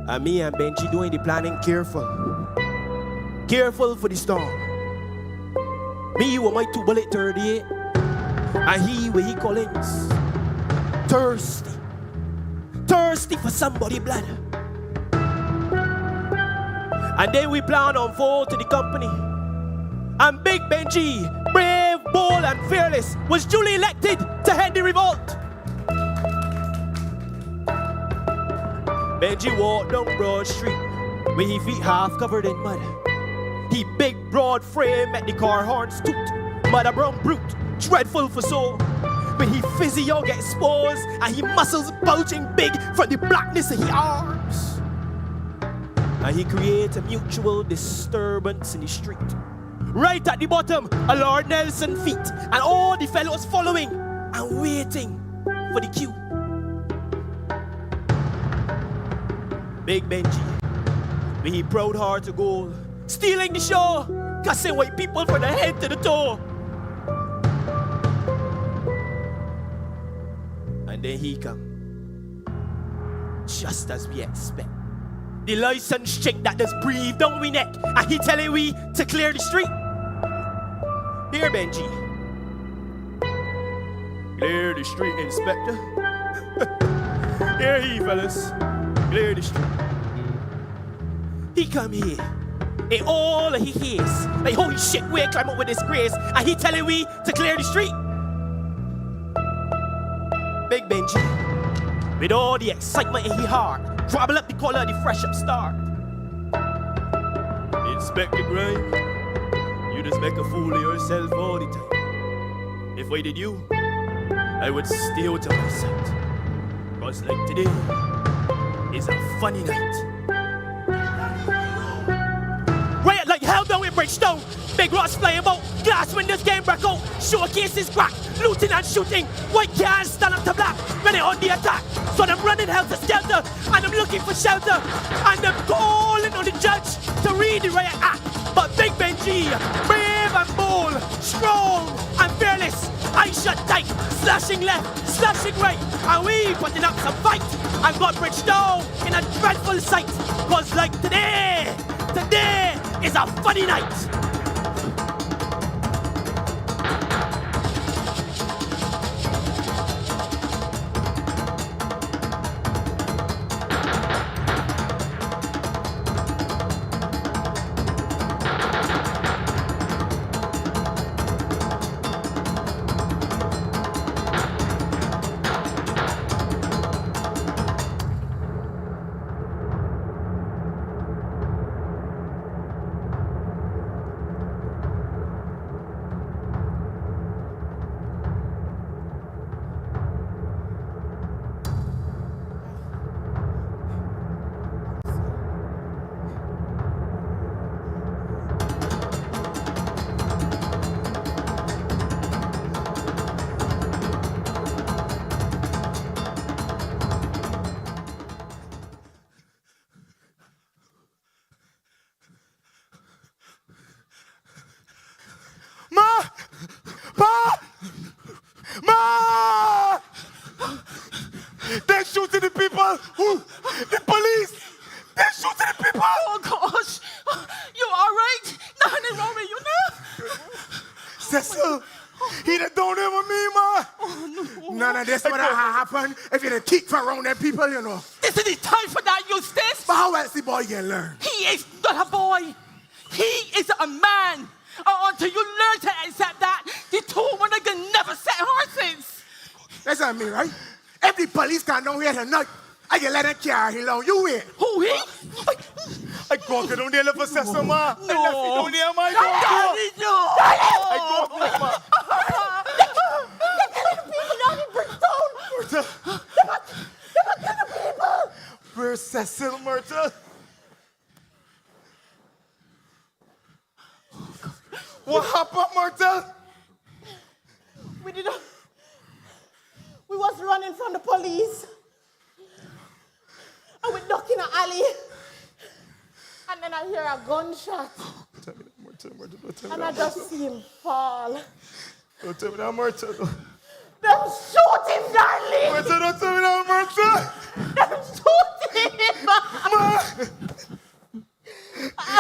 And me and Benji doing the planning careful. Careful for the storm. Me with my 2-bullet 38 and he with he Collins. Thirsty. Thirsty for somebody blood. And then we plan on fall to the company. And Big Benji, brave, bold and fearless, was duly elected to head the revolt. Benji walked down Broad Street with his feet half covered in mud. He big broad frame at the car horns toot, mother brown brute, dreadful for soul. But he physio get exposed and he muscles bulging big from the blackness of his arms. And he creates a mutual disturbance in the street. Right at the bottom, a Lord Nelson feet, and all the fellows following and waiting for the cue. Big Benji, with his proud heart to gold, stealing the show, cussing white people from the head to the toe. And then he come, just as we expect. The license check that just breathe down we neck, and he telling we to clear the street. Here, Benji. Clear the street, Inspector. Here he, fellas. Clear the street. He come here, and all of he hears, like holy shit, we climb up with disgrace, and he telling we to clear the street. Big Benji, with all the excitement in his heart, trouble up the collar of the fresh up start. Inspector Grime, you just make a fool of yourself all the time. If I did you, I would stay out of my sight. Cause like today is a funny night. Riot like hell down in Bridgestone. Big rocks flying about, glass windows game break out. Showcases crack, looting and shooting. White cars stand up to black, ready on the attack. So I'm running helter skelter, and I'm looking for shelter. And I'm calling on the judge to read the riot act. But Big Benji, brave and bold, strong and fearless, eyes shut tight, slashing left, slashing right, and we putting up some fight. And got Bridgestone in a dreadful sight. Cause like today is a funny night. They're shooting the people! Who? The police! They're shooting the people! Oh gosh! You alright? Nothing wrong with you now? Cecil! He done done it with me, man! Oh no! None of this would have happened if you'd have kicked around them people, you know. This is the time for that, Eustace! But how else the boy can learn? He is not a boy! He is a man! Until you learn to accept that, the two women can never set horses! That's not me, right? If the police come down here tonight, I can let them carry him along. You wait. Who, he? I go get down there for Cecil, man. No. I left it down there, man. Daddy, no! I go get man. They're killing the people down in Bridgestone! They're not killing the people! Where's Cecil, Myrtle? What happened, Myrtle? We was running from the police. And we duck in an alley. And then I hear a gunshot. Tell me that, Myrtle. Don't tell me And that, I just Myrtle. see him fall. Don't tell me that, Myrtle. Them shoot him, darling! Myrtle, don't tell me that, Myrtle. Them shoot him!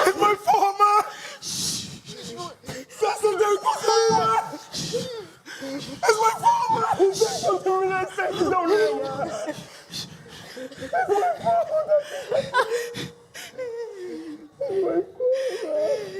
It's my fault, man. Cecil, don't go to man. It's my fault, man. Cecil, don't do that. Cecil, don't do that, man. It's my fault. It's my fault, man.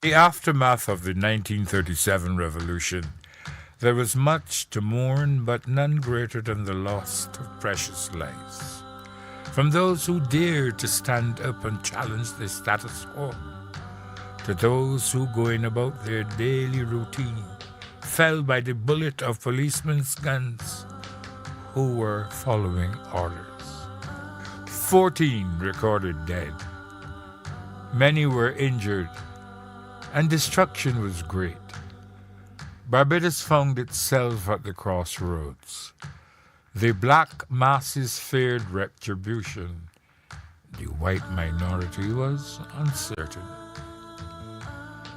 the aftermath of the 1937 revolution, there was much to mourn, but none greater than the loss of precious lives. From those who dared to stand up and challenge the status quo, to those who, going about their daily routine, fell by the bullet of policemen's guns who were following orders. 14 recorded dead. Many were injured, and destruction was great. Barbados found itself at the crossroads. The black masses feared retribution. The white minority was uncertain.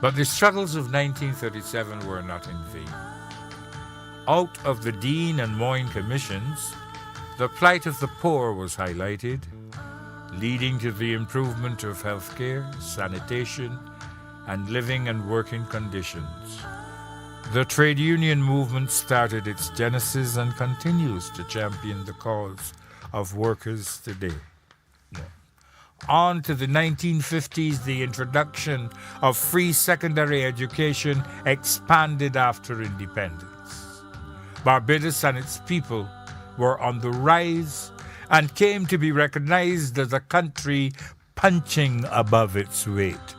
But the struggles of 1937 were not in vain. Out of the Dean and Moyne commissions, the plight of the poor was highlighted, leading to the improvement of healthcare, sanitation, and living and working conditions. The trade union movement started its genesis and continues to champion the cause of workers today. On to the 1950s, the introduction of free secondary education expanded after independence. Barbados and its people were on the rise and came to be recognized as a country punching above its weight.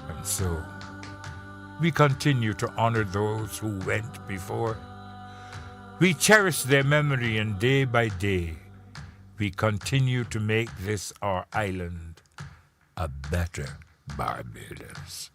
And so, we continue to honor those who went before. We cherish their memory, and day by day, we continue to make this our island a better Barbados.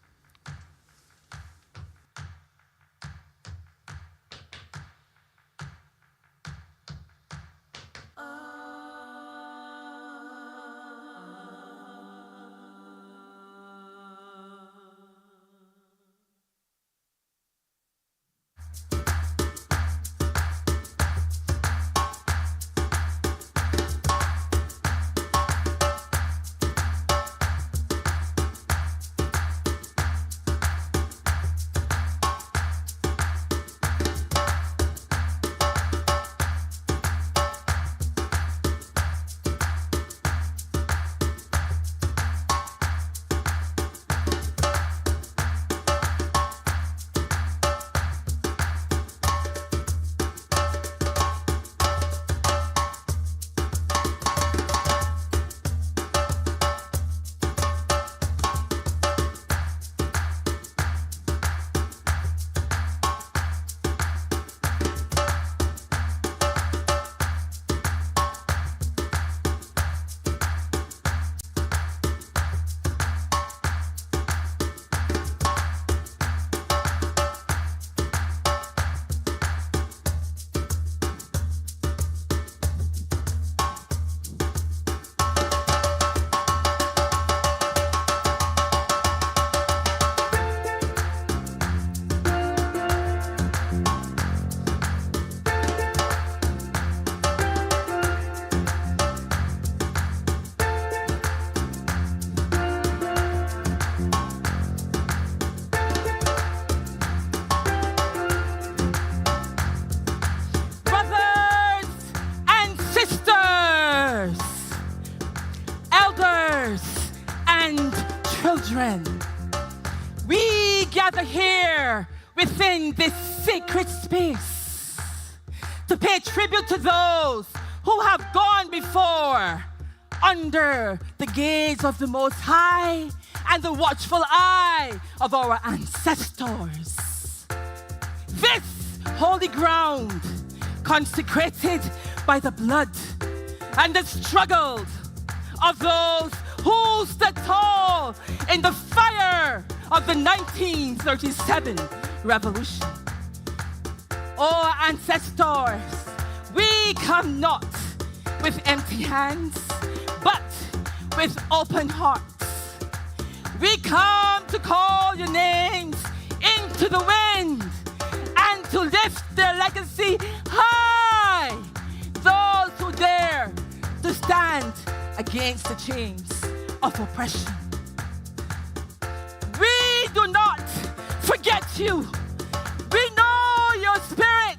We gather here within this sacred space to pay tribute to those who have gone before under the gaze of the Most High and the watchful eye of our ancestors. This holy ground, consecrated by the blood and the struggles of those who stood tall in the fire of the 1937 revolution. Oh, ancestors, we come not with empty hands, but with open hearts. We come to call your names into the wind and to lift their legacy high. Those who dare to stand against the chains of oppression. We do not forget you. We know your spirit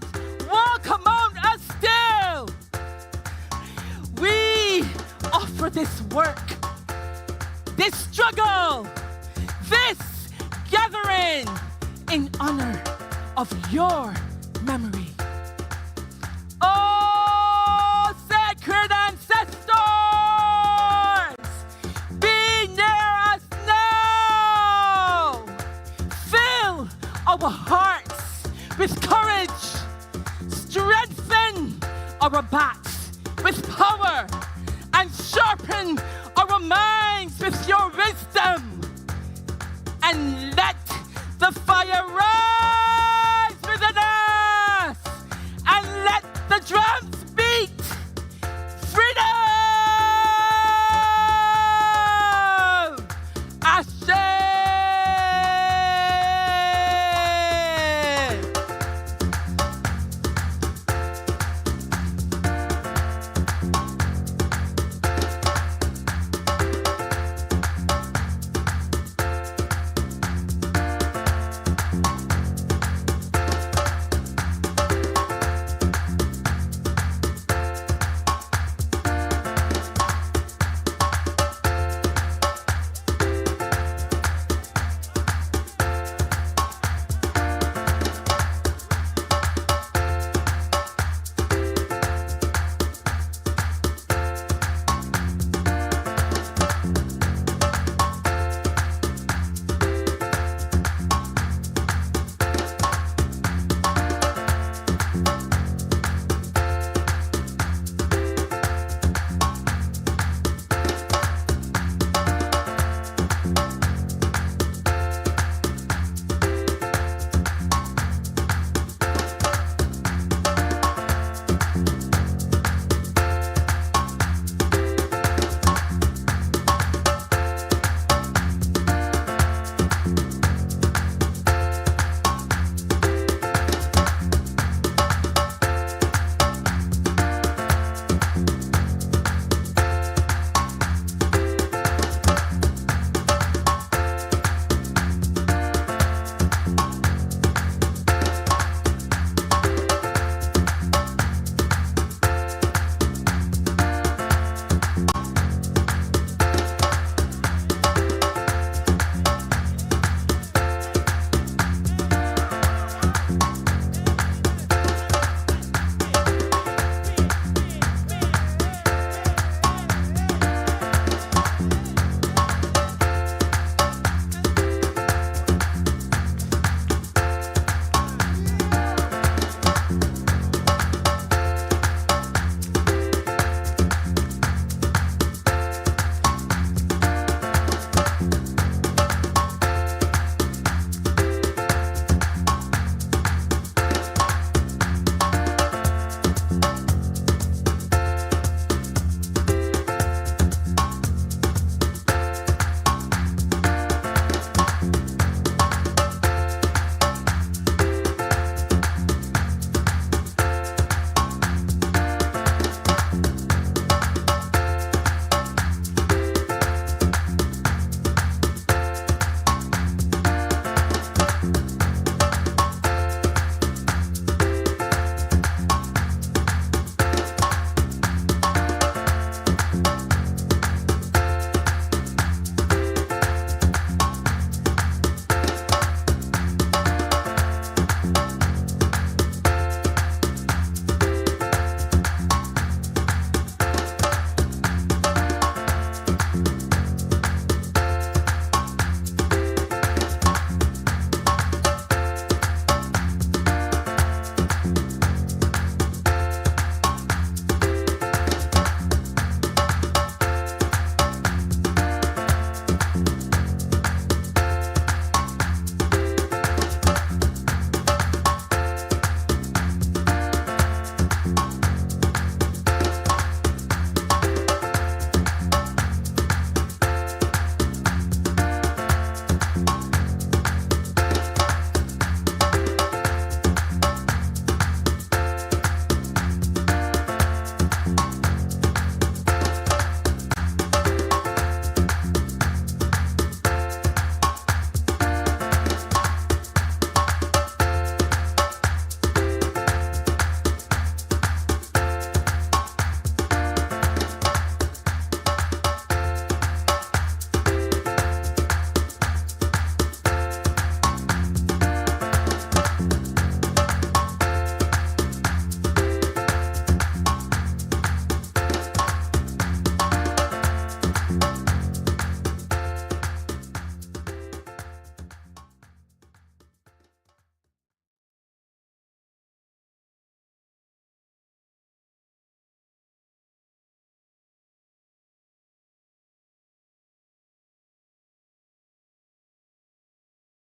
walk among us still. We offer this work, this struggle, this in honor of your memory. Oh, sacred ancestors, be near us now. Fill our hearts with courage. Strengthen our backs with power and sharpen our minds with your wisdom. And let the fire rise within us, and let the drums beat